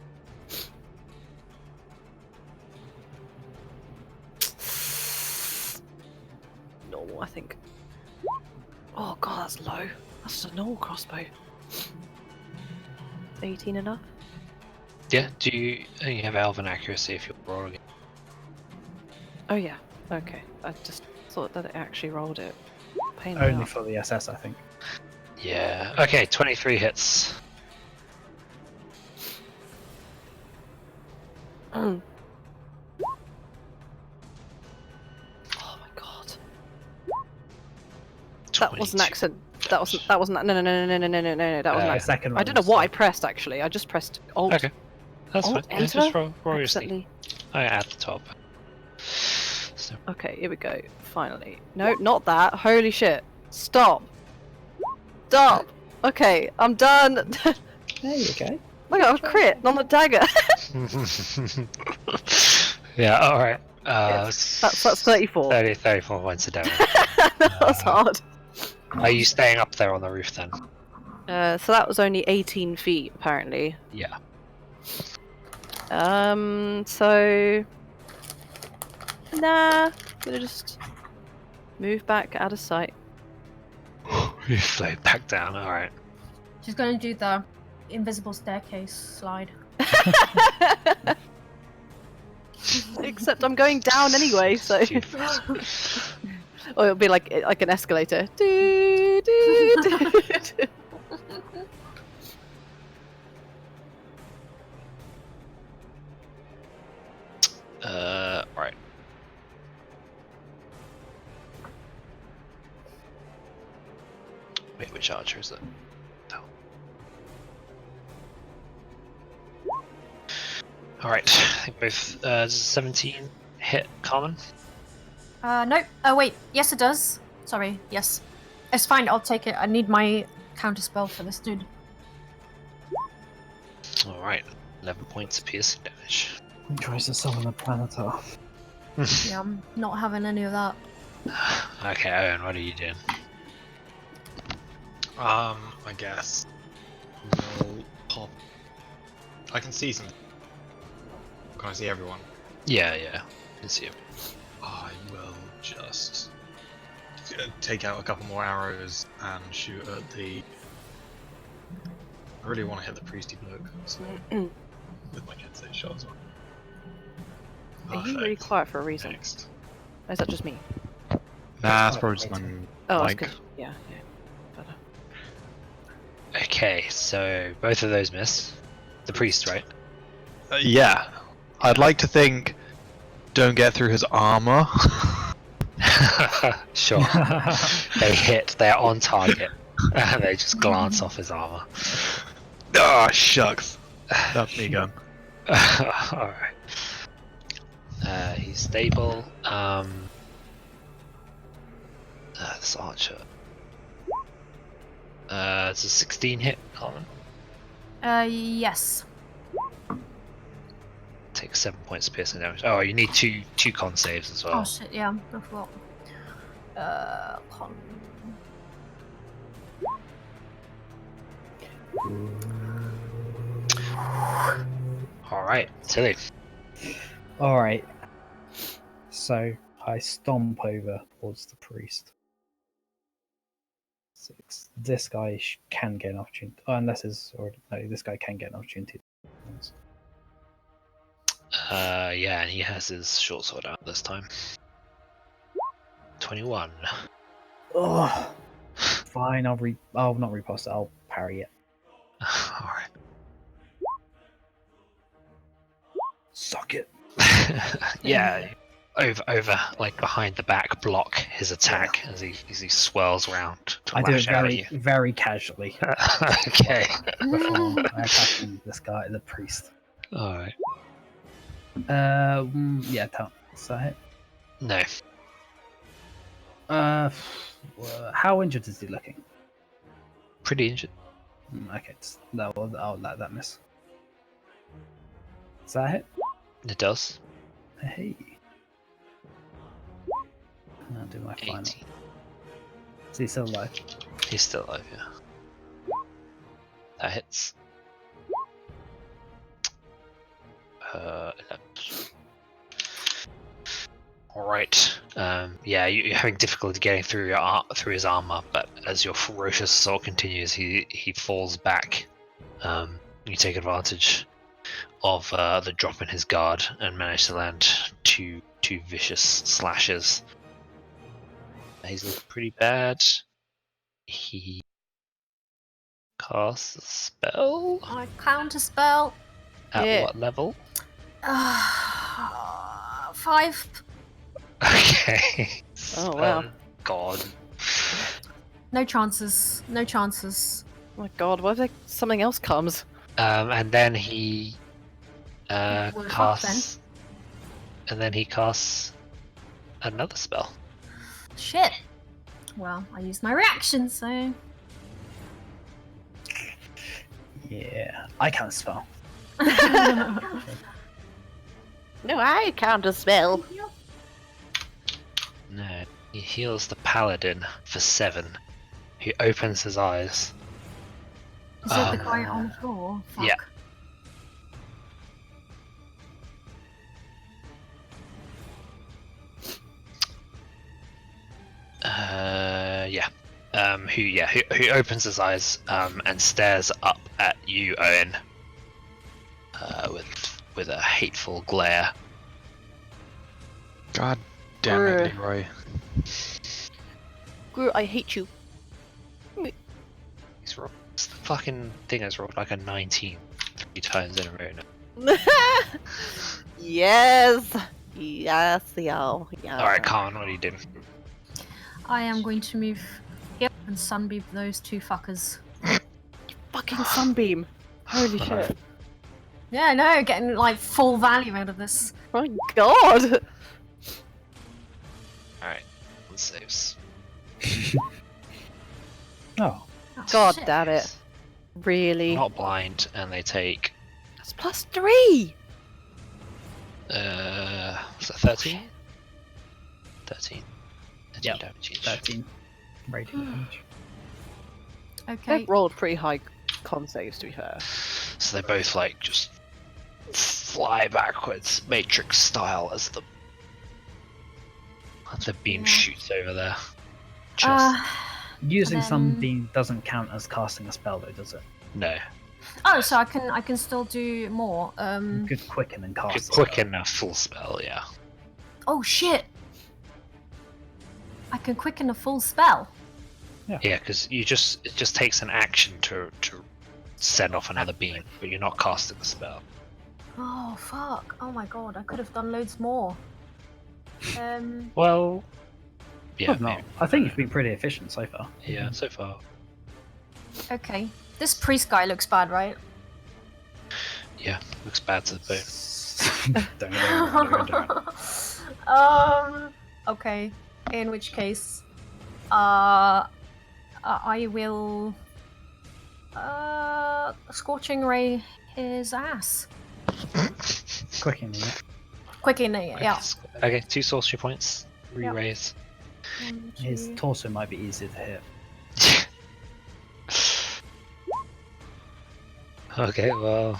Normal, I think. Oh god, that's low. That's just a normal crossbow. 18 enough? Yeah, do you have elven accuracy if you're rolling? Oh yeah. Okay. I just thought that it actually rolled it. Pain in the Only ass. for the SS, I think. Yeah. Okay, 23 hits. Oh my god. That was an 22. accent. That wasn't no. That was an Uh, accent. Second one. I don't know what I pressed actually. I just pressed Alt. Okay. That's fine. Alt, Yeah, just enter? roll your sleep. Accidentally. Oh, yeah, at the top. So, Okay, here we go. Finally. No, not that. Holy shit. Stop. Stop. Okay, I'm done. There you go. Look at a crit on the dagger. yeah, alright. That's 34. 34 points of damage. That was hard. Are you staying up there on the roof then? So that was only 18 feet apparently. Yeah. So nah, gonna just move back out of sight. You float back down. All right. She's gonna do the invisible staircase slide. Except I'm going down anyway, so or it'll be like an escalator. Do, do, do, do. Right. Wait, which archer is it? Oh. Alright, I think both 17 hit Carmen. No. Oh wait. Yes, it does. Sorry. Yes. It's fine. I'll take it. I need my counter spell for this dude. Alright, 11 points of piercing damage. He tries to summon a Planetar. Yeah, I'm not having any of that. Okay, Owynn, what are you doing? I guess we'll pop. I can see some. Can I see everyone? Yeah, I can see him. I will just take out a couple more arrows and shoot at the. I really want to hit the priesty bloke, so with my Kensei shot as well. Are you really quiet for a reason? Next. Or is that just me? Nah, it's probably just my Oh, that's mic. good. Yeah. Better. Okay, so both of those miss. The priest, right? Yeah, I'd like to think. Don't get through his armor. Sure. They hit, they're on target. And they just glance off his armor. Ah, shucks. That's me again. Alright. He's stable. This archer. It's a 16 hit, Carmen. Yes. Takes 7 points of piercing damage. Oh, you need two con saves as well. Oh shit. Yeah, I forgot. Con. Alright, Tilly. Alright. So I stomp over towards the priest. 6. This guy can get an opportunity. Oh, unless it's already. No, this guy can get an opportunity. Yeah, and he has his short sword out this time. 21. Oh, fine. I'll not riposte it. I'll parry it. Alright. Suck it. Yeah, over, like behind the back, block his attack as he swirls round to I do it lash out at you. very casually. Okay. Before I attack this guy, the priest. Alright. Yeah, does that hit? No. How injured is he looking? Pretty injured. Okay, I'll let that miss. Does that hit? It does. Hey. I'll do my final. 18. Is he still alive? He's still alive, yeah. That hits. 11. Alright. Yeah, you're having difficulty getting through through his armor, but as your ferocious assault continues, he falls back. You take advantage of the drop in his guard and manage to land two vicious slashes. He's looking pretty bad. He casts a spell. I counter spell. At what level? 5. Okay. Oh, wow. God. No chances. No chances. Oh my god, what if something else comes? And then he Well, fuck casts. And then he casts another spell. Shit. Well, I used my reaction, so. Yeah, I can't spell. No, I counter spell. No, he heals the paladin for 7. He opens his eyes. Is it the guy on the floor? Fuck. Yeah. Yeah. Who opens his eyes and stares up at you, Owynn, with a hateful glare. God damn it, Brr. Leroy. Gru, I hate you. He's rolled, the fucking thing has rolled like a 19 3 times in a row now. Yes. Yes, yo. Yeah. Alright, Carmen, what are you doing? I am going to move here and sunbeam those two fuckers. Fucking sunbeam. Holy shit. Yeah, I know, getting like full value out of this. Oh my god. Alright, one saves. Oh, Oh, God shit. damn it. Really? Not blind, and they take That's +3. was that 13? 13. 13 Yep, damage each. 13 radiant damage. Okay. They've rolled pretty high con saves, to be fair. So they both like just fly backwards, Matrix style, as the beam Yeah. shoots over there. Just Using then- sunbeam doesn't count as casting a spell, though, does it? no. Oh, so I can still do more. You could quicken and cast. Could a spell. quicken a full spell, yeah. Oh shit! I can quicken a full spell. Yeah, because it just takes an action to send off another beam, but you're not casting a spell. Oh fuck! Oh my god! I could have done loads more. Well, yeah, Probably not. I think you've been pretty efficient so far. yeah, so far. Okay. This priest guy looks bad, right? Yeah, looks bad to the bone. Okay. In which case, I will scorching ray his ass. Quickening it. Quicken it, yeah. Okay, 2 sorcery points. Yep. Re-raise. His torso might be easier to hit. Okay, well,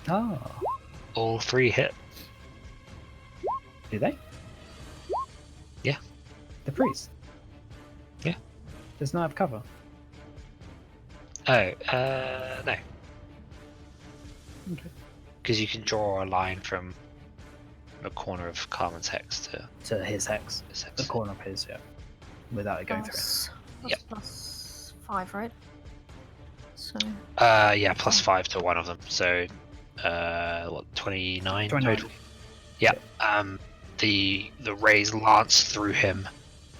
Oh, all 3 hit. do they? Yeah. The priest? Yeah. Does not have cover. Oh, no. Okay. Because you can draw a line from the corner of Carmen's hex to To his hex. his hex. The corner of his, yeah. Without it going through. Plus, Yep. plus 5, right? So Yeah, +5 to one of them. So, what, 29 29. total? Yeah. The rays lance through him,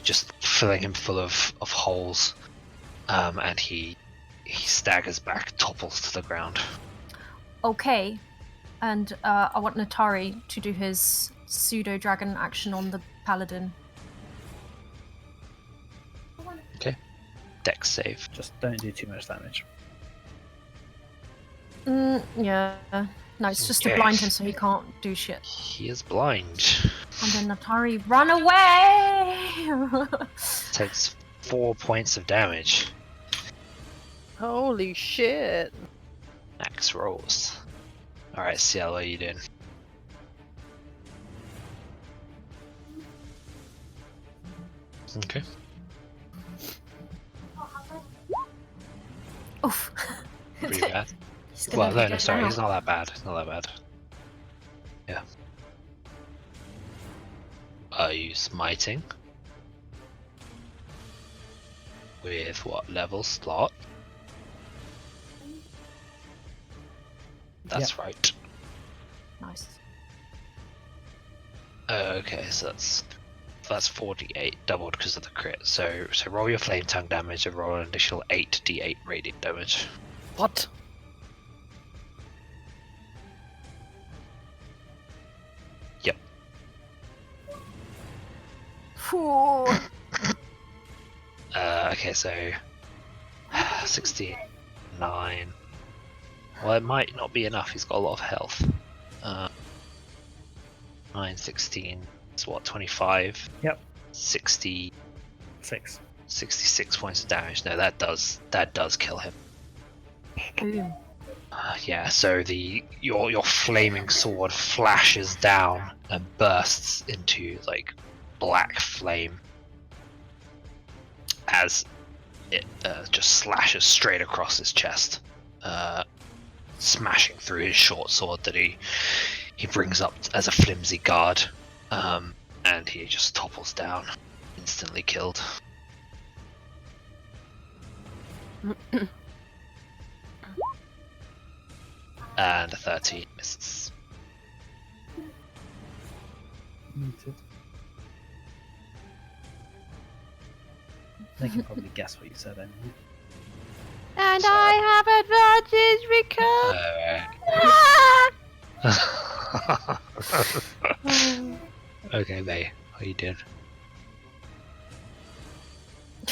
just filling him full of holes, and he staggers back, topples to the ground. okay, and I want Natari to do his pseudo dragon action on the paladin. Dex save. Just don't do too much damage. Yeah. No, it's just to Okay. blind him so he can't do shit. He is blind. And then Natari, run away! Takes 4 points of damage. Holy shit. Max rolls. Alright, Ciel, what are you doing? Okay. Oof. Pretty bad. He's gonna Well, be no, dead sorry, now. it's not that bad. It's not that bad. Yeah. Are you smiting? With what level slot? That's right. Nice. Okay, so that's 48 doubled because of the crit. So roll your flame tongue damage and roll an additional 8d8 radiant damage. What? Yep. Phew. Okay, so 69. Well, it might not be enough. He's got a lot of health. 9, 16. It's what, 25? Yep. 60, 6. 66 points of damage. No, that does kill him. Boom. Yeah. So your flaming sword flashes down and bursts into like black flame. as it just slashes straight across his chest, smashing through his short sword that he brings up as a flimsy guard, and he just topples down, instantly killed. And a 13 misses. Muted. They can probably guess what you said anyway. And So- I have advantage because. Okay, May, how you doing? I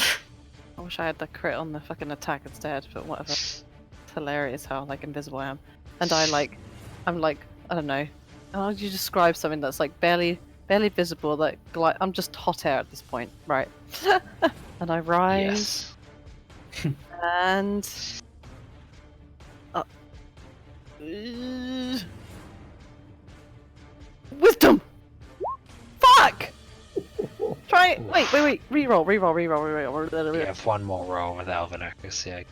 wish I had the crit on the fucking attack instead, but whatever. It's hilarious how like invisible I am. And I'm like, I don't know. How would you describe something that's like barely visible? That I'm just hot air at this point, right? And I rise and wisdom. Fuck. Try. Wait. Reroll. You have one more roll with Alvinacus, yeah.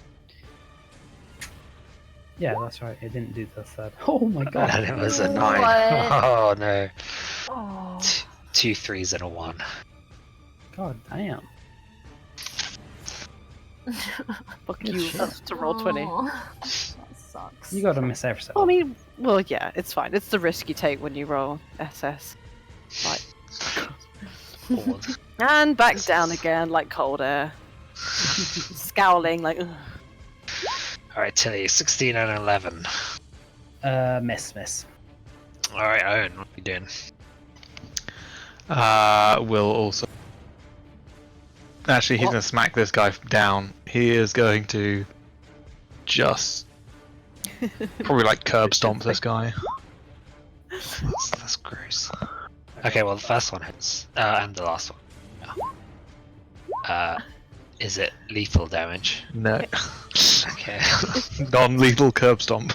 Yeah, that's right. It didn't do the third. Oh my god. And it was a 9. What? Oh no. Oh. 2 3s and a 1. God damn. Fuck Good you. shit. That's to roll 20. Oh, that sucks. You gotta miss every I mean, well, yeah, it's fine. It's the risk you take when you roll SS. Right. Forward. And back down again, like cold air. Scowling, like. Ugh. Alright, Tilly, 16 and 11. Miss. Alright, Owynn, what are you doing? Will also. Actually, he's What? gonna smack this guy down. He is going to just probably like curb stomp this guy. That's gross. Okay, well, the first one hits, and the last one. Is it lethal damage? No, Okay. non-lethal curb stomp.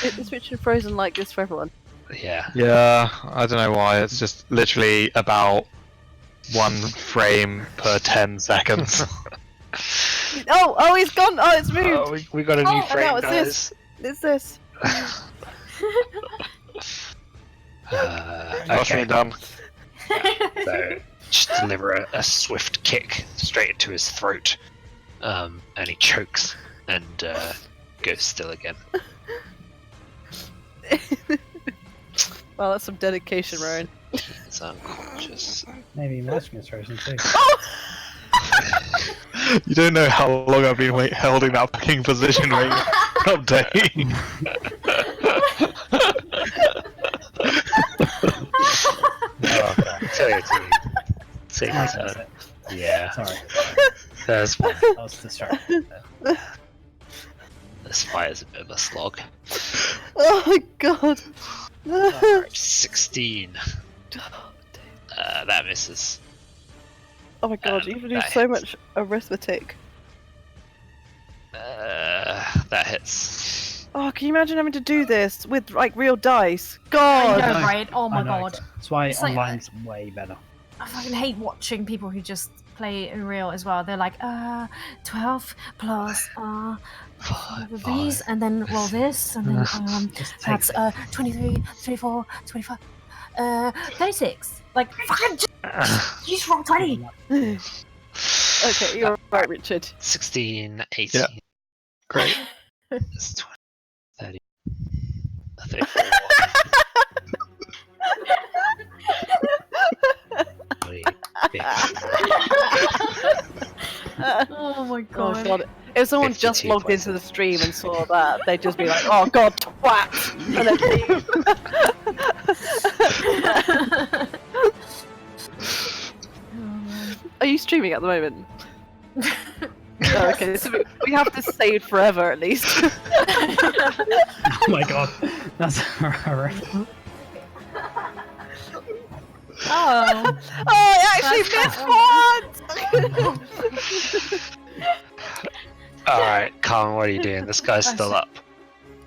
It's Richard Frozen like this for everyone. Yeah. Yeah, I don't know why. It's just literally about 1 frame per 10 seconds. Oh, he's gone! Oh, it's moved! Oh, we got a new Oh, and frame, now it's guys. It's this. Okay, done. so just deliver a swift kick straight into his throat, and he chokes and goes still again. Well, that's some dedication, Rohan. He's unconscious. Maybe Magic is frozen too. You don't know how long I've been holding that fucking position where you're updating. Oh, okay. Tilly. Take Mike my does turn. it. Yeah, Sorry. that's fine. I was distracted. This fight is a bit of a slog. Oh my god. Alright, 16. That misses. Oh my god, you even do that so hits. much arithmetic. That hits. Oh, can you imagine having to do this with like real dice? I God! know, know. right? Oh my I know, god. That's why It's like- online's way better. I fucking hate watching people who just play in real as well. They're like, 12 plus these, and then roll this, and then Just take that's it. 23, 24, 25, 36. Like, fucking just roll 20. Okay, you're right, Richard. 16, 18. Yeah. Great. It's 20, 30, 34. 50. Oh my Oh god. god. If someone just 52 logged into the places. stream and saw that, they'd just be like, oh god, twat! And then leave. Are you streaming at the moment? Oh, okay, so we have to save forever at least. Oh my god. That's horrific. Oh. Oh, I actually missed one! Alright, Carmen, what are you doing? This guy's still up.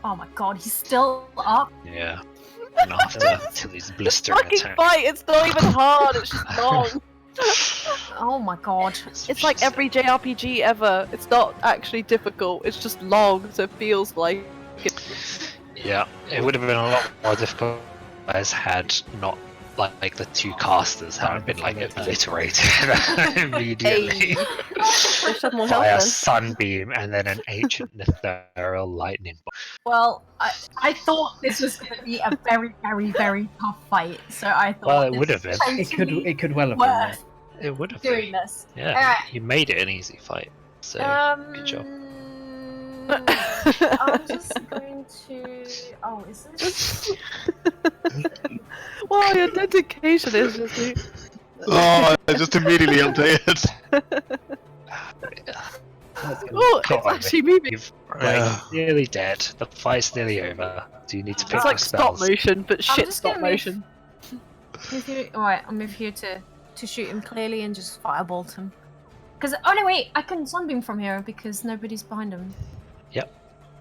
Oh my god, he's still up. Yeah. And after Tilly's blistering Fucking attack. fight, it's not even hard, it's just long. Oh my god. It's like every JRPG ever. It's not actually difficult. It's just long, so it feels like. Yeah, it would have been a lot more difficult as had not like the two casters hadn't been like obliterated immediately They should have more by a health sunbeam and then an ancient ethereal lightning bolt. Well, I thought this was going to be a very, very, very tough fight, so I thought. Well, it this would have been. totally It could well have been. Yeah. worth It would have doing been. this. Yeah, Alright. you made it an easy fight. So good job. I'm just going to. Oh, is this? Wow, your dedication is just. Oh, I just immediately updated. Oh, Come it's on, actually moving. You've Yeah. nearly dead. The fight's nearly over. Do you need to pick It's your like stop spells? motion, but shit just stop gonna move. motion. Alright, I'll move here to shoot him clearly and just firebolt him. Because oh no, wait, I can sunbeam from here because nobody's behind him. Yep.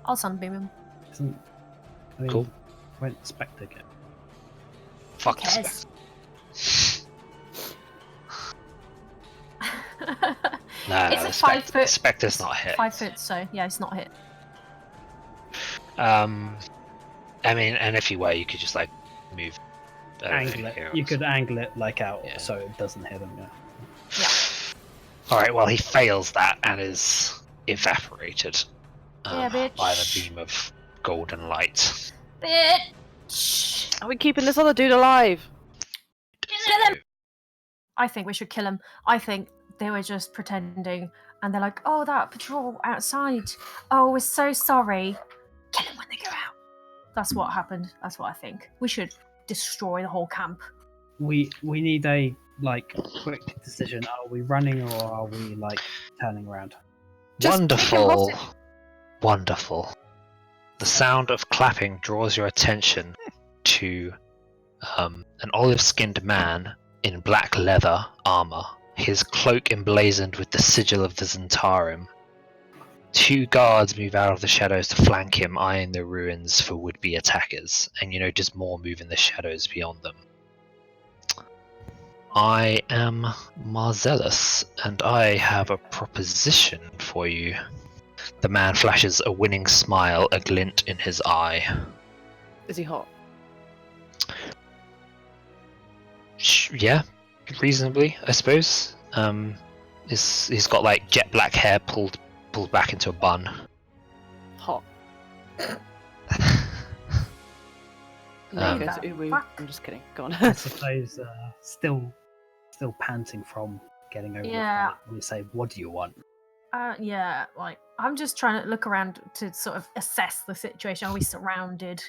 I'll sunbeam him. I mean, Cool. Went Spectre get? Fuck Who cares? this. No, It's no, a 5 foot. Spectre's not hit. 5 foot, so yeah, it's not hit. I mean, and if you were, you could just like move. Angle it. here or You could angle it like out Yeah. so it doesn't hit him. Yeah. All right. Well, he fails that and is evaporated Yeah, bitch. by the beam of golden light. Bitch! Are we keeping this other dude alive? Kill him! I think we should kill him. I think they were just pretending, and they're like, "Oh, that patrol outside. Oh, we're so sorry. Kill him when they go out." That's what happened. That's what I think. We should destroy the whole camp. We need a like quick decision. Are we running or are we like turning around? Just Wonderful. take him Wonderful. The sound of clapping draws your attention to an olive-skinned man in black leather armor, his cloak emblazoned with the sigil of the Zentarum. Two guards move out of the shadows to flank him, eyeing the ruins for would-be attackers, and you notice more move in the shadows beyond them. I am Marcellus, and I have a proposition for you. The man flashes a winning smile, a glint in his eye. Is he hot? Yeah, reasonably, I suppose. He's got like jet black hair pulled back into a bun. Hot. Um, Okay, the so uwu. fuck? I'm just kidding. Go on. I suppose still panting from getting over Yeah. the fight. We say, "What do you want?" Yeah, like I'm just trying to look around to sort of assess the situation. Are we surrounded?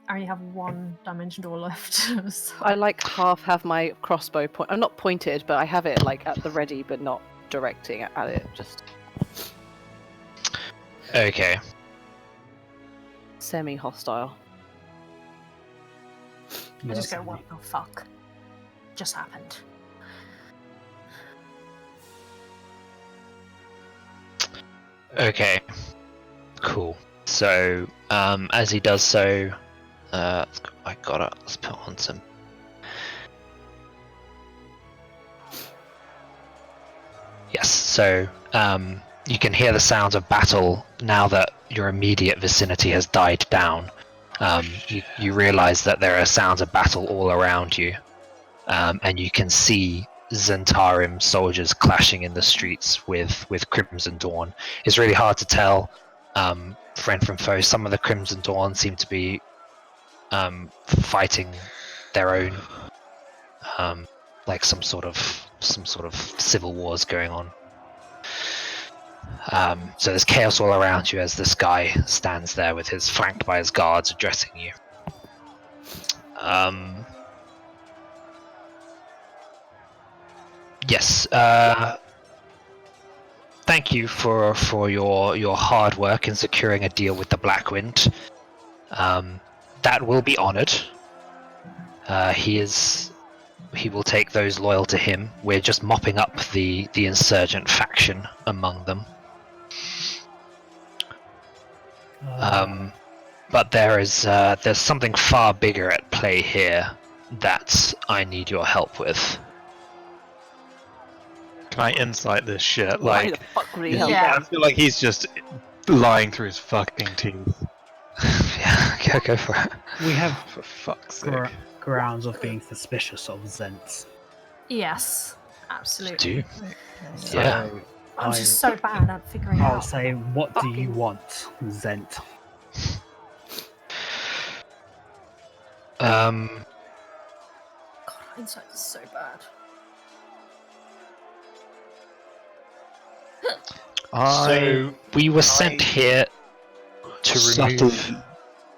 I only have one dimension door left. So. I like half have my crossbow point. I'm not pointed, but I have it like at the ready, but not directing at it. Just Okay. semi-hostile. I just go, what the fuck just happened? Okay. Cool. So, as he does so, let's put on some. Yes. So, you can hear the sounds of battle now that your immediate vicinity has died down. You realize that there are sounds of battle all around you, and you can see Zentarum soldiers clashing in the streets with Crimson Dawn. It's really hard to tell friend from foe. Some of the Crimson Dawn seem to be fighting their own, like some sort of civil wars going on. So there's chaos all around you as this guy stands there with his flanked by his guards addressing you. Yes. Thank you for your hard work in securing a deal with the Blackwind. That will be honoured. He will take those loyal to him. We're just mopping up the insurgent faction among them. But there's something far bigger at play here that I need your help with. can I insight this shit? Why the Like, fuck would he yeah, help? Yeah. I feel like he's just lying through his fucking teeth. Yeah, go for it. We have For fuck's sake. grounds of being suspicious of Zents. Yes, absolutely. Do. So Yeah. I'm just so bad at figuring I'll out. say, what do you fucking- want, Zent? Um, God, insight is so bad. so we were sent here to remove. Subtly,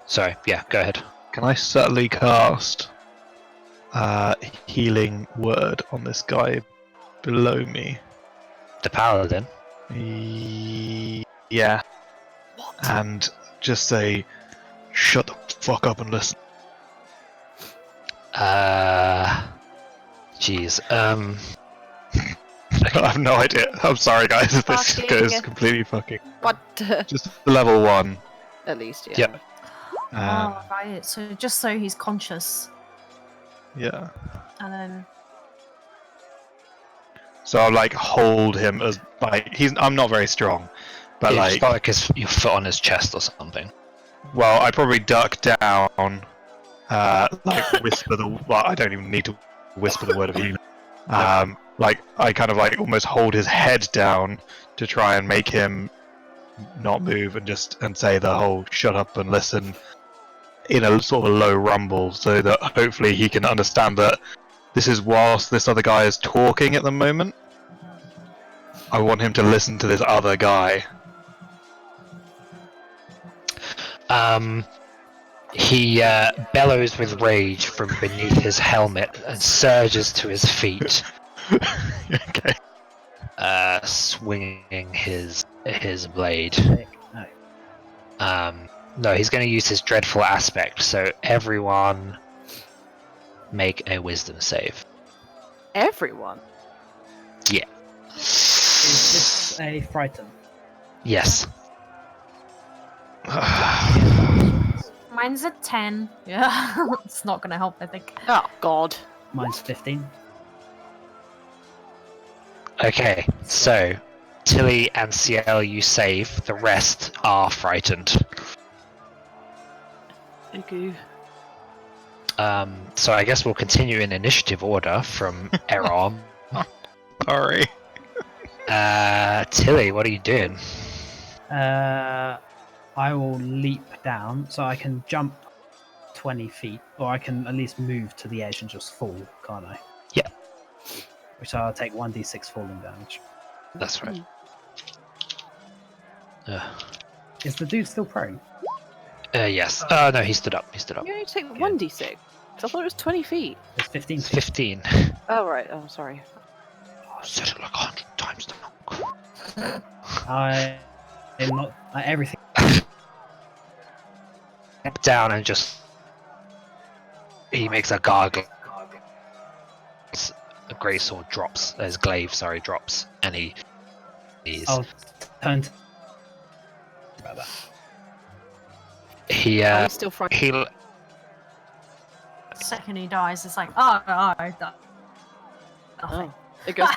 Sorry, yeah, go ahead. can I subtly cast healing word on this guy below me? The paladin. Yeah, What? and just say, "Shut the fuck up and listen." Jeez. I have no idea. I'm sorry, guys. If this Fucking- goes completely fucking. What? Just level 1. At least, yeah. Yep. Oh, right. So just so he's conscious, Yeah. and then So I'll like hold him as like I'm not very strong, but It's like your foot on his chest or something. well I probably duck down, like whisper the well I don't even need to whisper the word of healing. Like I kind of like almost hold his head down to try and make him not move and say the whole shut up and listen in a sort of a low rumble so that hopefully he can understand that this is whilst this other guy is talking at the moment. I want him to listen to this other guy. He bellows with rage from beneath his helmet and surges to his feet, Okay. swinging his blade. No. No, he's going to use his dreadful aspect. So everyone, make a wisdom save. Everyone. Is this a frighten? Yes. mine's a 10. Yeah, it's not gonna help, I think. Oh God. Mine's 15. Okay, so Tili and Ciel, you save. The rest are frightened. Okay. So I guess we'll continue in initiative order from Eron. Sorry. Tili, what are you doing? I will leap down, so I can jump 20 feet, or I can at least move to the edge and just fall, can't I? Yeah. Which I'll take 1d6 falling damage. That's right. Is the dude still prone? Yes. No, he stood up. He stood up. You only take 1d6. I thought it was 20 feet. It's 15 It's feet. 15. Oh right. Oh sorry. I said it like 100 times now. I am not everything. Step down and just. He makes a gargle. A grey sword drops. His glaive, sorry, drops. And he's. I'll turn to about that. He, Are we still frightened? he. The second he dies, it's like, oh, I died. Nothing. Oh. It goes.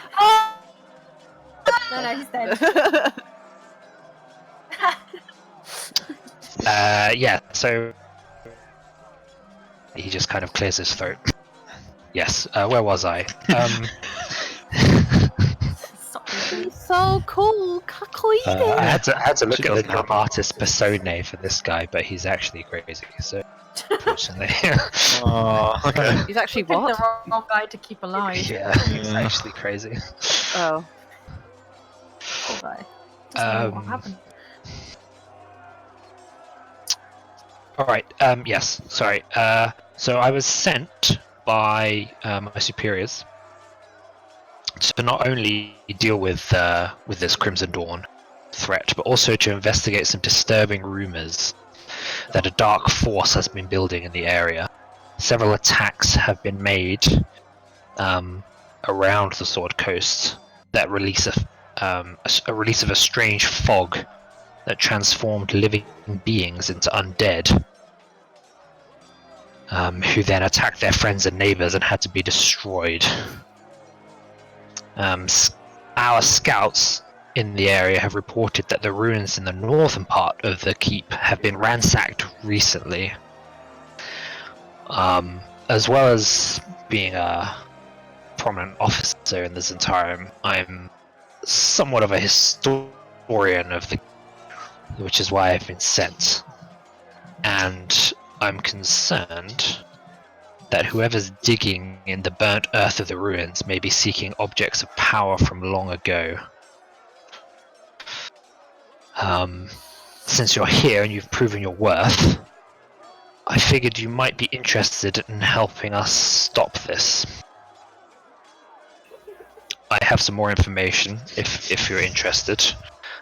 No, he's dead. Yeah, so. He just kind of clears his throat. Yes, where was I? Stop So cool, kakoide. I had to look She at the doesn't have artist persona for this guy, but he's actually crazy. So, unfortunately, Oh, okay. He's actually Picked what? the wrong guy to keep alive. yeah, he's Yeah. actually crazy. Oh. Poor guy. Doesn't know what Um, happened. All right. Yes. Sorry. So I was sent by my superiors to not only deal with this Crimson Dawn threat, but also to investigate some disturbing rumors that a dark force has been building in the area. Several attacks have been made around the Sword Coast that release a release of a strange fog that transformed living beings into undead, who then attacked their friends and neighbors and had to be destroyed. Our scouts in the area have reported that the ruins in the northern part of the keep have been ransacked recently. As well as being a prominent officer in the Zentarum, I'm somewhat of a historian of the, which is why I've been sent. And I'm concerned that whoever's digging in the burnt earth of the ruins may be seeking objects of power from long ago. Since you're here and you've proven your worth, I figured you might be interested in helping us stop this. I have some more information if you're interested.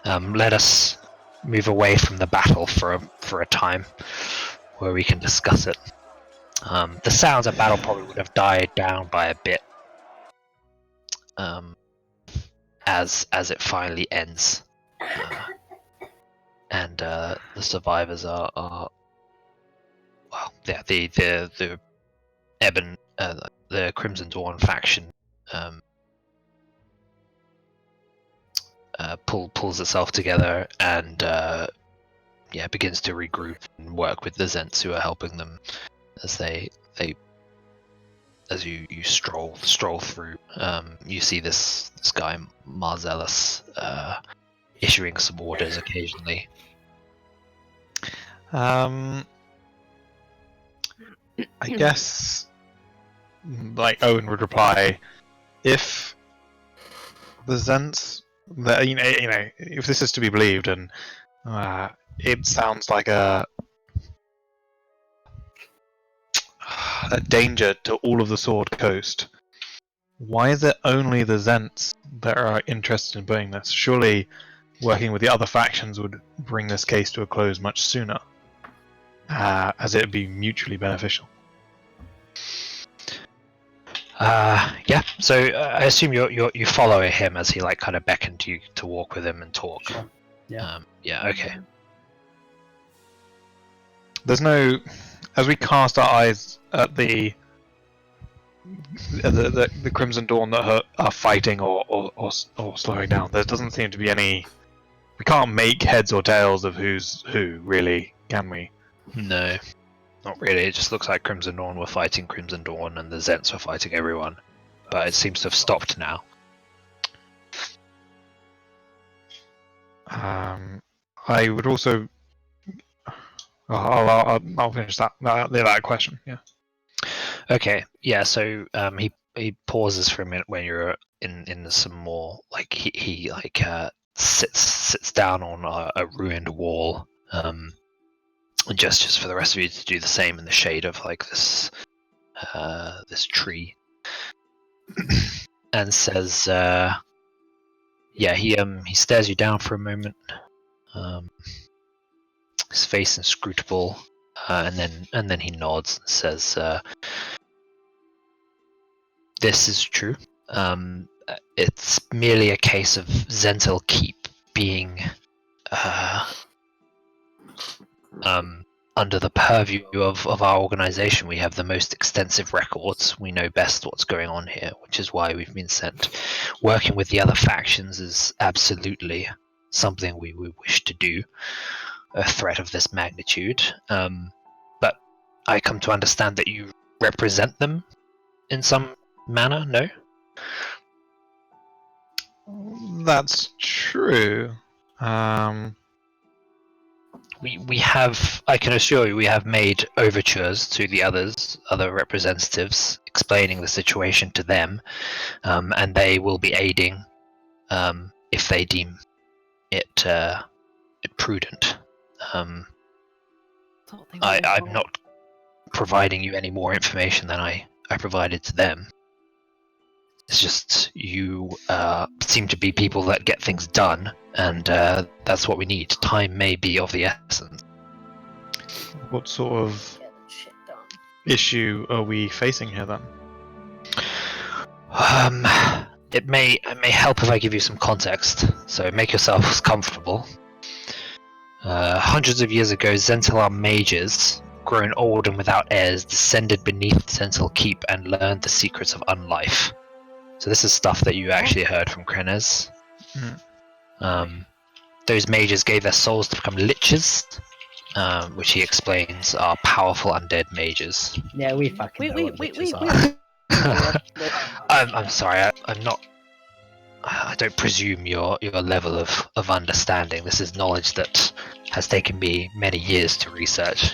Let us move away from the battle for a time where we can discuss it. The sounds of battle probably would have died down by a bit as it finally ends, and the survivors are well, yeah, the Ebon, the Crimson Dawn faction pulls itself together and begins to regroup and work with the Zents who are helping them as you stroll through. You see this guy Marcellus issuing some orders occasionally. I guess, like Owynn would reply, if the Zents, if this is to be believed, and it sounds like a danger to all of the Sword Coast. Why is it only the Zents that are interested in doing this? Surely working with the other factions would bring this case to a close much sooner, as it would be mutually beneficial. Yeah. So I assume you follow him as he kind of beckoned you to walk with him and talk. Sure. Yeah. Yeah. Okay. There's no, as we cast our eyes at the Crimson Dawn that are fighting or slowing down, there doesn't seem to be any. We can't make heads or tails of who's who, really, can we? No, not really. It just looks like Crimson Dawn were fighting Crimson Dawn and the Zents were fighting everyone. But it seems to have stopped now. I would also. I'll finish that question. Yeah. Okay. Yeah. So he pauses for a minute when you're in some more he sits down on a ruined wall. And gestures for the rest of you to do the same in the shade of this tree, and says, he stares you down for a moment, his face inscrutable, and then he nods and says, "This is true. It's merely a case of Zentil Keep being under the purview of our organization. We have the most extensive records. We know best what's going on here, which is why we've been sent. Working with the other factions is absolutely something we wish to do, a threat of this magnitude. But I come to understand that you represent them in some manner, no? That's true. We have, I can assure you, we have made overtures to the other representatives, explaining the situation to them, and they will be aiding if they deem it prudent. I'm not providing you any more information than I provided to them. It's just you seem to be people that get things done, and that's what we need. Time may be of the essence. What sort of issue are we facing here then? It may help if I give you some context, so make yourselves comfortable. Hundreds of years ago, Zentilar mages, grown old and without heirs, descended beneath Zentil Keep and learned the secrets of unlife. So this is stuff that you actually heard from Krenez. Those mages gave their souls to become liches, which he explains are powerful undead mages. Yeah, we fucking know what liches are. I'm sorry, I'm not. I don't presume your level of understanding. This is knowledge that has taken me many years to research.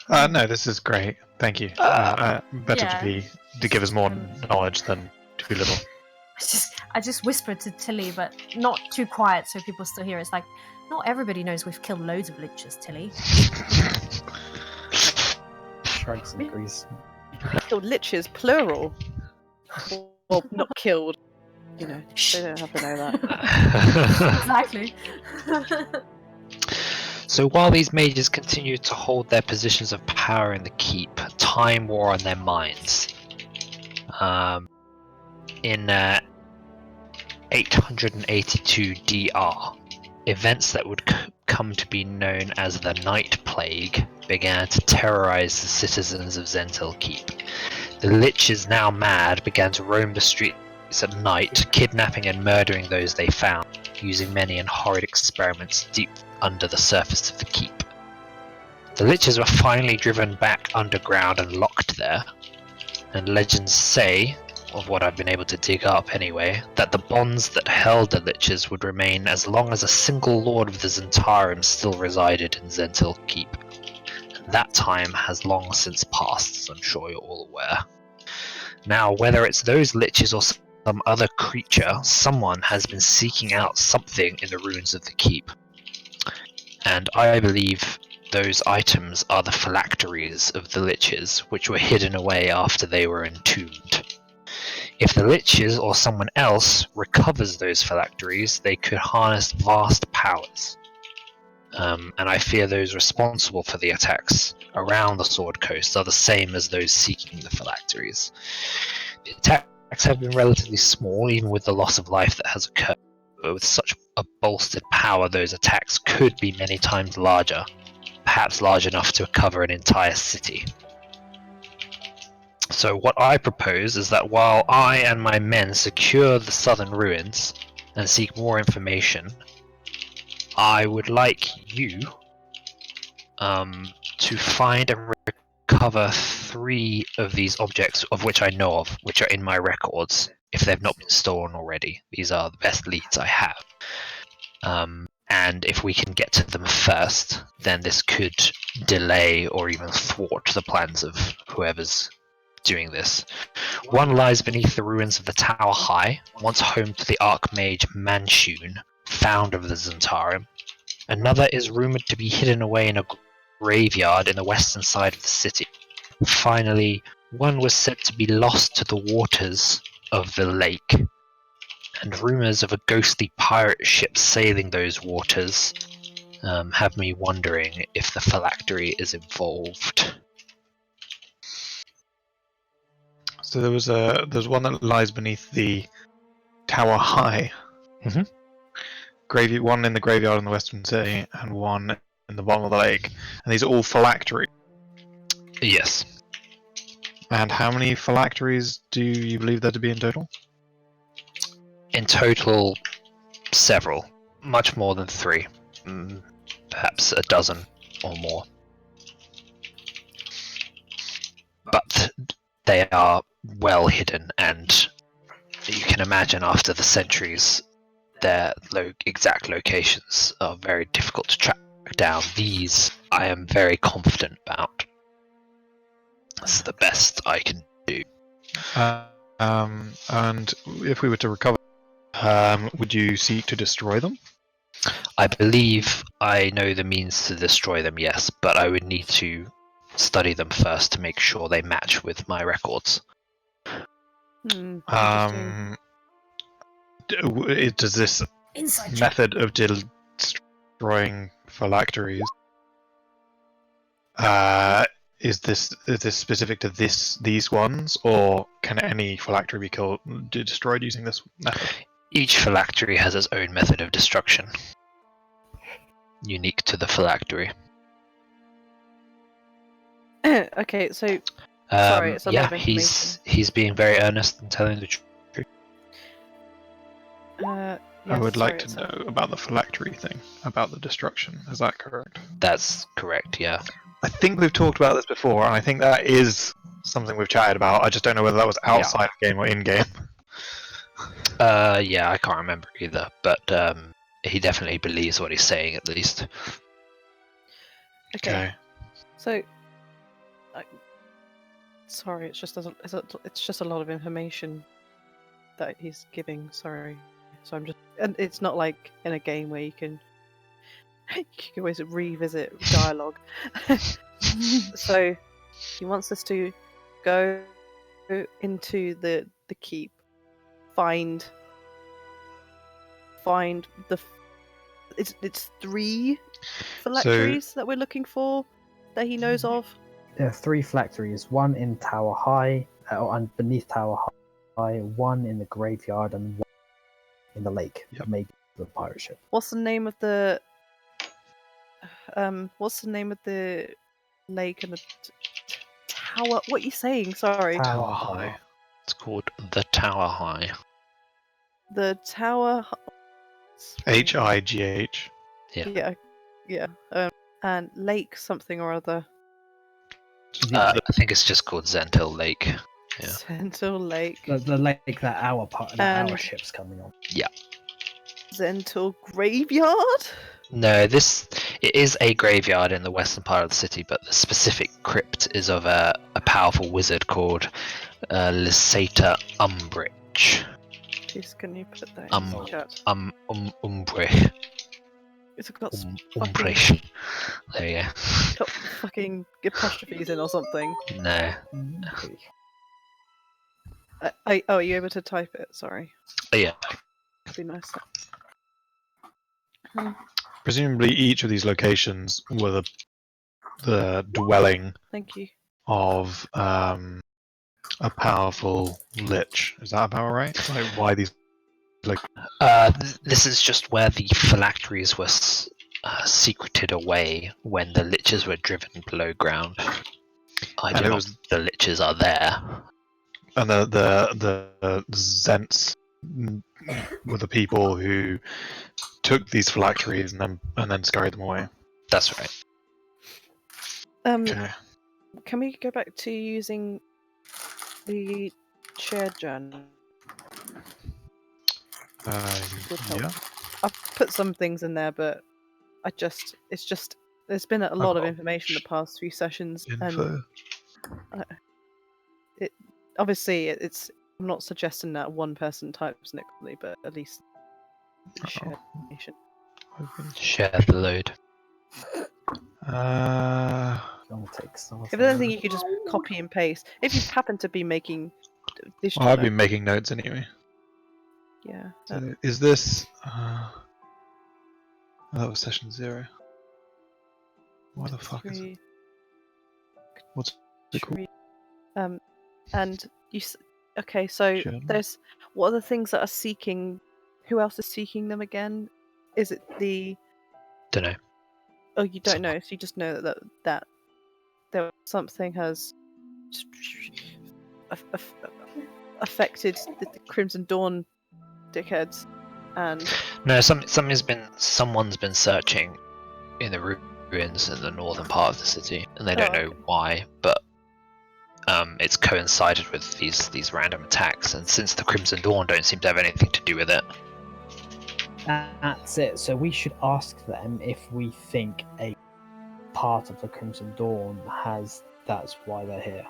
No, this is great. Thank you. Better Yeah. to give us more knowledge than too little. I just whispered to Tili, but not too quiet so people still hear. It's like, not everybody knows we've killed loads of liches, Tili. Shrugs and agrees. Killed liches, plural. Well, not killed. You know, they don't have to know that. Exactly. So while these mages continued to hold their positions of power in the keep, time wore on their minds. In 882 DR, events that would come to be known as the Night Plague began to terrorize the citizens of Zentil Keep. The liches, now mad, began to roam the streets at night, kidnapping and murdering those they found, using many and horrid experiments deep under the surface of the keep. The liches were finally driven back underground and locked there, and legends say, of what I've been able to dig up anyway, that the bonds that held the liches would remain as long as a single lord of the Zentarum still resided in Zentil Keep. And that time has long since passed, as I'm sure you're all aware. Now, whether it's those liches or some other creature, someone has been seeking out something in the ruins of the keep. And I believe those items are the phylacteries of the liches, which were hidden away after they were entombed. If the liches or someone else recovers those phylacteries, they could harness vast powers. And I fear those responsible for the attacks around the Sword Coast are the same as those seeking the phylacteries. The attacks have been relatively small, even with the loss of life that has occurred, but with such a bolstered power, those attacks could be many times larger, perhaps large enough to cover an entire city. So what I propose is that while I and my men secure the southern ruins and seek more information, I would like you to find and recover 3 of these objects, of which I know of, which are in my records, if they've not been stolen already. These are the best leads I have. And if we can get to them first, then this could delay or even thwart the plans of whoever's doing this. One lies beneath the ruins of the Tower High, once home to the Archmage Manshun, founder of the Zentarum. Another is rumored to be hidden away in a graveyard in the western side of the city. Finally, one was said to be lost to the waters of the lake, and rumors of a ghostly pirate ship sailing those waters have me wondering if the phylactery is involved. So there's one that lies beneath the Tower High. One in the graveyard in the Western City, and one in the bottom of the lake. And these are all phylacteries. Yes. And how many phylacteries do you believe there to be in total? In total, several. Much more than 3. Perhaps a dozen or more. But they are well hidden, and you can imagine after the centuries their exact locations are very difficult to track down. These I am very confident about. That's the best I can do. And if we were to recover, would you seek to destroy them? I believe I know the means to destroy them, yes, but I would need to study them first to make sure they match with my records. Interesting. Does this Inside joke. method of destroying phylacteries is this specific to these ones, or can any phylactery be destroyed using this method? Each phylactery has its own method of destruction, unique to the phylactery. Okay, so sorry, it's a lot of information. He's being very earnest and telling the truth. I Yes, would like sorry, to know about the phylactery thing, about the destruction. Is that correct? That's correct, yeah. I think we've talked about this before, and I think that is something we've chatted about. I just don't know whether that was outside of game or in game. Yeah, I can't remember either, but he definitely believes what he's saying at least. Okay. So, sorry, it's just a lot of information that he's giving. Sorry, so I'm just, and it's not like in a game where you can always revisit dialogue. So he wants us to go into the keep, find the. It's 3 phylacteries that we're looking for that he knows of. There are 3 phylacteries, one in Tower High, and beneath Tower High, one in the graveyard, and one in the lake. Yep. Maybe the pirate ship. What's the name of the lake and the tower? What are you saying? Sorry. Tower High. It's called the Tower High. The tower. High. Yeah. And lake something or other. I think it's just called Zentil Lake. Yeah. Zentil Lake. The lake that our ship's coming on. Zentil Graveyard? No, it is a graveyard in the western part of the city, but the specific crypt is of a powerful wizard called Lysata Umbrich. Please, can you put that in the chat? Umbrich. It's got Umbrich. There you go. got fucking apostrophes in or something. No. Are you able to type it? Sorry. Yeah. That'd be nice. Presumably, each of these locations were the dwelling Thank you. of a powerful lich. Is that about right? Like, why these? Like, This is just where the phylacteries were secreted away when the liches were driven below ground. I do not think the liches are there. and the Zents were the people who took these phylacteries and then scurried them away. That's right. Okay. Can we go back to using the shared journal? Yeah. I've put some things in there, but there's been a lot of information the past few sessions, Info. and it's. I'm not suggesting that one person types Nicolly, but at least shared information. Share the load. If there's anything you could just copy and paste, if you happen to be making digital I've notes. been making notes anyway. Yeah. So is this? That was session 0. Why the fuck is it? What's it called? And you. Okay, so there's what are the things that are seeking? Who else is seeking them again? Is it the? Don't know. Oh, you don't know. So you just know that there something has affected the Crimson Dawn dickheads, and no, someone's been searching in the ruins in the northern part of the city, and they don't know why, but it's coincided with these random attacks, and since the Crimson Dawn don't seem to have anything to do with it. That's it. So we should ask them if we think a part of the Crimson Dawn that's why they're here.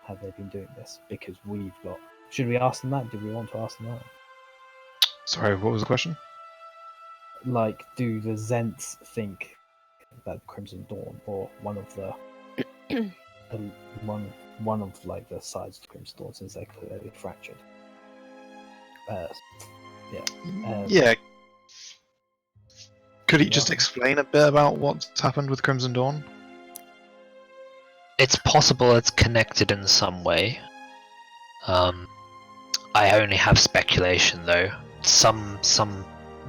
Have they been doing this? Because we've got. Should we ask them that? Do we want to ask them that? Sorry, what was the question? Like, do the Zents think that Crimson Dawn, or one of the one of like the sides of the Crimson Dawn, since they're clearly fractured? Yeah. Could he just explain a bit about what's happened with Crimson Dawn? It's possible it's connected in some way. I only have speculation though. Some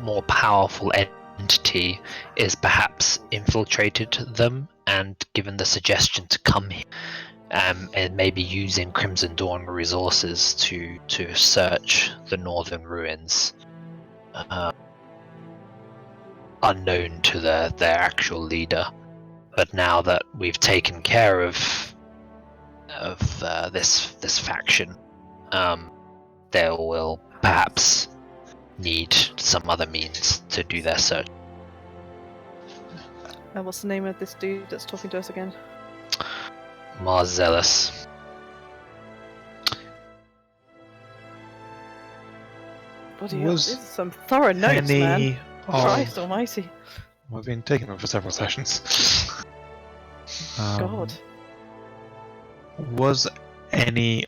more powerful entity is perhaps infiltrated them and given the suggestion to come here, and maybe using Crimson Dawn resources to search the northern ruins. unknown to their actual leader. But now that we've taken care of this faction, they will perhaps need some other means to do their search. What's the name of this dude that's talking to us again? Marcellus. Bloody hell, Was this is some thorough notes, man. Any Christ almighty. I've been taking them for several sessions. God. Was any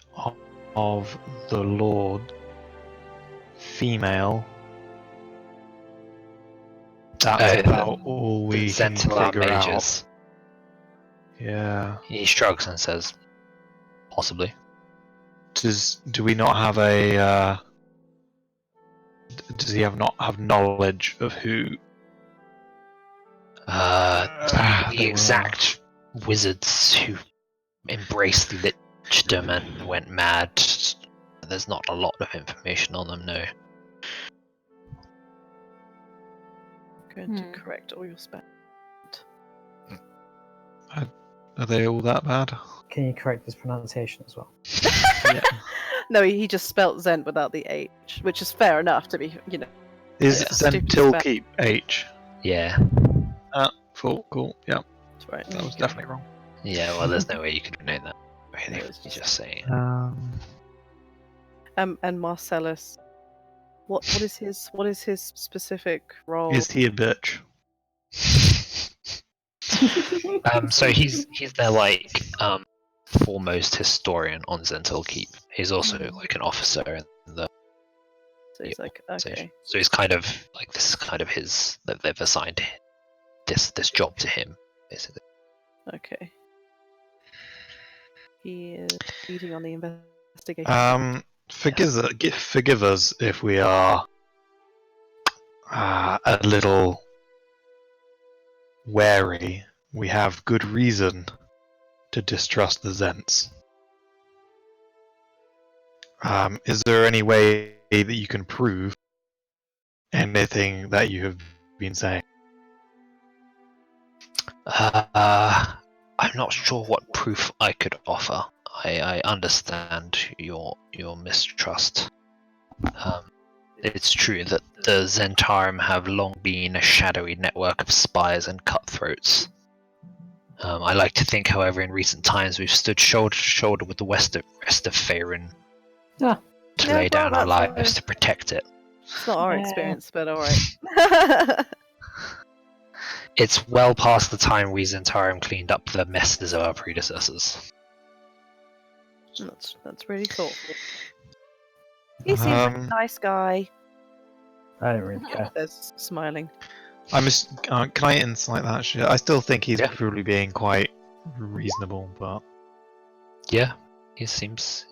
of the Lord female? That's about all we can Zentilar figure out. mages. Yeah. He shrugs and says, possibly. Do we not have a? Does he not have knowledge of who? The they exact wizards who embraced lichdom and went mad. There's not a lot of information on them, no. Going to correct all your spells. Are they all that bad? Can you correct this pronunciation as well? No, he just spelt Zent without the H, which is fair enough to be, Is It's a stupid Zentil spell. keep H? Yeah. Cool. Yeah, That's right. that was definitely wrong. Yeah, well, there's no way you could know that. Really, No, it's you're just- just saying. And Marcellus, what is his specific role? Is he a bitch? So he's their foremost historian on Zentil Keep. He's also like an officer in the So he's like, organization. okay, So he's kind of like, this is kind of his, that they've assigned this job to him, basically. okay. He is leading on the investigation. Forgive us if we are a little wary. We have good reason to distrust the Zents. Is there any way that you can prove anything that you have been saying? I'm not sure what proof I could offer. I understand your mistrust. It's true that the Zentarum have long been a shadowy network of spies and cutthroats. I like to think, however, in recent times we've stood shoulder to shoulder with the rest of Faerun Yeah. to Yeah, lay well, down our that's lives to protect it. It's not our Yeah. experience, but alright. It's well past the time we Zentarum cleaned up the messes of our predecessors. That's really thoughtful. He seems like a nice guy. I don't really care. There's smiling. Can I insight that shit? I still think he's Yeah. probably being quite reasonable, but Yeah, he seems.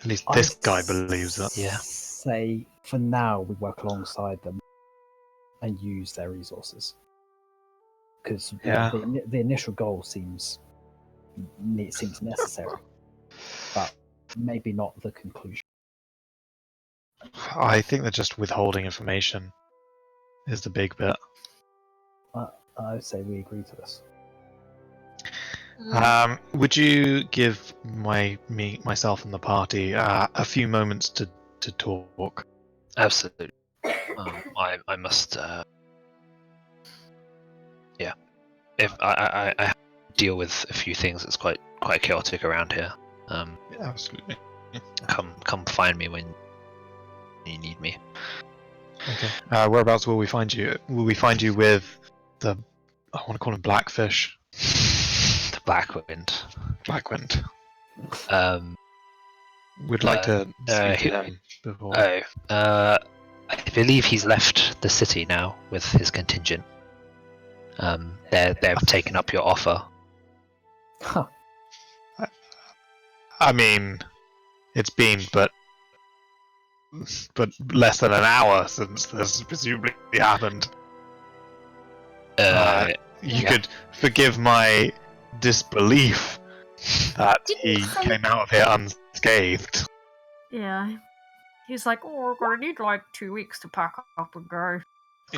at least this guy believes that. Yeah. Say for now we work alongside them and use their resources because Yeah. the initial goal seems necessary, but maybe not the conclusion. I think that just withholding information is the big bit. I would say we agree to this. Would you give myself and the party a few moments to talk? Absolutely. I must. Yeah. If I have to deal with a few things that's quite chaotic around here. Yeah, absolutely. Come find me when you need me. Okay. Whereabouts will we find you? Will we find you with the? I want to call him Blackfish. The Blackwind. Blackwind. We'd like to speak to him before. I believe he's left the city now with his contingent. They've taken up your offer. Huh. I mean, it's been but less than an hour since this presumably happened. You Yeah. could forgive my disbelief that he came out of here unscathed. Yeah. He's like, oh, we're gonna need like 2 weeks to pack up and go.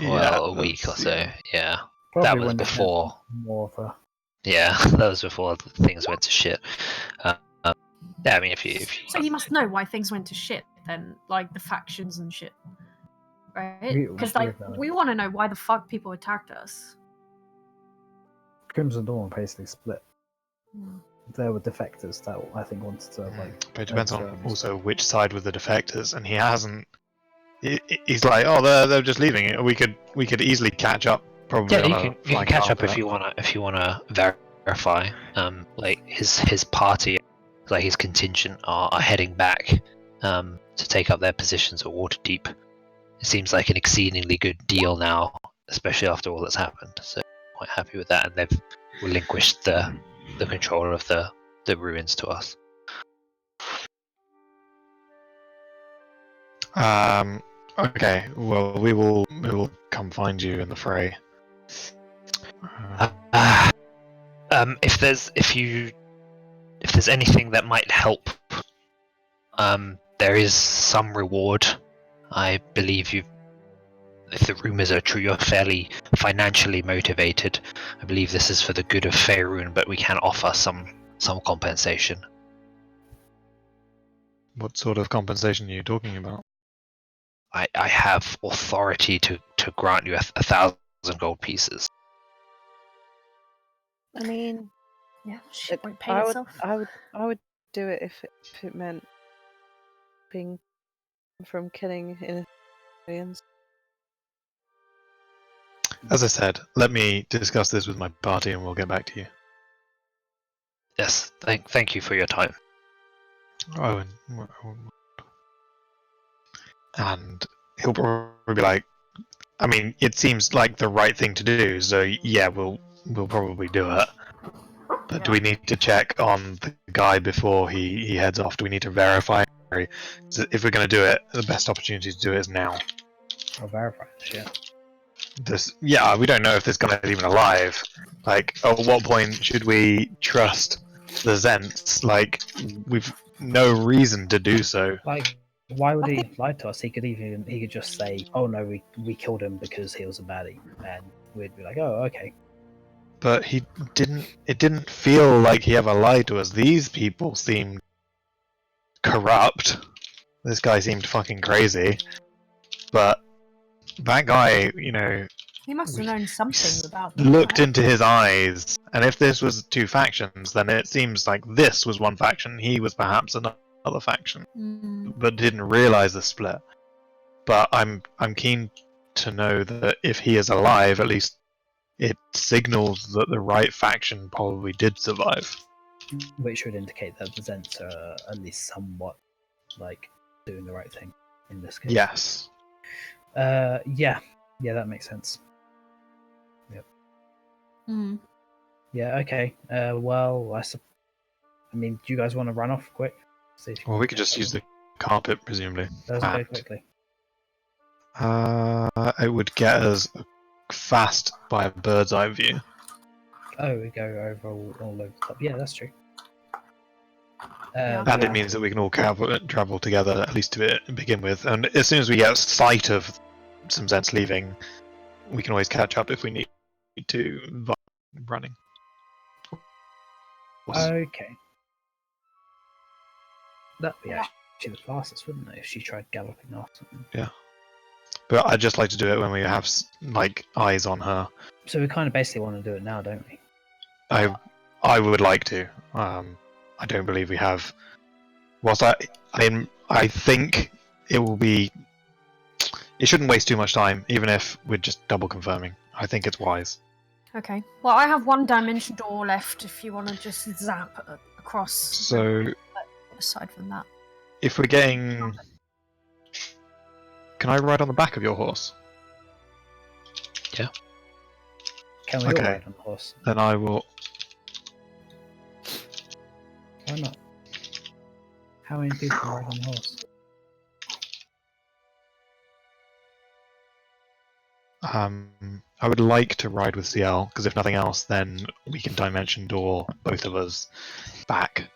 Well, a week or so. Yeah. Probably That was when you had before. more of a. Yeah, that was before things went to shit. Yeah, I mean, if you So he must know why things went to shit then, like the factions and shit, right? Because like we want to know why the fuck people attacked us. Crimson Dawn basically split. There were defectors that I think wanted to like. But it depends on overthrow also which side were the defectors, and he hasn't. He's like, oh, they're just leaving it. We could easily catch up. Probably. yeah, on you a can flying catch up carpet. if you wanna verify. Like his party, like his contingent are heading back to take up their positions at Waterdeep. It seems like an exceedingly good deal now, especially after all that's happened. So quite happy with that, and they've relinquished the control of the ruins to us. Okay. Well, we will come find you in the fray. If there's anything that might help, there is some reward. I believe if the rumors are true, you're fairly financially motivated. I believe this is for the good of Faerun, but we can offer some compensation. What sort of compensation are you talking about? I have authority to grant you 1,000 gold pieces. I mean, Yeah, shit Look, won't pay I itself. would do it if it meant being from killing innocents. As I said, let me discuss this with my party, and we'll get back to you. Yes, thank you for your time. Owynn. And he'll probably be like, I mean, it seems like the right thing to do, so yeah, we'll probably do it. But do we need to check on the guy before he heads off? Do we need to verify? So if we're going to do it, the best opportunity to do it is now. I'll verify this, yeah, we don't know if this guy is even alive. Like, at what point should we trust the Zents? Like, we've no reason to do so. Like, why would he lie to us? He could just say, "Oh no, we killed him because he was a baddie," and we'd be like, "Oh, okay." But he didn't. It didn't feel like he ever lied to us. These people seemed corrupt. This guy seemed fucking crazy. But that guy, He must have known something about them. looked right? into his eyes, and if this was two factions, then it seems like this was one faction. He was perhaps another faction, but didn't realize the split. But I'm keen to know that if he is alive, at least it signals that the right faction probably did survive. Which would indicate that the Zents are at least somewhat like doing the right thing in this case. Yes. Yeah, that makes sense. Yep. Yeah. Okay. Well, I mean, do you guys want to run off quick? See if you Well, can we could just use the carpet, presumably. Let's go quickly. It would get us fast by a bird's eye view. Oh, we go over all over the top. Yeah, that's true. Yeah. And it means that we can all travel together, at least to begin with. And as soon as we get sight of some Zents leaving, we can always catch up if we need to running. Okay. That'd be actually the fastest, wouldn't it, if she tried galloping after them? Yeah. But I'd just like to do it when we have like eyes on her. So we kind of basically want to do it now, don't we? I would like to. I don't believe we have. I think it will be. It shouldn't waste too much time, even if we're just double confirming. I think it's wise. Okay. Well, I have one dimension door left if you want to just zap across. So, aside from that. if we're getting. Can I ride on the back of your horse? Yeah. Can we all ride on the horse? Then I will. Why not? How many people ride on the horse? I would like to ride with Ciel, because if nothing else, then we can dimension door both of us back.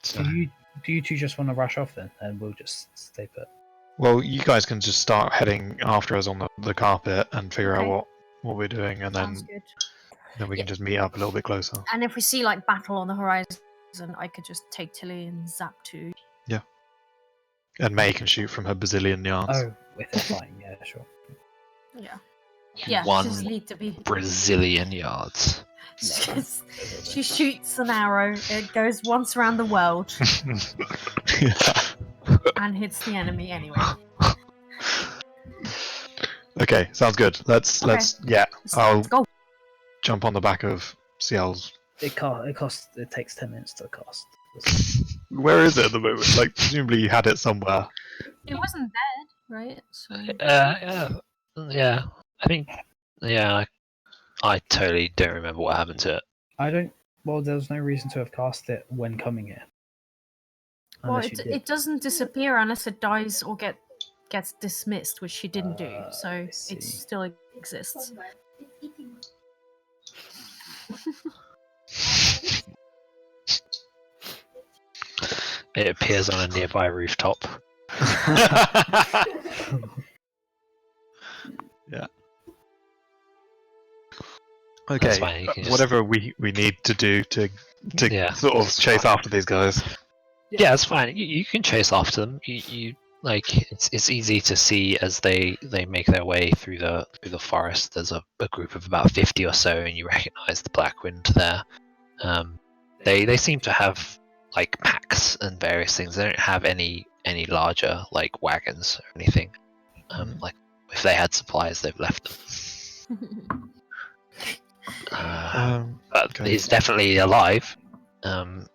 So, Do you two just want to rush off then, and we'll just stay put? Well, you guys can just start heading after us on the carpet and figure Okay. out what we're doing, and Sounds then good. we can just meet up a little bit closer. And if we see like battle on the horizon, I could just take Tili and zap to. And May can shoot from her bazillion yards. Oh, if they're fighting, yeah, sure. Yeah. Yeah. One Just need to be. Brazilian yards. She shoots an arrow. It goes once around the world and hits the enemy anyway. Okay, sounds good. Let's I'll Let's go. jump on the back of Ciel's. It takes 10 minutes to cast. Where is it at the moment? Like, presumably you had it somewhere. It wasn't dead, right? So Yeah. I think. Yeah. I totally don't remember what happened to it. I don't. Well, there's no reason to have cast it when coming here. well, Unless you did. it doesn't disappear unless it dies or gets dismissed, which she didn't do. So I see. it still exists. It appears on a nearby rooftop. Yeah. That's Okay. fine, you can just- Whatever we need to do to Yeah, sort of that's chase fine. after these guys. Yeah, it's fine. You can chase after them. You like it's easy to see as they make their way through the forest. There's a group of about 50 or so, and you recognise the Black Wind there. They seem to have like packs and various things. They don't have any larger like wagons or anything. Like if they had supplies, they've left them. But Okay. he's definitely alive. Can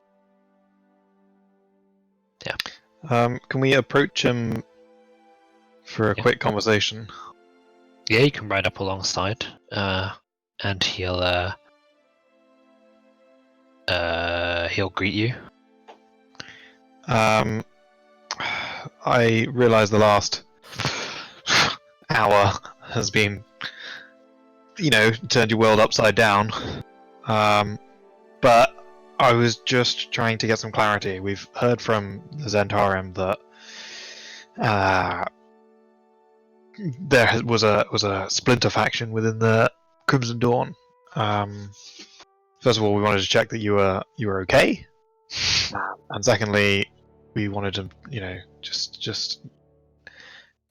we approach him for a Yeah. quick conversation? Yeah, you can ride up alongside, and he'll greet you. I realise the last hour has been, turned your world upside down. But I was just trying to get some clarity. We've heard from the Zentarim that there was a splinter faction within the Crimson Dawn. First of all, we wanted to check that you were okay, and secondly, we wanted to, just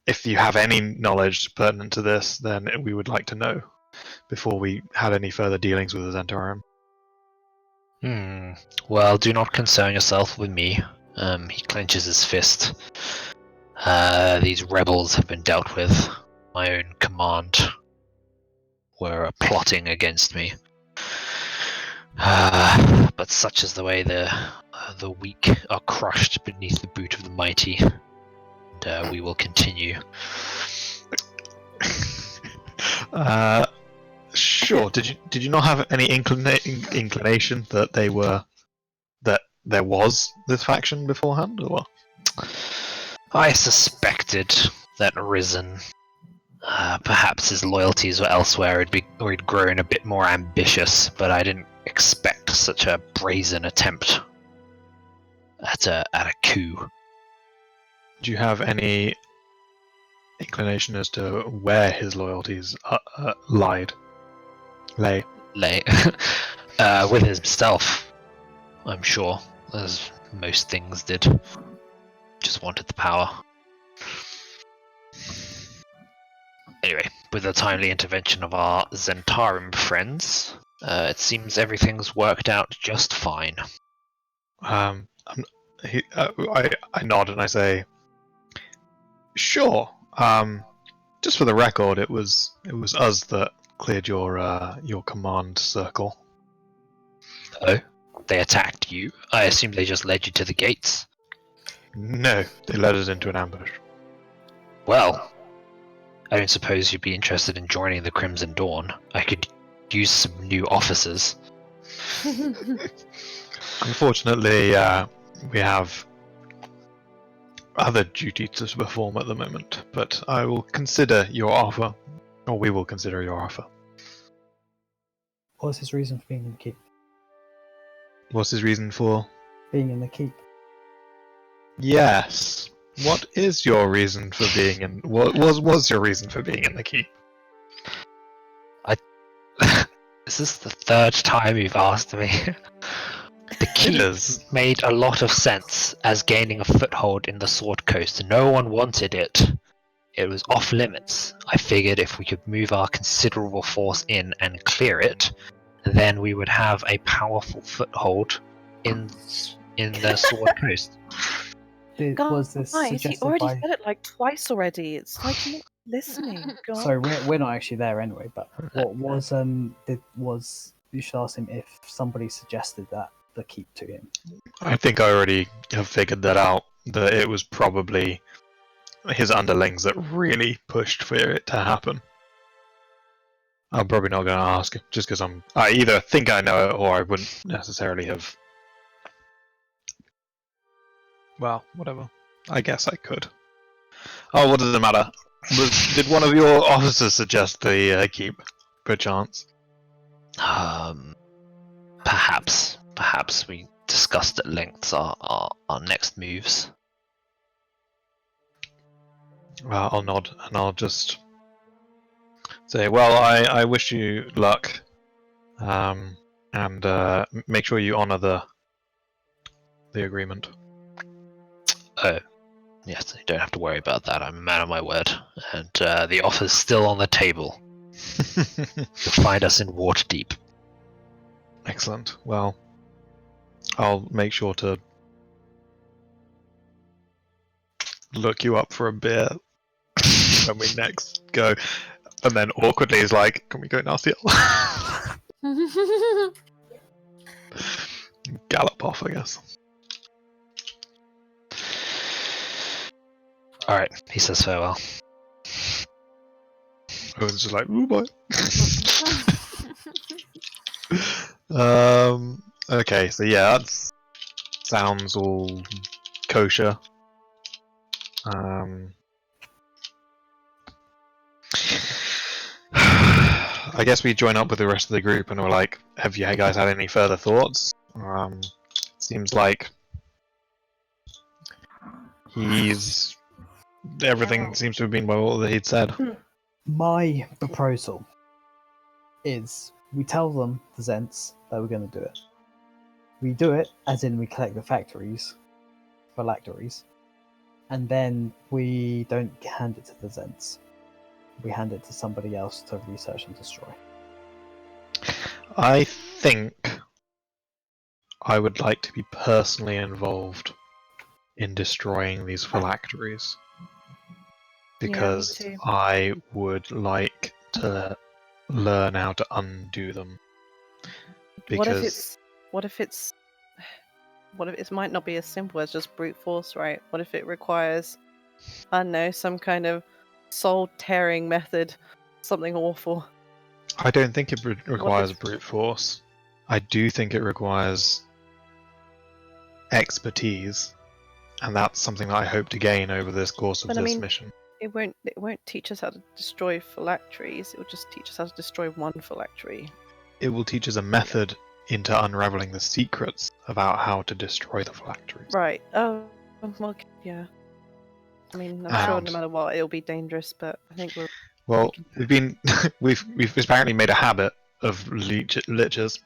if you have any knowledge pertinent to this, then we would like to know before we had any further dealings with the Zentarim. Well, do not concern yourself with me. He clenches his fist. These rebels have been dealt with. My own command were plotting against me. But such is the way the weak are crushed beneath the boot of the mighty. And we will continue. Sure. Did you not have any inclination that there was this faction beforehand, or what? I suspected that Risen, perhaps his loyalties were elsewhere, or he'd grown a bit more ambitious, but I didn't expect such a brazen attempt at a coup. Do you have any inclination as to where his loyalties lay? With himself, I'm sure, as most things did. Just wanted the power. Anyway, with the timely intervention of our Zentarim friends, it seems everything's worked out just fine. I nod and I say, "Sure. Just for the record, it was us that cleared your command circle." Oh, they attacked you? I assume they just led you to the gates. No, they led us into an ambush. Well, I don't suppose you'd be interested in joining the Crimson Dawn. I could use some new officers. Unfortunately, we have other duties to perform at the moment, but I will consider your offer, or we will consider your offer. What's his reason for being in the keep? What's his reason for? Being in the keep. Yes. What is your reason for being in? What was your reason for being in the keep? This is the third time you've asked me. The keep is. made a lot of sense as gaining a foothold in the Sword Coast. No one wanted it. It was off limits. I figured if we could move our considerable force in and clear it, then we would have a powerful foothold in the Sword Coast. Was this Guys, you suggested already by? said it like twice already. It's like you're not listening. God. Sorry, we're not actually there anyway. But what was you should ask him if somebody suggested that the keep to him. I think I already have figured that out. That it was probably his underlings that really pushed for it to happen. I'm probably not going to ask, just because I either think I know it or I wouldn't necessarily have. Well, whatever. I guess I could. Oh, what does it matter? Did one of your officers suggest the keep, perchance? Perhaps we discussed at length our next moves. Well, I'll nod and I'll just say, well, I wish you luck, and make sure you honour the agreement. Oh, yes, you don't have to worry about that. I'm a man of my word, and the offer's still on the table. You'll find us in Waterdeep. Excellent. Well, I'll make sure to look you up for a beer when we next go. And then awkwardly is like, can we go now, Ciel? Gallop off, I guess. Alright, he says farewell. Owyn's just like, ooh boy. Okay, so yeah, that sounds all kosher. I guess we join up with the rest of the group and we're like, have you guys had any further thoughts? Seems like everything seems to have been well that he'd said. My proposal is we tell them, the Zents, that we're going to do it. We do it, as in we collect the phylacteries, and then we don't hand it to the Zents. We hand it to somebody else to research and destroy. I think I would like to be personally involved in destroying these phylacteries. Because Yeah, me too. I would like to learn how to undo them. Because What if it might not be as simple as just brute force, right? What if it requires, I don't know, some kind of soul tearing method, something awful? I don't think it requires brute force. I do think it requires expertise, and that's something that I hope to gain over this course of this mission. It won't teach us how to destroy phylacteries. It will just teach us how to destroy one phylactery. It will teach us a method into unraveling the secrets about how to destroy the phylacteries. Right. Oh, well, yeah. I mean, I'm sure no matter what, it'll be dangerous, but I think we're... Well, we've apparently made a habit of lichers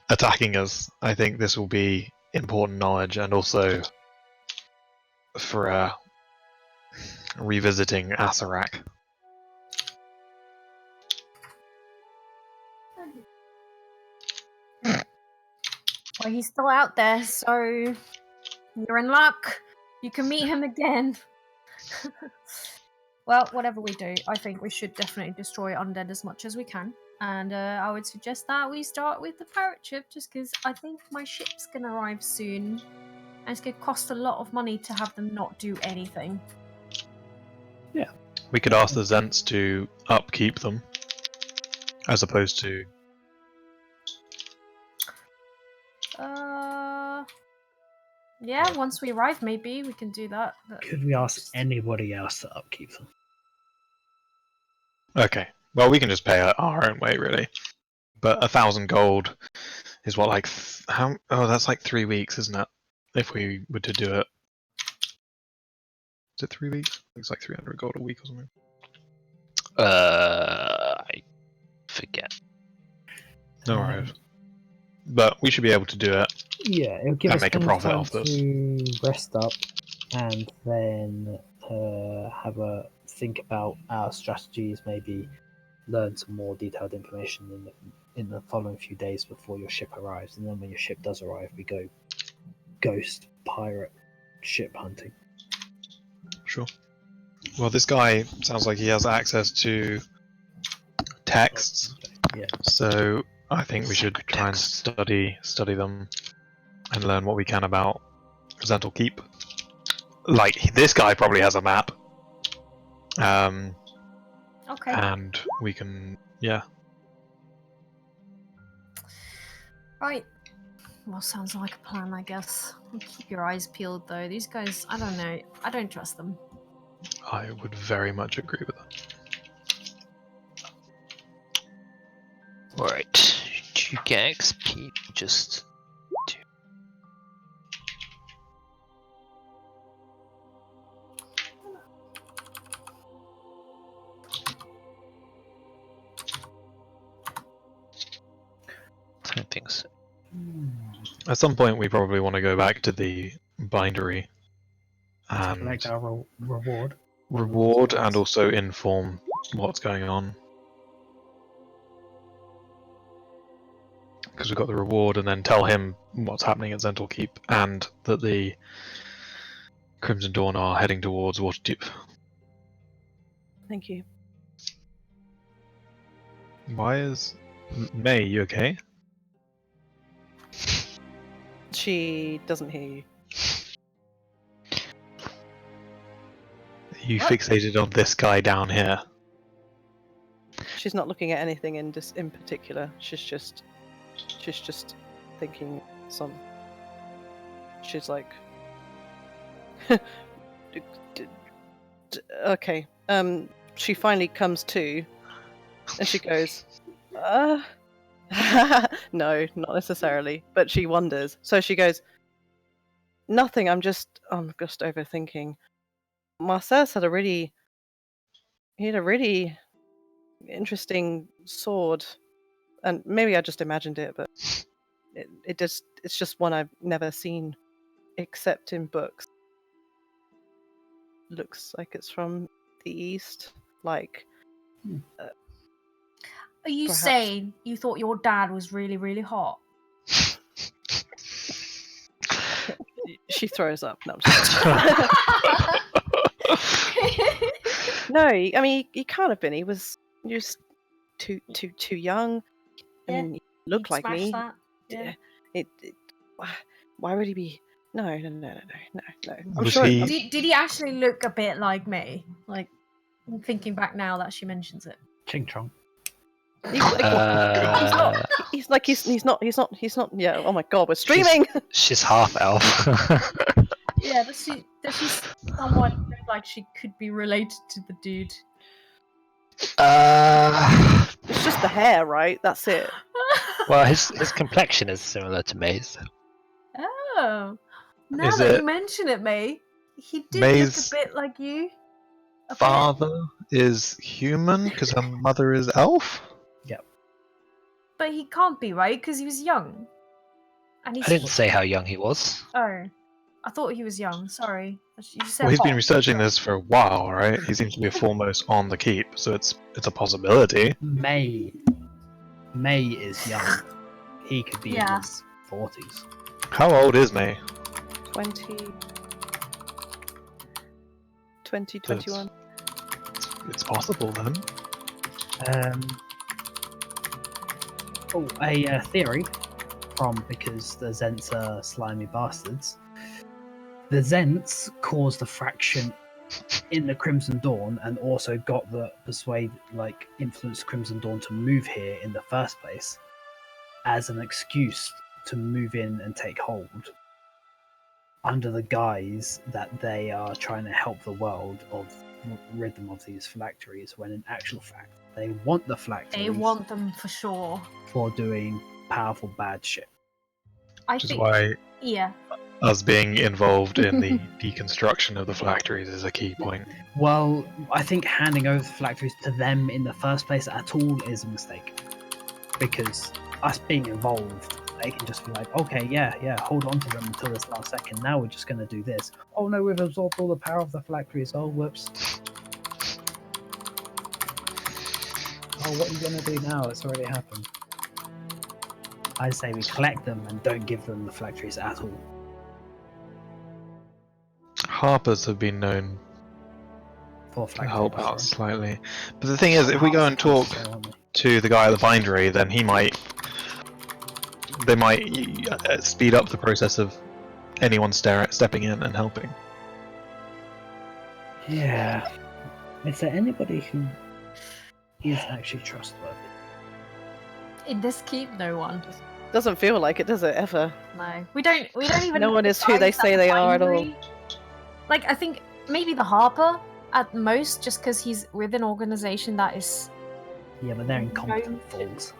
attacking us. I think this will be important knowledge, and also for revisiting Asarak. Well, he's still out there, so you're in luck. You can meet him again. Well, whatever we do, I think we should definitely destroy undead as much as we can. And I would suggest that we start with the pirate ship, just because I think my ship's going to arrive soon. And it's going to cost a lot of money to have them not do anything. Yeah. We could ask the Zents to upkeep them, as opposed to... Yeah, once we arrive, maybe we can do that. Could we ask anybody else to upkeep them? Okay, well, we can just pay our own way, really. But 1,000 gold is what, like, how? Oh, that's like 3 weeks, isn't it? if we were to do it. Is it 3 weeks? It's like 300 gold a week or something. I forget. No worries. But we should be able to do it. Yeah, it'll give And us make a enough profit time off this. to rest up and then have a think about our strategies, maybe learn some more detailed information in the following few days before your ship arrives. And then when your ship does arrive, we go ghost pirate ship hunting. Sure. Well, this guy sounds like he has access to texts, Yeah. so I think we should Sacred try and texts. study them and learn what we can about Zental Keep. Like, this guy probably has a map. Okay. And we can, yeah. Right. Well, sounds like a plan, I guess. Keep your eyes peeled, though. These guys, I don't know. I don't trust them. I would very much agree with that. Alright. Do you get XP? Just do. I don't think so. At some point, we probably want to go back to the bindery and Collect our reward. reward and also inform what's going on. Because we've got the reward, and then tell him what's happening at Zental Keep and that the Crimson Dawn are heading towards Waterdeep. Thank you. Why is May? You okay? She doesn't hear you. You What? fixated on this guy down here. She's not looking at anything in particular. She's just thinking some. She's like, okay. She finally comes to, and she goes, no, not necessarily, but she wonders. So she goes, nothing. I'm just overthinking. Marcellus had a really interesting sword, and maybe I just imagined it, but it's just one I've never seen except in books. Looks like it's from the east, like Are you Perhaps. saying you thought your dad was really, really hot? she throws up. No, I'm just no, I mean he can't have been. He was too young. I Yeah, mean, he looked You'd like smash me. that. Yeah. It why would he be? No. I'm Was sure. he- Did he actually look a bit like me? Like, I'm thinking back now that she mentions it. Ching chong. He's not. Yeah. Oh my God, we're streaming. She's half elf. Yeah, does she somewhat look like she could be related to the dude? It's just the hair, right? That's it. Well, his complexion is similar to May's. Oh, now Is that it- you mention it, May, he did May's look a bit like you. A bit. Father is human because her mother is elf? But he can't be, right? Because he was young. And he's I didn't say how young he was. Oh, I thought he was young. Sorry. You said Well, he's been hot. researching this for a while, right? He seems to be foremost on the keep, so it's a possibility. May is young. He could be Yeah. in his 40s. How old is May? 21. It's possible then. A theory because the Zents are slimy bastards. The Zents caused a fraction in the Crimson Dawn and also got influenced Crimson Dawn to move here in the first place as an excuse to move in and take hold under the guise that they are trying to help the world of rid them of these phylacteries, when in actual fact they want the phylacteries They want them for sure. for doing powerful bad shit. I Which is think. why Yeah. us being involved in the deconstruction of the phylacteries is a key point. Well, I think handing over the phylacteries to them in the first place at all is a mistake. Because us being involved, they can just be like, okay, yeah, hold on to them until this last second. Now we're just going to do this. Oh no, we've absorbed all the power of the phylacteries. Oh, whoops. Oh, what are you going to do now? It's already happened. I say we collect them and don't give them the phylacteries at all. Harpers have been known For to phylactery help out offering. slightly. But the thing is, if we go and talk to the guy at the bindery, then they might speed up the process of anyone stepping in and helping. Yeah. Is there anybody who is actually trustworthy? In this keep, no one. Doesn't feel like it, does it, ever? No, we don't even. No one is who they say they are at all. Like, I think maybe the Harper at most, just because he's with an organization that is. Yeah, but they're incompetent fools.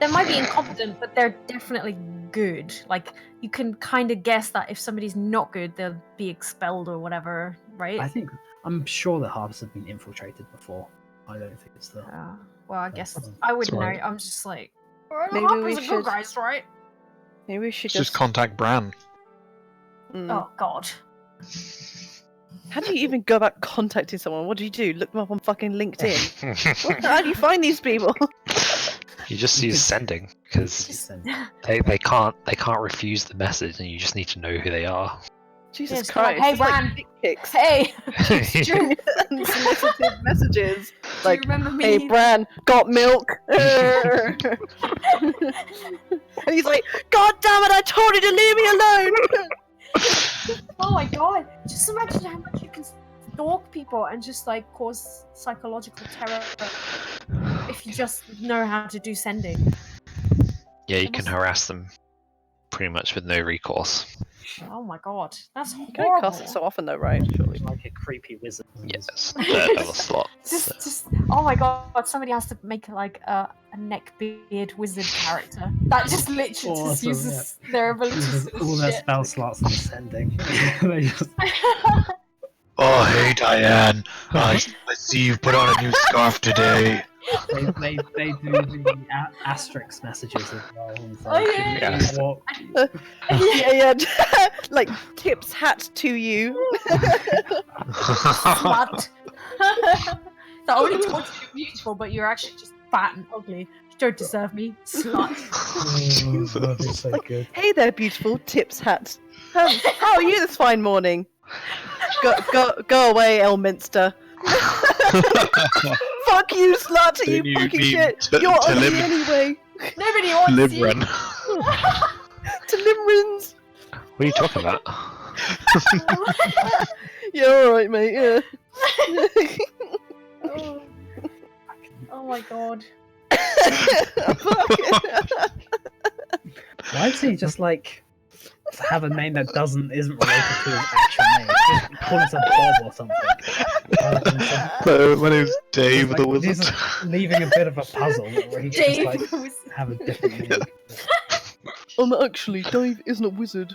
They might be incompetent, but they're definitely good. Like, you can kind of guess that if somebody's not good, they'll be expelled or whatever, right? I'm sure the Harvest have been infiltrated before. I don't think it's the. Well, I guess I wouldn't know. Right. I'm just like, Maybe Harpers we are should- good guys, right? Maybe we should Just contact Bran. Oh God. How do you even go about contacting someone? What do you do? Look them up on fucking LinkedIn? How do you find these people? You just use sending because Send. they can't refuse the message, and you just need to know who they are. Jesus It's like, Christ! hey, it's like Bran. dick pics Hey, it's true. and solicited messages. Do you Like, remember me? hey, Bran, got milk? And he's like, God damn it! I told you to leave me alone. Oh my God! Just imagine how much you can stalk people and just like cause psychological terror if you just know how to do sending. Yeah, you It can must- harass them pretty much with no recourse. Oh my God, that's You can't horrible. cast it so often, though, right? Surely. Like a creepy wizard. Yes, Daredevil slot. Just oh my God! Somebody has to make like a neckbeard wizard character that just literally just Awesome, uses their abilities. Uses to all their shit. spell slots and sending. They just Oh, hey Diane. I see you've put on a new scarf today. they do the asterisk messages as well. It's Oh, like, yeah. can you walk- Yeah. Like, tips hat to you. Slut. That only told you you're beautiful, but you're actually just fat and ugly. You don't deserve me, slut. Oh, that'd be so good. Hey there, beautiful tips hat. How are you this fine morning? Go away, Elminster. Fuck you, slut! You You fucking mean shit! to You're ugly live- anyway. Nobody wants you. Libran. To Limrins. What are you talking about? Yeah, alright, mate, yeah. Oh my God. Why does he just like have a name that isn't related to his actual name? Just call himself Bob or something. Rather than some- So, my name's Dave the like, he's Wizard. leaving a bit of a puzzle where he can just Dave like was. have a different name. Actually, Dave isn't a wizard.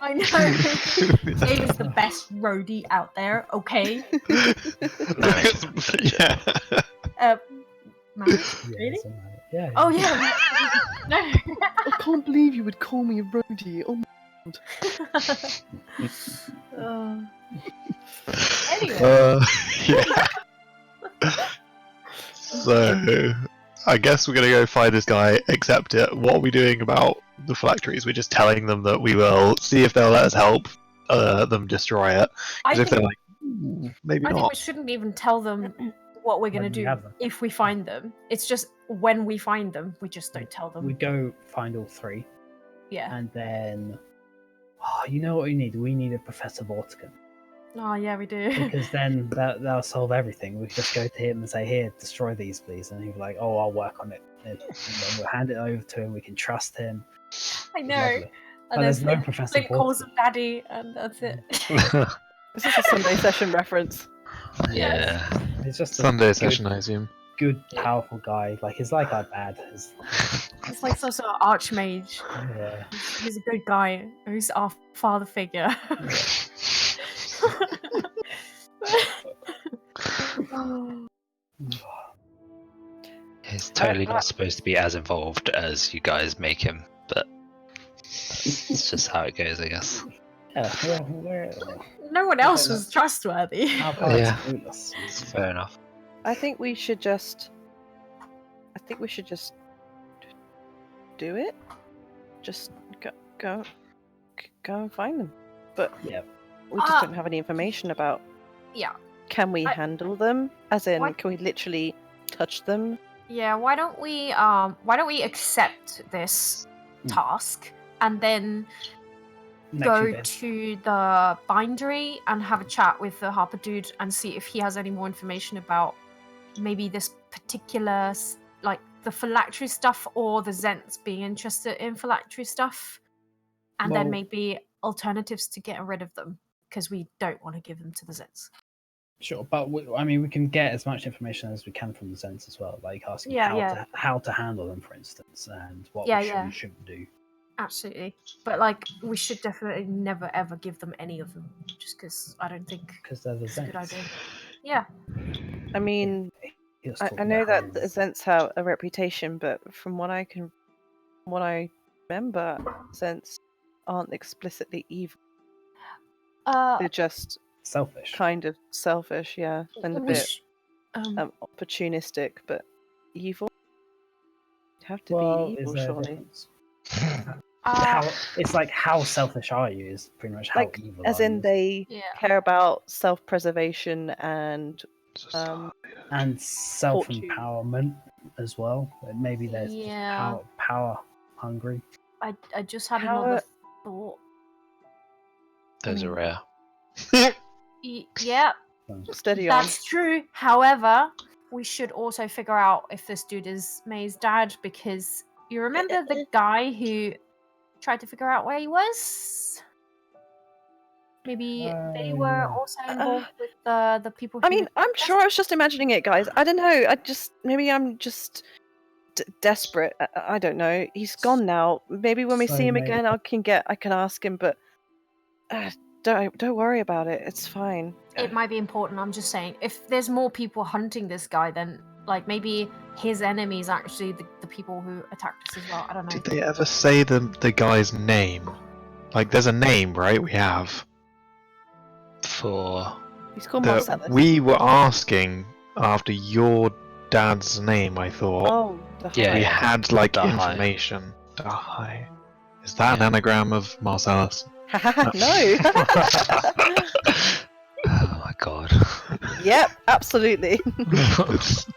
I know. Dave is the best roadie out there, okay? Yeah. Married? Yeah, Really? something like that. Yeah. Oh yeah. No. I can't believe you would call me a roadie. Oh my Anyway. Yeah. So, I guess we're gonna go find this guy, accept it. What are we doing about the phylacteries? We're just telling them that we will see if they'll let us help them destroy it. I Because if they're think, like, maybe I think not. we shouldn't even tell them what we're gonna When we do have them. if we find them. It's just when we find them, we just don't tell them. We go find all three, Yeah. and then, oh, you know what we need? We need a Professor Vortigan. Oh yeah, we do. Because then that'll solve everything. We just go to him and say, "Here, destroy these, please," and he'll be like, "Oh, I'll work on it." And then we'll hand it over to him. We can trust him. I know. Lovely. And But there's no Flint- Professor Flint calls Vortigan. him daddy, and that's it. This is a Sunday session reference. Yeah. It's just a Sunday good- session, I assume. good, powerful guy. Like he's like our dad. He's, It's like some sort of archmage. yeah. He's a good guy. Who's our father figure. He's totally not supposed to be as involved as you guys make him, but it's just how it goes, I guess. Yeah, No one else was trustworthy. our parents Yeah. clueless. Fair enough. I think we should just do it. Just go and find them. But Yeah. we just don't have any information about. Yeah. Can we handle them? As in, What? can we literally touch them? Yeah, why don't we accept this task and then Next go you did. to the bindery and have a chat with the Harper dude and see if he has any more information about maybe this particular like the phylactery stuff or the Zents being interested in phylactery stuff, and then Well- maybe alternatives to getting rid of them because we don't want to give them to the Zents. Sure, but we can get as much information as we can from the Zents as well, like asking Yeah, how to handle them, for instance, and what Yeah, we should yeah. and shouldn't do. Absolutely, but like we should definitely never ever give them any of them, just because I don't think Because they're the it's a good Zents. idea. Yeah. I mean, He was I talking know about that the Harry's- Zents have a reputation, but from what I remember, Zents aren't explicitly evil. They're just selfish. kind of selfish, yeah, and a we bit sh- opportunistic, but evil. You'd have to Well, be is evil, there a surely. difference? It's like how selfish are you is pretty much how Like, evil as are in you. they Yeah. care about self-preservation and And self-empowerment as well. Maybe they're Yeah. just power hungry. I just had How another thought. Those are rare. Yeah, steady on. that's true. However, we should also figure out if this dude is May's dad, because you remember the guy who tried to figure out where he was? Maybe they were yeah. also involved with the people who... I mean, I'm sure I was just imagining it, guys. I don't know. Maybe I'm just desperate. I don't know. He's gone now. Maybe when we So see him maybe- again, I can ask him. But don't worry about it. It's fine. It might be important, I'm just saying. If there's more people hunting this guy, then like maybe his enemies actually the people who attacked us as well. I don't know. Did they ever say the guy's name? Like, there's a name, right? We have. For He's called That Marcellus. we were asking after your dad's name, I thought. Oh, the Yeah, We yeah. had like Dahai. information. Dahai. Is that Yeah. an anagram of Marcellus? No. oh my god. Yep, absolutely.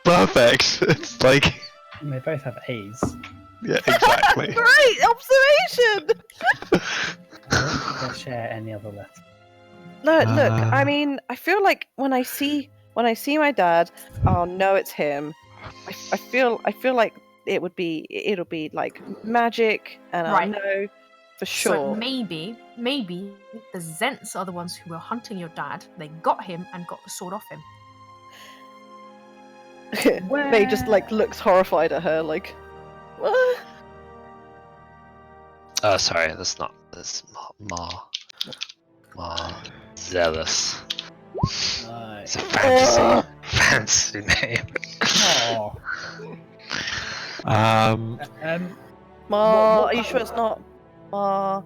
Perfect. It's like, And they both have A's. yeah, exactly. Great observation. They share any other letter. No, look. I Uh. mean, I feel like when I see my dad, I'll know it's him. I feel like it'll be like magic, and Right. I'll know for So sure. maybe the Zents are the ones who were hunting your dad. They got him and got the sword off him. May just like looks horrified at her, like, what? Oh, sorry, that's Zealous. It's a Ugh. fancy name. Oh. Ma, What are you kind sure of- it's not Ma?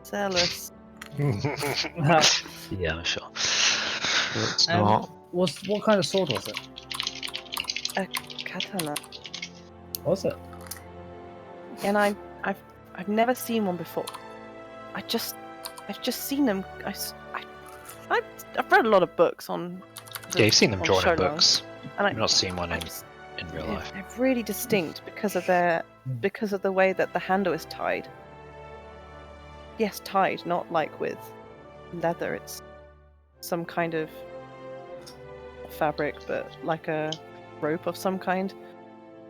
Zealous. Yeah, I'm sure. It's not. What kind of sword was it? Katana. Was it? And I've never seen one before. I've just seen them. I've read a lot of books on. Yeah, you've seen them on drawn in Shogun, books. and I've not seen one I in just- real life. they're really distinct because of the way that the handle is tied. Yes, tied, not like with leather. It's some kind of fabric, but like a rope of some kind.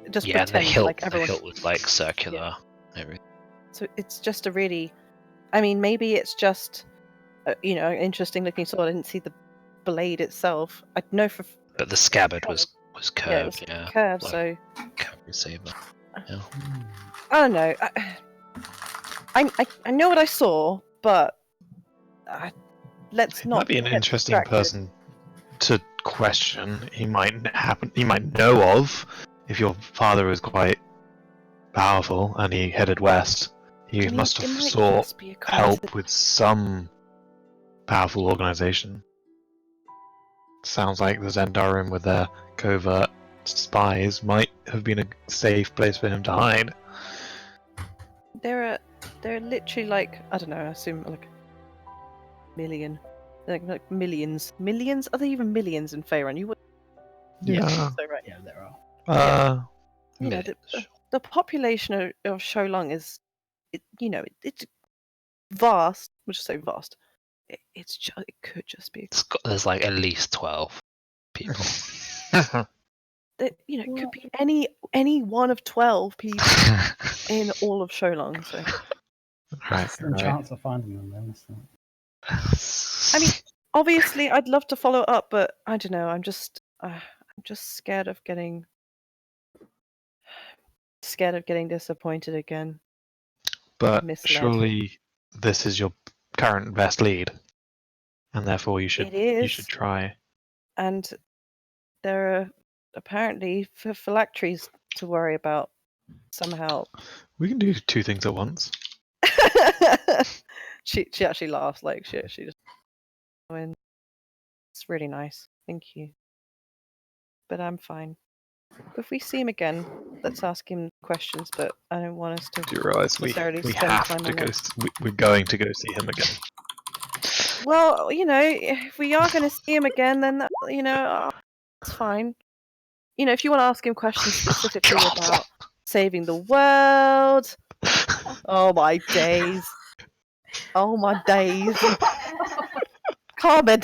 Just Yeah, the pretend hilt, like everyone. the hilt was like circular. Everything. So it's just a really, I mean, maybe it's just, an interesting looking sword. I didn't see the blade itself. I know for But the scabbard was was Yeah, it was curved. Yeah, curved, like so curved saber. Yeah. I don't know. I know what I saw, but let's He not might be an get interesting distracted. person to question. He might know of if your father is quite powerful and he headed west. He I mean, must it have might sought just be a help coincidence. with some powerful organization. Sounds like the Zendarium with their covert spies might have been a safe place for him to hide. They're literally like, I don't know. I assume like million, like millions. Are there even millions in Faerun? You would. Yeah. So right. Yeah, there are. You know, the population of Sholong is, it's vast. We'll just say vast. It could just be. There's like at least 12 people. It could be any one of 12 people in all of Sholong. So Right. Slim chance of finding them then, isn't it? I mean, obviously, I'd love to follow up, but I don't know. I'm just scared of getting disappointed again. But misled. surely this is your current best lead, and therefore you should It is. you should try. And there are apparently phylacteries to worry about somehow. We can do two things at once. she actually laughs like she just went. It's really nice. Thank you. But I'm fine. If we see him again, let's ask him questions, but I don't want us to Do you realise we necessarily spend have time to on go? it. We're going to go see him again. Well, if we are going to see him again, then it's fine. If you want to ask him questions specifically God. about saving the world, oh my days, Carmen.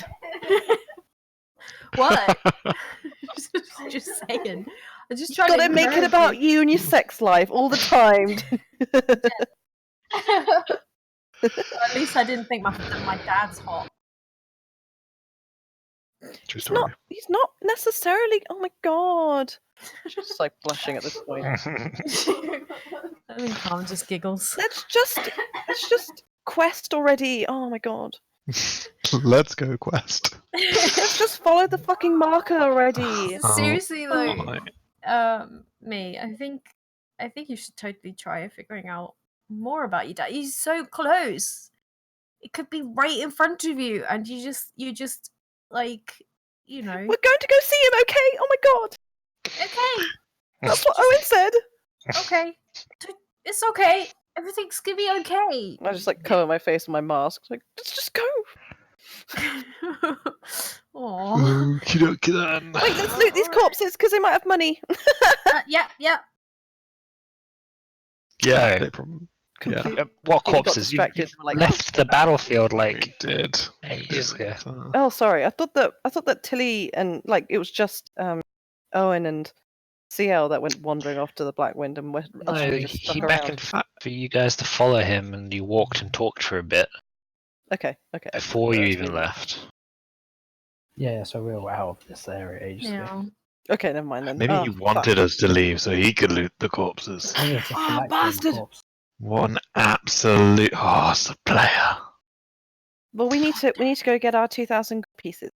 What? just saying. I just trying Gotta to make it encourage about you. you and your sex life all the time. At least I didn't think my dad's hot. True story. He's not necessarily. Oh my god. She's just like blushing at this point. I think Carmen just giggles. Let's just quest already. Oh my god. Let's go quest. Let's just follow the fucking marker already. Seriously though, Right. me, I think you should totally try figuring out more about your dad. He's so close. It could be right in front of you, and you just like, We're going to go see him, okay? Oh my god. Okay, That's what Owynn said. okay, it's okay. Everything's gonna be okay. I just like cover my face with my mask. Like, let's just go. Aww. Okie dokie then. Wait, let's loot these corpses because they might have money. Yeah. Yeah, No. no problem. Completely. What Completely got corpses? You distracted, like- left the battlefield We like did. ages ago. Oh, sorry. I thought that Tili and it was just Owynn and Ciel that went wandering off to the Black Wind and us No, three just he stuck beckoned around. for you guys to follow him, and you walked and talked for a bit Okay. before you That's even really- left. Yeah, so we were out of this area ages ago. Yeah. Okay, never mind then. Maybe Oh, he wanted us to leave so he could loot the corpses. Maybe it's a Oh, phylactery bastard! corpse. What an absolute horse of player. Well, we need to go get our 2,000 pieces.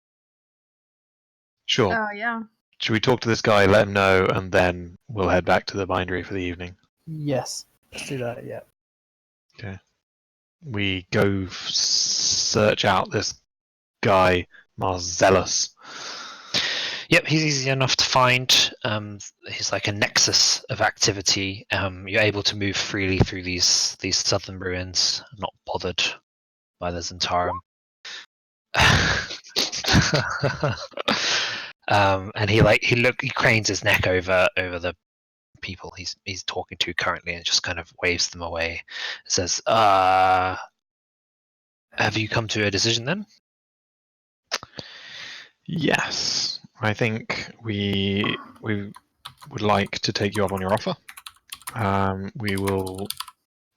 Sure. Oh yeah. Should we talk to this guy, let him know, and then we'll head back to the bindery for the evening? Yes, let's do that, yeah. We go search out this guy, Marcellus. Yep, he's easy enough to find. He's like a nexus of activity. You're able to move freely through these southern ruins, not bothered by the Zentarum. And he cranes his neck over the people he's talking to currently, and just kind of waves them away. Says, "Have you come to a decision then?" Yes, I think we would like to take you up on your offer. We will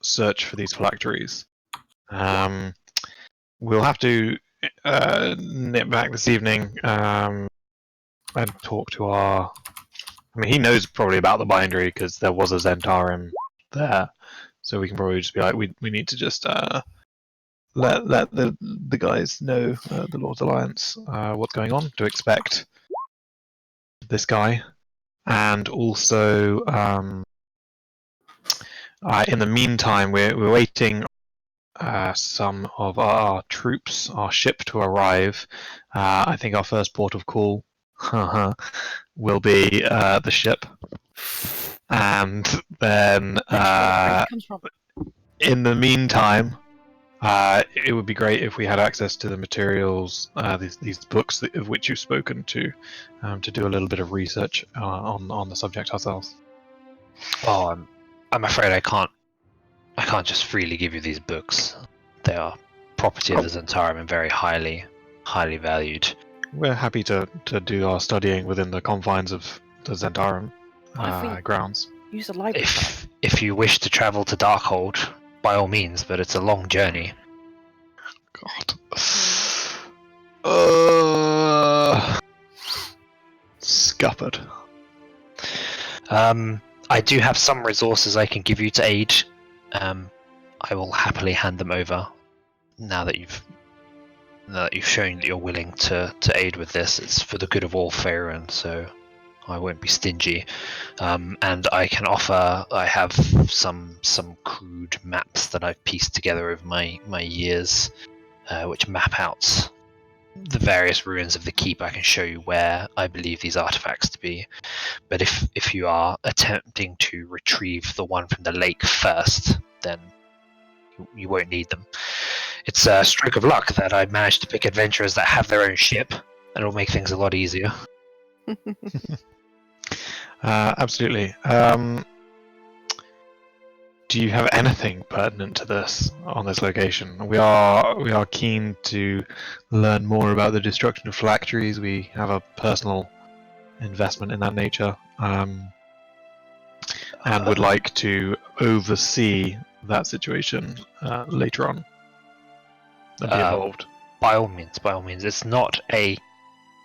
search for these phylacteries. We'll have to nip back this evening and talk to our I mean, he knows probably about the bindery because there was a Zentarum there, so we can probably just be like, we need to just let the guys know, the Lord's Alliance, what's going on, to expect this guy, and also in the meantime, we're waiting some of our troops, our ship, to arrive. I think our first port of call will be the ship, and then in the meantime, it would be great if we had access to the materials, these books of which you've spoken to do a little bit of research on the subject ourselves. Oh, I'm afraid I can't just freely give you these books. They are property of the Zentarum and very highly valued. We're happy to do our studying within the confines of the Zentarum What if we- grounds. Use a library card. If you wish to travel to Darkhold, by all means, but it's a long journey. God. Scuppered. I do have some resources I can give you to aid. I will happily hand them over now that you've shown that you're willing to aid with this. It's for the good of all Faerun, so I won't be stingy. And I can offer. I have some crude maps that I've pieced together over my years, which map out the various ruins of the keep. I can show you where I believe these artifacts to be. But if you are attempting to retrieve the one from the lake first, then you won't need them. It's a stroke of luck that I managed to pick adventurers that have their own ship, and it'll make things a lot easier. Absolutely. Do you have anything pertinent to this on this location? We are keen to learn more about the destruction of phylacteries. We have a personal investment in that nature, and would like to oversee that situation later on. And be involved. By all means, it's not a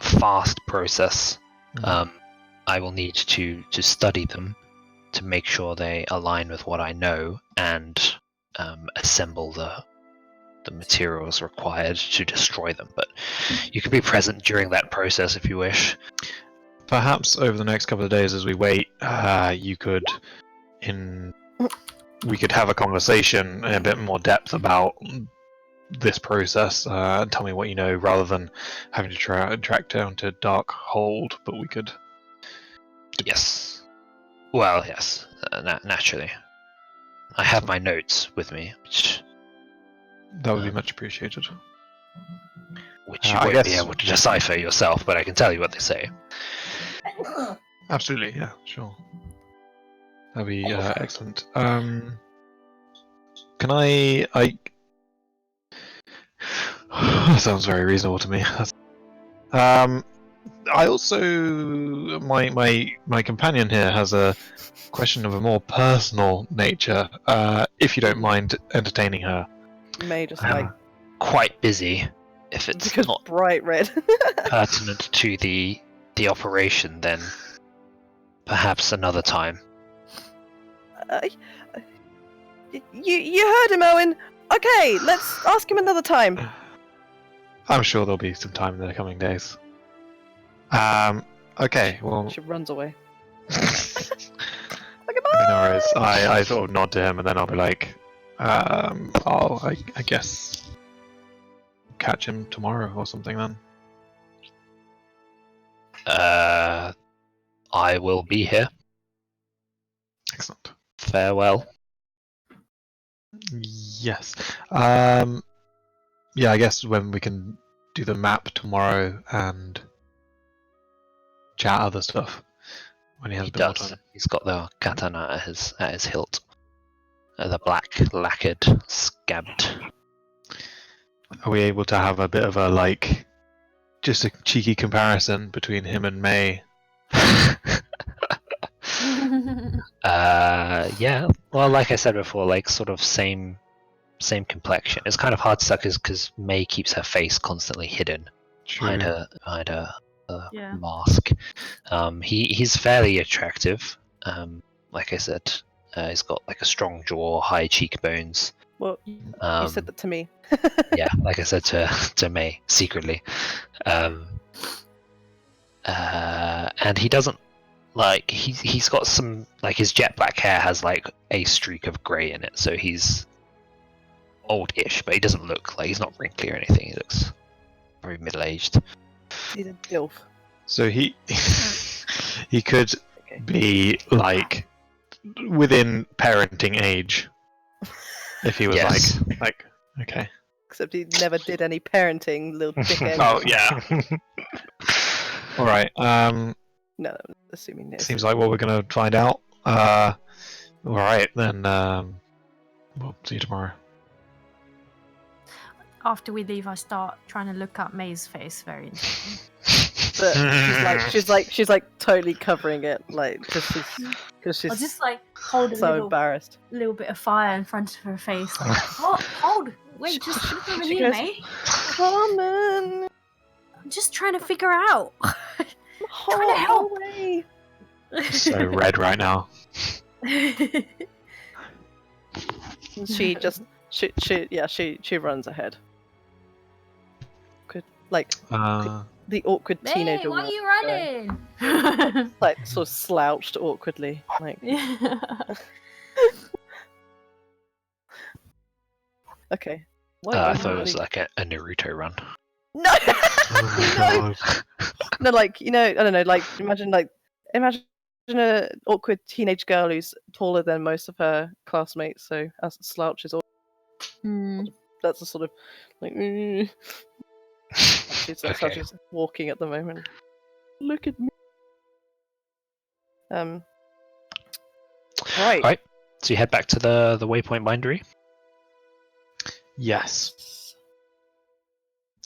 fast process. I will need to study them to make sure they align with what I know, and assemble the materials required to destroy them. But you can be present during that process if you wish. Perhaps over the next couple of days, as we wait, we could have a conversation in a bit more depth about this process, and tell me what you know, rather than having to track down to Darkhold. But we could. Yes. Well, yes. Naturally. I have my notes with me, which That would be much appreciated. you won't be able to decipher yourself, but I can tell you what they say. Absolutely, yeah, sure. That'd be excellent. Can I? That sounds very reasonable to me. I also, my companion here has a question of a more personal nature. If you don't mind entertaining her. May just I'm quite busy. If it's because not bright red. pertinent to the operation, then perhaps another time. You heard him, Owynn. Okay, let's ask him another time. I'm sure there'll be some time in the coming days. Okay, well. She runs away. No worries. I sort of nod to him, and then I'll be like, I guess catch him tomorrow or something then. I will be here. Excellent. Farewell. Yes. Yeah, I guess when we can do the map tomorrow and chat other stuff when he has a bit more time. He's got the katana at his hilt. The black lacquered, scabbed. Are we able to have a bit of a just a cheeky comparison between him and May? Yeah. Well, like I said before, sort of same complexion. It's kind of hard to suck because May keeps her face constantly hidden behind her Yeah. mask. He's fairly attractive. Like I said, he's got like a strong jaw, high cheekbones. Well, you said that to me. Yeah, like I said to May secretly. And he doesn't like he's got some like his jet black hair has like a streak of grey in it, so he's old-ish, but he doesn't look like he's not wrinkly or anything. He looks very middle-aged. He's a dilf. So he he could Okay. be like within parenting age if he was Yes. like okay. Except he never did any parenting, little dickhead. Oh yeah. All right. No, I'm assuming this. Seems like what we're gonna find out. All right then. We'll see you tomorrow. After we leave, I start trying to look up May's face very intently. But she's like totally covering it, like because I she's just like hold a so little embarrassed. bit of fire in front of her face. Like, what? Hold! Wait, just look over She here, goes- May. Carmen, I'm just trying to figure out. hold help. away. So red right now. She just she runs ahead. Like the awkward May, teenager. why are walk you going. running? Like sort of slouched awkwardly. Like Yeah. okay. I thought it was like a Naruto run. No. Oh no. No, like I don't know. Like imagine a awkward teenage girl who's taller than most of her classmates. So as slouches, that's a sort of like. That's how Okay. she's walking at the moment. Look at me. Right. Right. So you head back to the Waypoint Bindery. yes.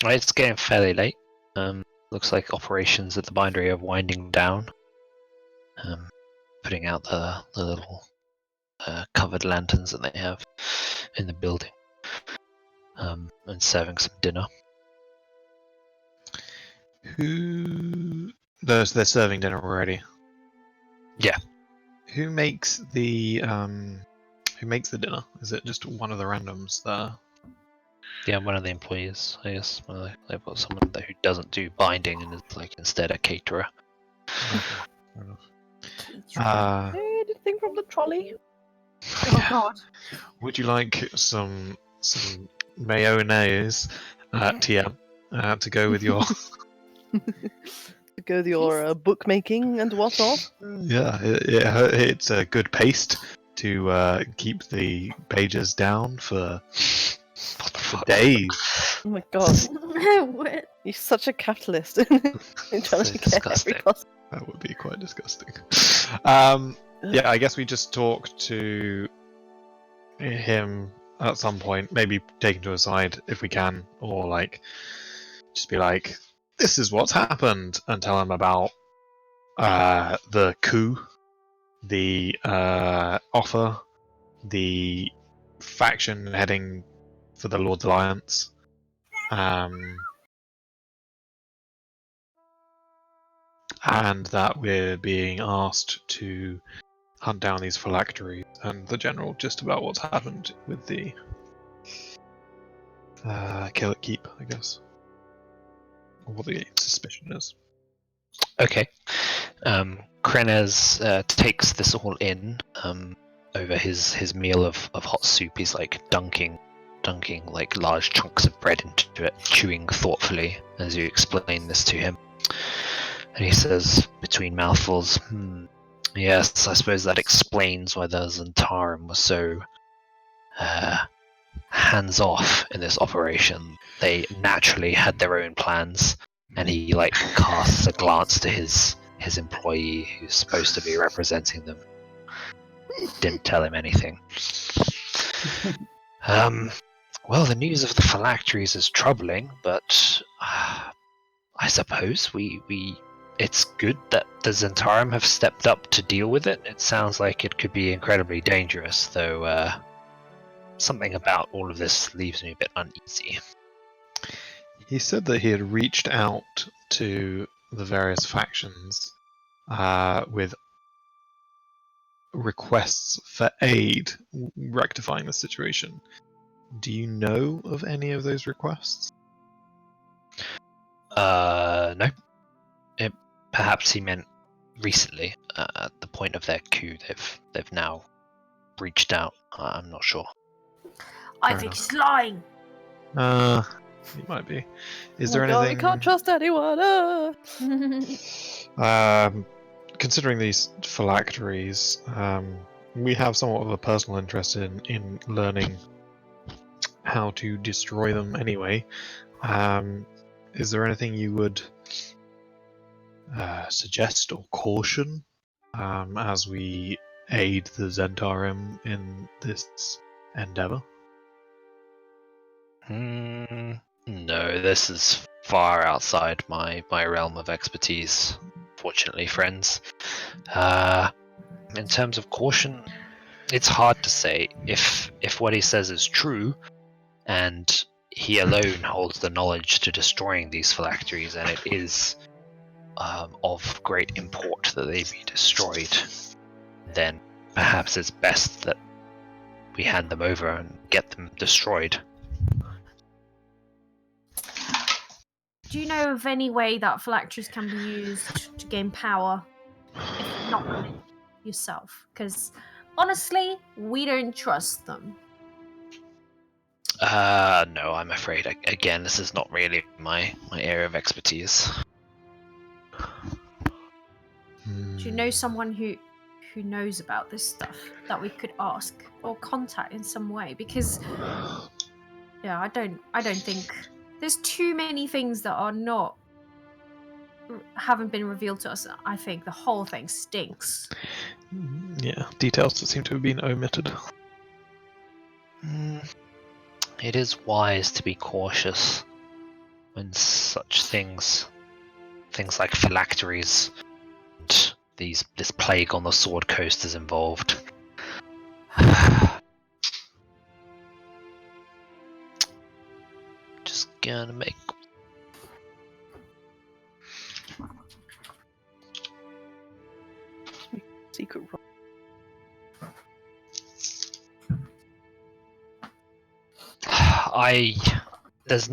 Right, it's getting fairly late. Looks like operations at the bindery are winding down. Putting out the little covered lanterns that they have in the building. And serving some dinner. They're serving dinner already. Yeah. Who makes the dinner? Is it just one of the randoms there? Yeah, one of the employees, I guess. Well, they've got someone there who doesn't do binding and is like instead a caterer. Okay, fair enough. Anything from the trolley? Oh God. Would you like some mayonnaise, TM, to go with your? Go with your bookmaking and whatnot. Yeah, it's a good paste to keep the pages down for days. Oh my god, What? you're such a capitalist. You're trying So to get every disgusting. possible. That would be quite disgusting. Yeah, I guess we just talk to him at some point, maybe take him to a side if we can, or like just be like, "This is what's happened," and tell him about the coup, the offer, the faction heading for the Lord's Alliance, and that we're being asked to hunt down these phylacteries, and the general gist about what's happened with the kill it keep, I guess, or what the suspicion is. Okay. Krenez takes this all in over his meal of hot soup. He's like dunking like large chunks of bread into it, chewing thoughtfully as you explain this to him. And he says between mouthfuls, yes, I suppose that explains why the Zentarum was so hands-off in this operation. They naturally had their own plans, and he like casts a glance to his employee who's supposed to be representing them. Didn't tell him anything. Well, the news of the phylacteries is troubling, but I suppose it's good that the Zentarum have stepped up to deal with it. It sounds like it could be incredibly dangerous, though something about all of this leaves me a bit uneasy. He said that he had reached out to the various factions with requests for aid rectifying the situation. Do you know of any of those requests? No. Perhaps he meant recently, at the point of their coup. They've now reached out. I'm not sure. I Fair think enough. he's lying. He might be. Is Oh there my God, anything? we can't trust anyone. Considering these phylacteries, we have somewhat of a personal interest in learning how to destroy them anyway. Is there anything you would suggest or caution as we aid the Zentarim in this endeavor? No, this is far outside my realm of expertise. Fortunately, friends. In terms of caution, it's hard to say. If what he says is true, and he alone holds the knowledge to destroying these phylacteries, and it is of great import that they be destroyed, then perhaps it's best that we hand them over and get them destroyed. Do you know of any way that phylacteries can be used to gain power, if not yourself? Because honestly, we don't trust them. No, I'm afraid. Again, this is not really my area of expertise. Do you know someone who knows about this stuff that we could ask or contact in some way? Because yeah, I don't think there's too many things that are not haven't been revealed to us. I think the whole thing stinks. Yeah, details that seem to have been omitted. It is wise to be cautious when such things like phylacteries and this plague on the Sword Coast is involved. Just gonna make Secret. There's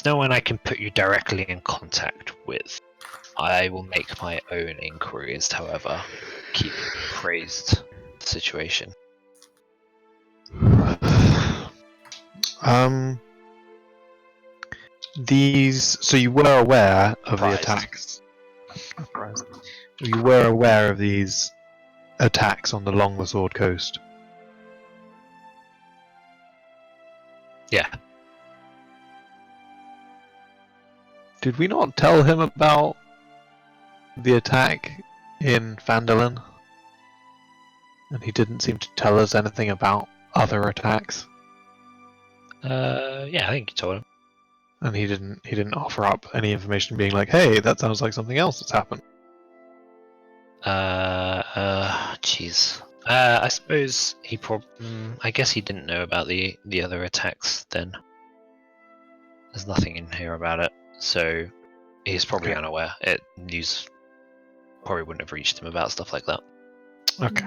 no one I can put you directly in contact with. I will make my own inquiries, however. Keep appraised the situation. So you were aware of the Surprised. attacks. Surprised. You were aware of these attacks along the Sword Coast. Yeah. Did we not tell him about the attack in Phandalin? And he didn't seem to tell us anything about other attacks. Yeah, I think you told him. And he didn't offer up any information being like, hey, that sounds like something else that's happened. Jeez. I suppose he I guess he didn't know about the other attacks then. There's nothing in here about it, so he's probably Okay. unaware. News probably wouldn't have reached him about stuff like that. Okay.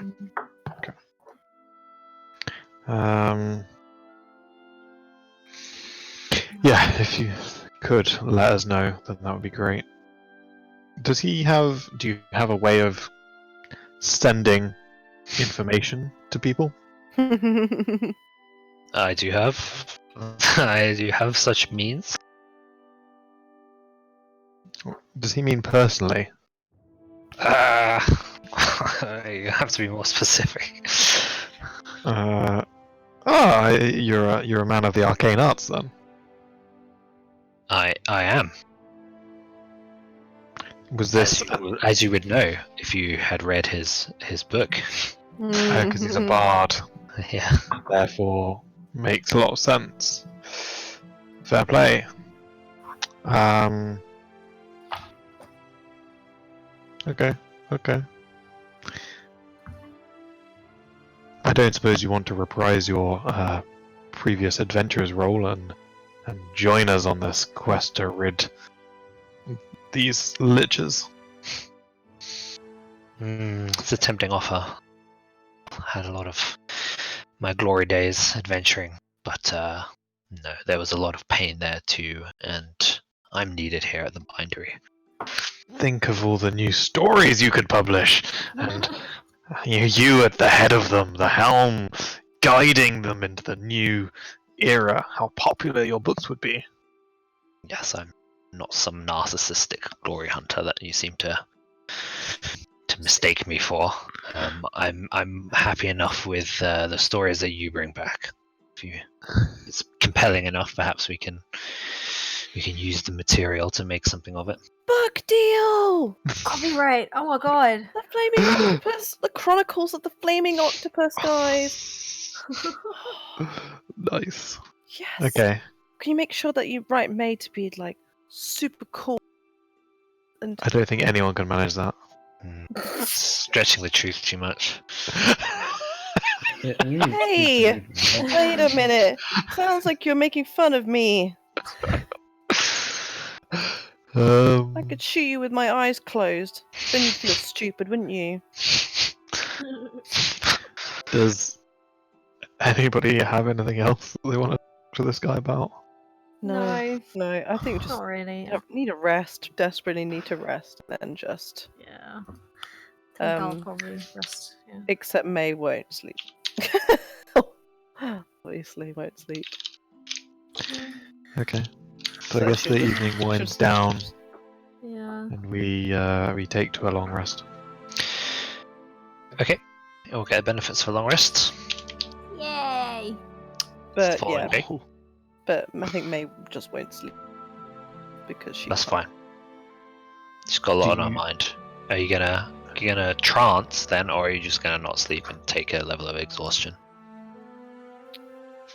Yeah, if you could let us know, then that would be great. Do you have a way of sending information to people? I do have such means. Does he mean personally? You have to be more specific. You're a man of the arcane arts then. I am. Was this as you would know if you had read his book? because he's a bard? Yeah. Therefore, makes a lot of sense. Fair play. Okay. I don't suppose you want to reprise your previous adventurer's role and and join us on this quest to rid these liches. It's a tempting offer. Had a lot of my glory days adventuring, but no, there was a lot of pain there too, and I'm needed here at the bindery. Think of all the new stories you could publish, and you at the head of them, the helm, guiding them into the new era. How popular your books would be. Yes, I'm not some narcissistic glory hunter that you seem to mistake me for. I'm happy enough with the stories that you bring back. If it's compelling enough, perhaps we can use the material to make something of it. Book deal! Copyright. Oh my god. The Flaming Octopus! The Chronicles of the Flaming Octopus, guys! Nice. Yes! Okay. Can you make sure that you write May to be, like, super cool? And I don't think anyone can manage that. Stretching the truth too much. Hey! Wait a minute! Sounds like you're making fun of me. I could shoot you with my eyes closed. Then you'd feel stupid, wouldn't you? Does anybody have anything else they want to talk to this guy about? No. No, I think we just Not really. need a rest. Desperately need to rest, and then just. Yeah. I think I'll Um, probably rest. Yeah. Except May won't sleep. Obviously, won't sleep. Okay. So I So guess she'll the just- evening she'll winds just- down, Yeah. and we take to a long rest. Okay, we'll get benefits for long rests. Yay! But Following yeah, day. but I think May just won't sleep because she. That's can't. fine. She's got a lot Do on her you- mind. Are you gonna trance then, or are you just gonna not sleep and take a level of exhaustion?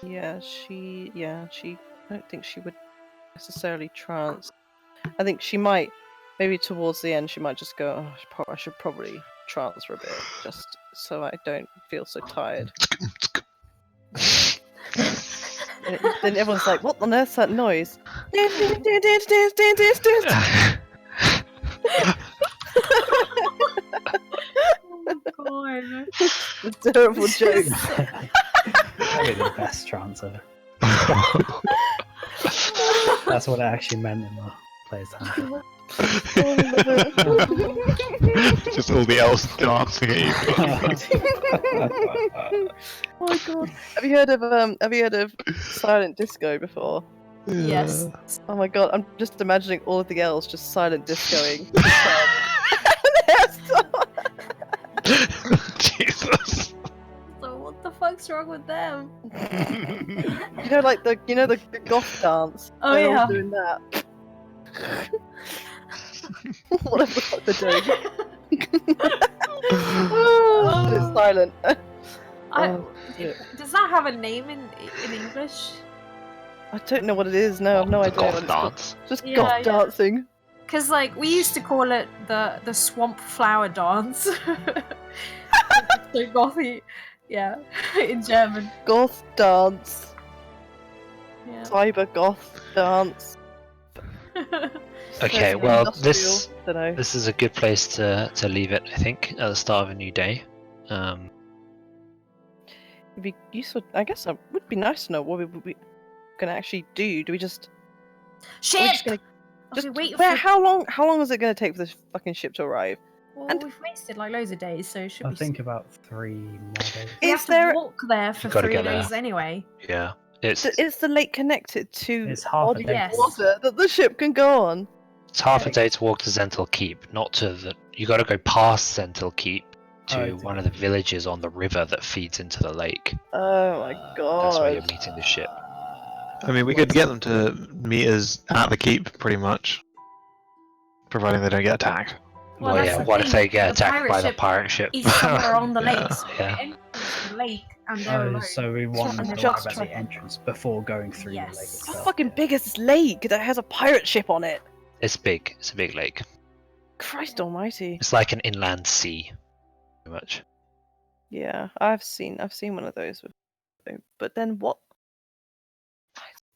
Yeah, she. I don't think she would necessarily trance. I think she might. Maybe towards the end, she might just go. Oh, I should probably trance for a bit, just so I don't feel so tired. And then everyone's like, "What on earth's that noise?" Oh god. It's a terrible joke. Probably the best trance ever. That's what it actually meant in the player's handbook. Just all the elves dancing at you. Oh my god! Have you heard of silent disco before? Yes. Oh my god! I'm just imagining all of the elves just silent discoing. Jesus. So what the fuck's wrong with them? You know, like the goth dance. Oh, They're all yeah. doing that. Whatever the fuck they're doing. Oh. It's silent. I, Oh, shit. does that have a name in English? I don't know what it is. No, I've no The idea what goth it's called. dance. Just Yeah, goth yeah. dancing. Because like we used to call it the swamp flower dance. So gothy, yeah, in German. Goth dance. Yeah. Cyber goth dance. Okay, So well, industrial, dunno. this is a good place to leave it. I think at the start of a new day. It'd be useful. I guess it would be nice to know what we gonna actually do. Do we just? Ship. We're just gonna. I've been waiting Where? for. How long is it gonna take for this fucking ship to arrive? Well, and- we've wasted like loads of days, so it should I be. think about 3 more days. we Is have there- to walk there for You've gotta 3 get there. days anyway. Yeah, it's Is the lake connected to It's half a body day. Yes. water that the ship can go on? it's half a day to walk to Zental Keep, not to the. You got to go past Zental Keep to Oh, one of the villages on the river that feeds into the lake. Oh my god! That's where you're meeting the ship. I mean, we could get them to meet us at the keep, pretty much. Providing they don't get attacked. Well, Well, that's yeah. the What if thing, they get the attacked pirate by the ship pirate ship? Is somewhere on the lake. So Yeah. the entrance to the lake, and they're Oh, alone. so we want them and to they're arrive just at the entrance before going through the lake Yes. How itself. fucking big is this lake that has a pirate ship on it? It's big. It's a big lake. Christ almighty. It's like an inland sea, pretty much. Yeah, I've seen one of those. But then what?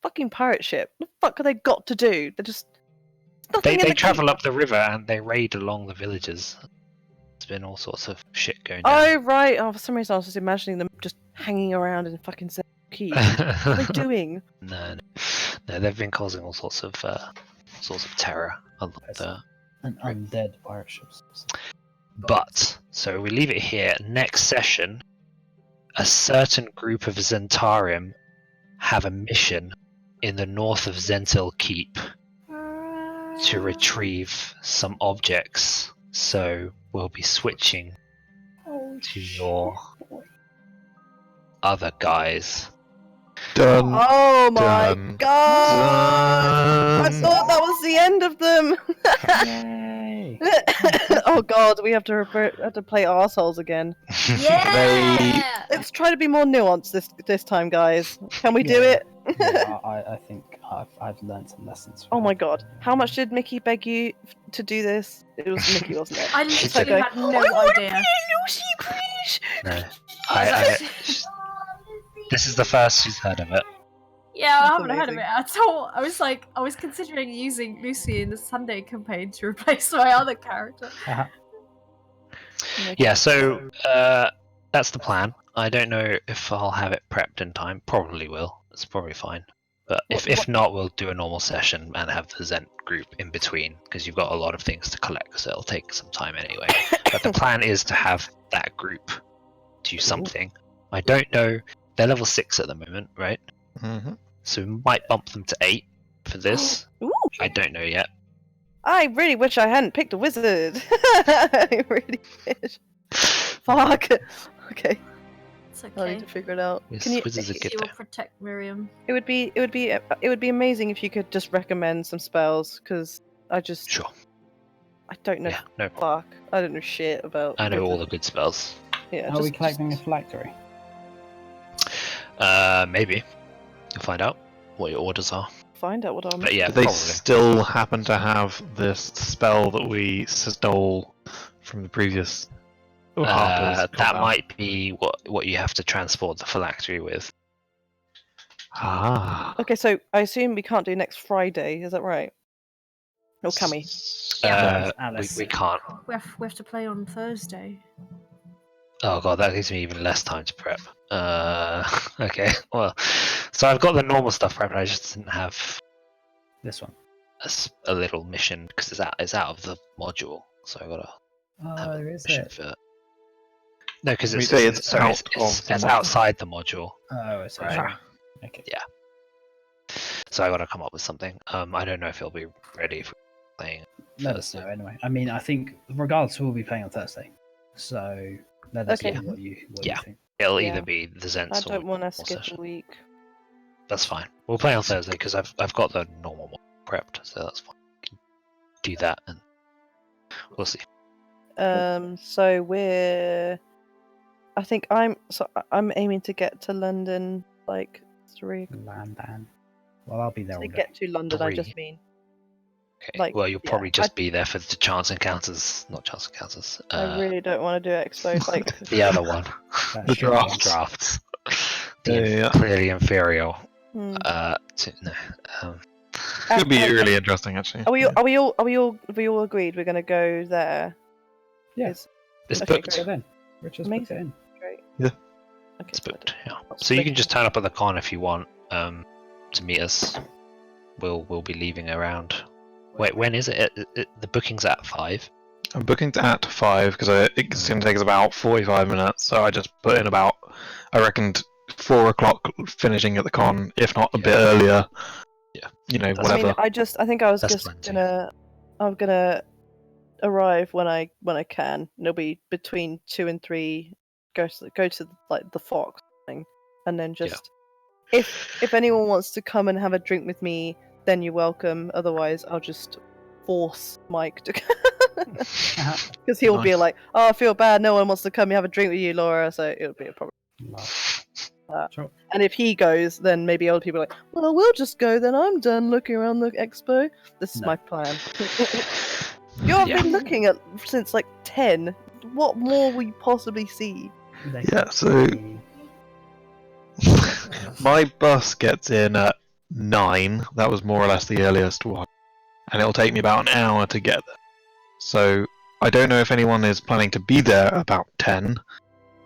fucking pirate ship. What the fuck have they got to do? They're just nothing in They the travel keep. up the river and they raid along the villages. There's been all sorts of shit going down. Oh right. Oh, for some reason I was just imagining them just hanging around in fucking keep. What are they doing? No, they've been causing all sorts of terror. An undead pirate ships. But so we leave it here. Next session, a certain group of Zentarium have a mission in the north of Zentil Keep to retrieve some objects. So we'll be switching to your other guys. Done. Oh my Done. god! I Done. thought that was the end of them. Yay! Oh god, we have to play arseholes again. Yeah. Let's try to be more nuanced this time, guys. Can we do Yeah. it? Yeah, I think I've learned some lessons. Oh my god, how much did Mickey beg you to do this? It was Mickey, wasn't it? I It's literally like had no idea. Lucy, please. No, I- this is the first she's heard of it. Yeah, I That's haven't heard of amazing. it at all. I was considering using Lucy in the Sunday campaign to replace my other character. Yeah, so that's the plan. I don't know if I'll have it prepped in time. Probably will. It's probably fine. But if not, we'll do a normal session and have the Zent group in between because you've got a lot of things to collect, so it'll take some time anyway. But the plan is to have that group do something. I don't know. They're level 6 at the moment, right? Mm-hmm. So we might bump them to 8 for this. Ooh. I don't know yet. I really wish I hadn't picked a wizard. I really wish. Fuck. Okay, It's I need okay. to figure it out. Wiz- Can you? Wizards are good She will there. protect Miriam. It would be amazing if you could just recommend some spells, because I Sure. don't know. Yeah, no problem. Fuck. I don't know shit about. I know all the wizards. good spells. Yeah. Are we collecting a phylactery? Maybe. You'll find out what your orders are. Find out what I'm. But yeah, Do they probably. still happen to have this spell that we stole from the previous Harper's That compound? might be what you have to transport the phylactery with. Ah. Okay, so I assume we can't do next Friday. Is that right? Or can we? Yeah. Alice. We can't. We have to play on Thursday. Oh god, that gives me even less time to prep. Okay, well, so I've got the normal stuff prepped. I just didn't have This one. a little mission because it's out of the module. So I gotta have Oh, a is mission it? for it. No, because When you it's, say it's sorry, out it's, of the it's module. outside the module. Oh, it's Right. sorry. Okay. Yeah. So I gotta come up with something. I don't know if it'll be ready for playing. Let us know anyway. I mean, I think regardless, we'll be playing on Thursday. So let us Okay. know what you Yeah. think. It'll Yeah. either be the Zents I or don't want to or skip session. a week. That's fine. We'll play on Thursday because I've got the normal one prepped, so that's fine. We can do that and we'll see. So I think I'm aiming to get to London like 3. Landan. Well, I'll be there all To day. get to London, I just 3. mean. Okay. Like, well, you'll yeah, probably just be there for the chance encounters, not chance encounters. I really don't want to do Expo. Like, The other one, That The should be- draft. drafts. Yeah. Clearly inferior. hmm. No. Could be and- really interesting, actually. Are we all agreed we're gonna go there? Yeah. It's It's Okay, booked. Book it in. Richard's booked it Amazing. in. great. Yeah. Okay, It's so I booked. Yeah. I'll So you book can it. just turn up at the con if you want to meet us. We'll be leaving around. Wait, when is it? The booking's at 5. I'm booking at 5 because it's going to take us about 45 minutes. So I just put in about, I reckoned 4 o'clock finishing at the con, if not a bit earlier. Yeah. You know, That's I whatever. mean, I think I was That's just plenty. I'm gonna arrive when I can. And it'll be between 2 and 3. Go to like the Fox thing, and then just if anyone wants to come and have a drink with me, then you're welcome. Otherwise, I'll just force Mike to because he'll be Nice. like, "Oh, I feel bad. No one wants to come and have a drink with you, Laura." So it'll be a problem. Love. Sure. And if he goes, then maybe other people are like, "Well, we'll just go. Then I'm done looking around the expo." This is No. my plan. You've Yeah. been looking at since like 10. What more will you possibly see? They Yeah, could so be- my bus gets in at 9. That was more or less the earliest one. And it'll take me about an hour to get there. So I don't know if anyone is planning to be there about 10,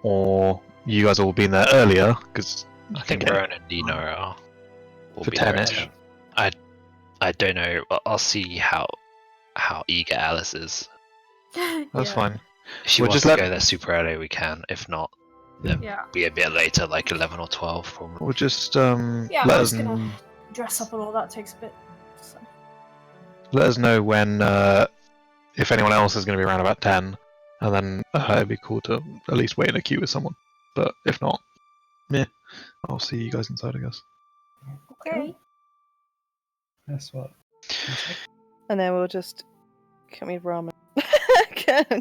or you guys all been there earlier, because I think Rohan and Nina are. Will For be there 10-ish. at 10. I don't know. I'll see how eager Alice is. That's fine. If she We'll wants just to let- go there super early, we can. If not, then Yeah. be a bit later, like 11 or 12. Probably. We'll just Yeah, let I'm us just gonna dress up and all that takes a bit. So. let us know when if anyone else is going to be around about 10, and then it'd be cool to at least wait in a queue with someone. But if not, I'll see you guys inside, I guess. Okay. That's what. And then we'll just. Can we have ramen?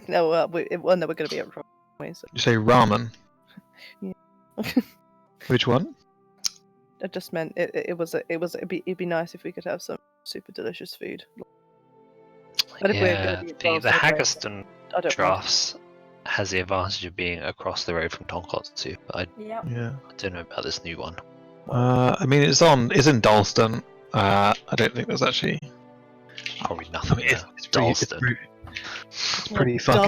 No, no, we're going to be at ramen. So. You say ramen? Yeah. Which one? I just meant it'd be nice if we could have some super delicious food. But if we're Yeah, gonna be the involved in it, Haggerston I don't mind. drafts has the advantage of being across the road from Tonkotsu, but I Yep. Yeah. don't know about this new one. I mean, it's in Dalston. I don't think there's actually. Probably nothing there. It's Dalston. pretty fucking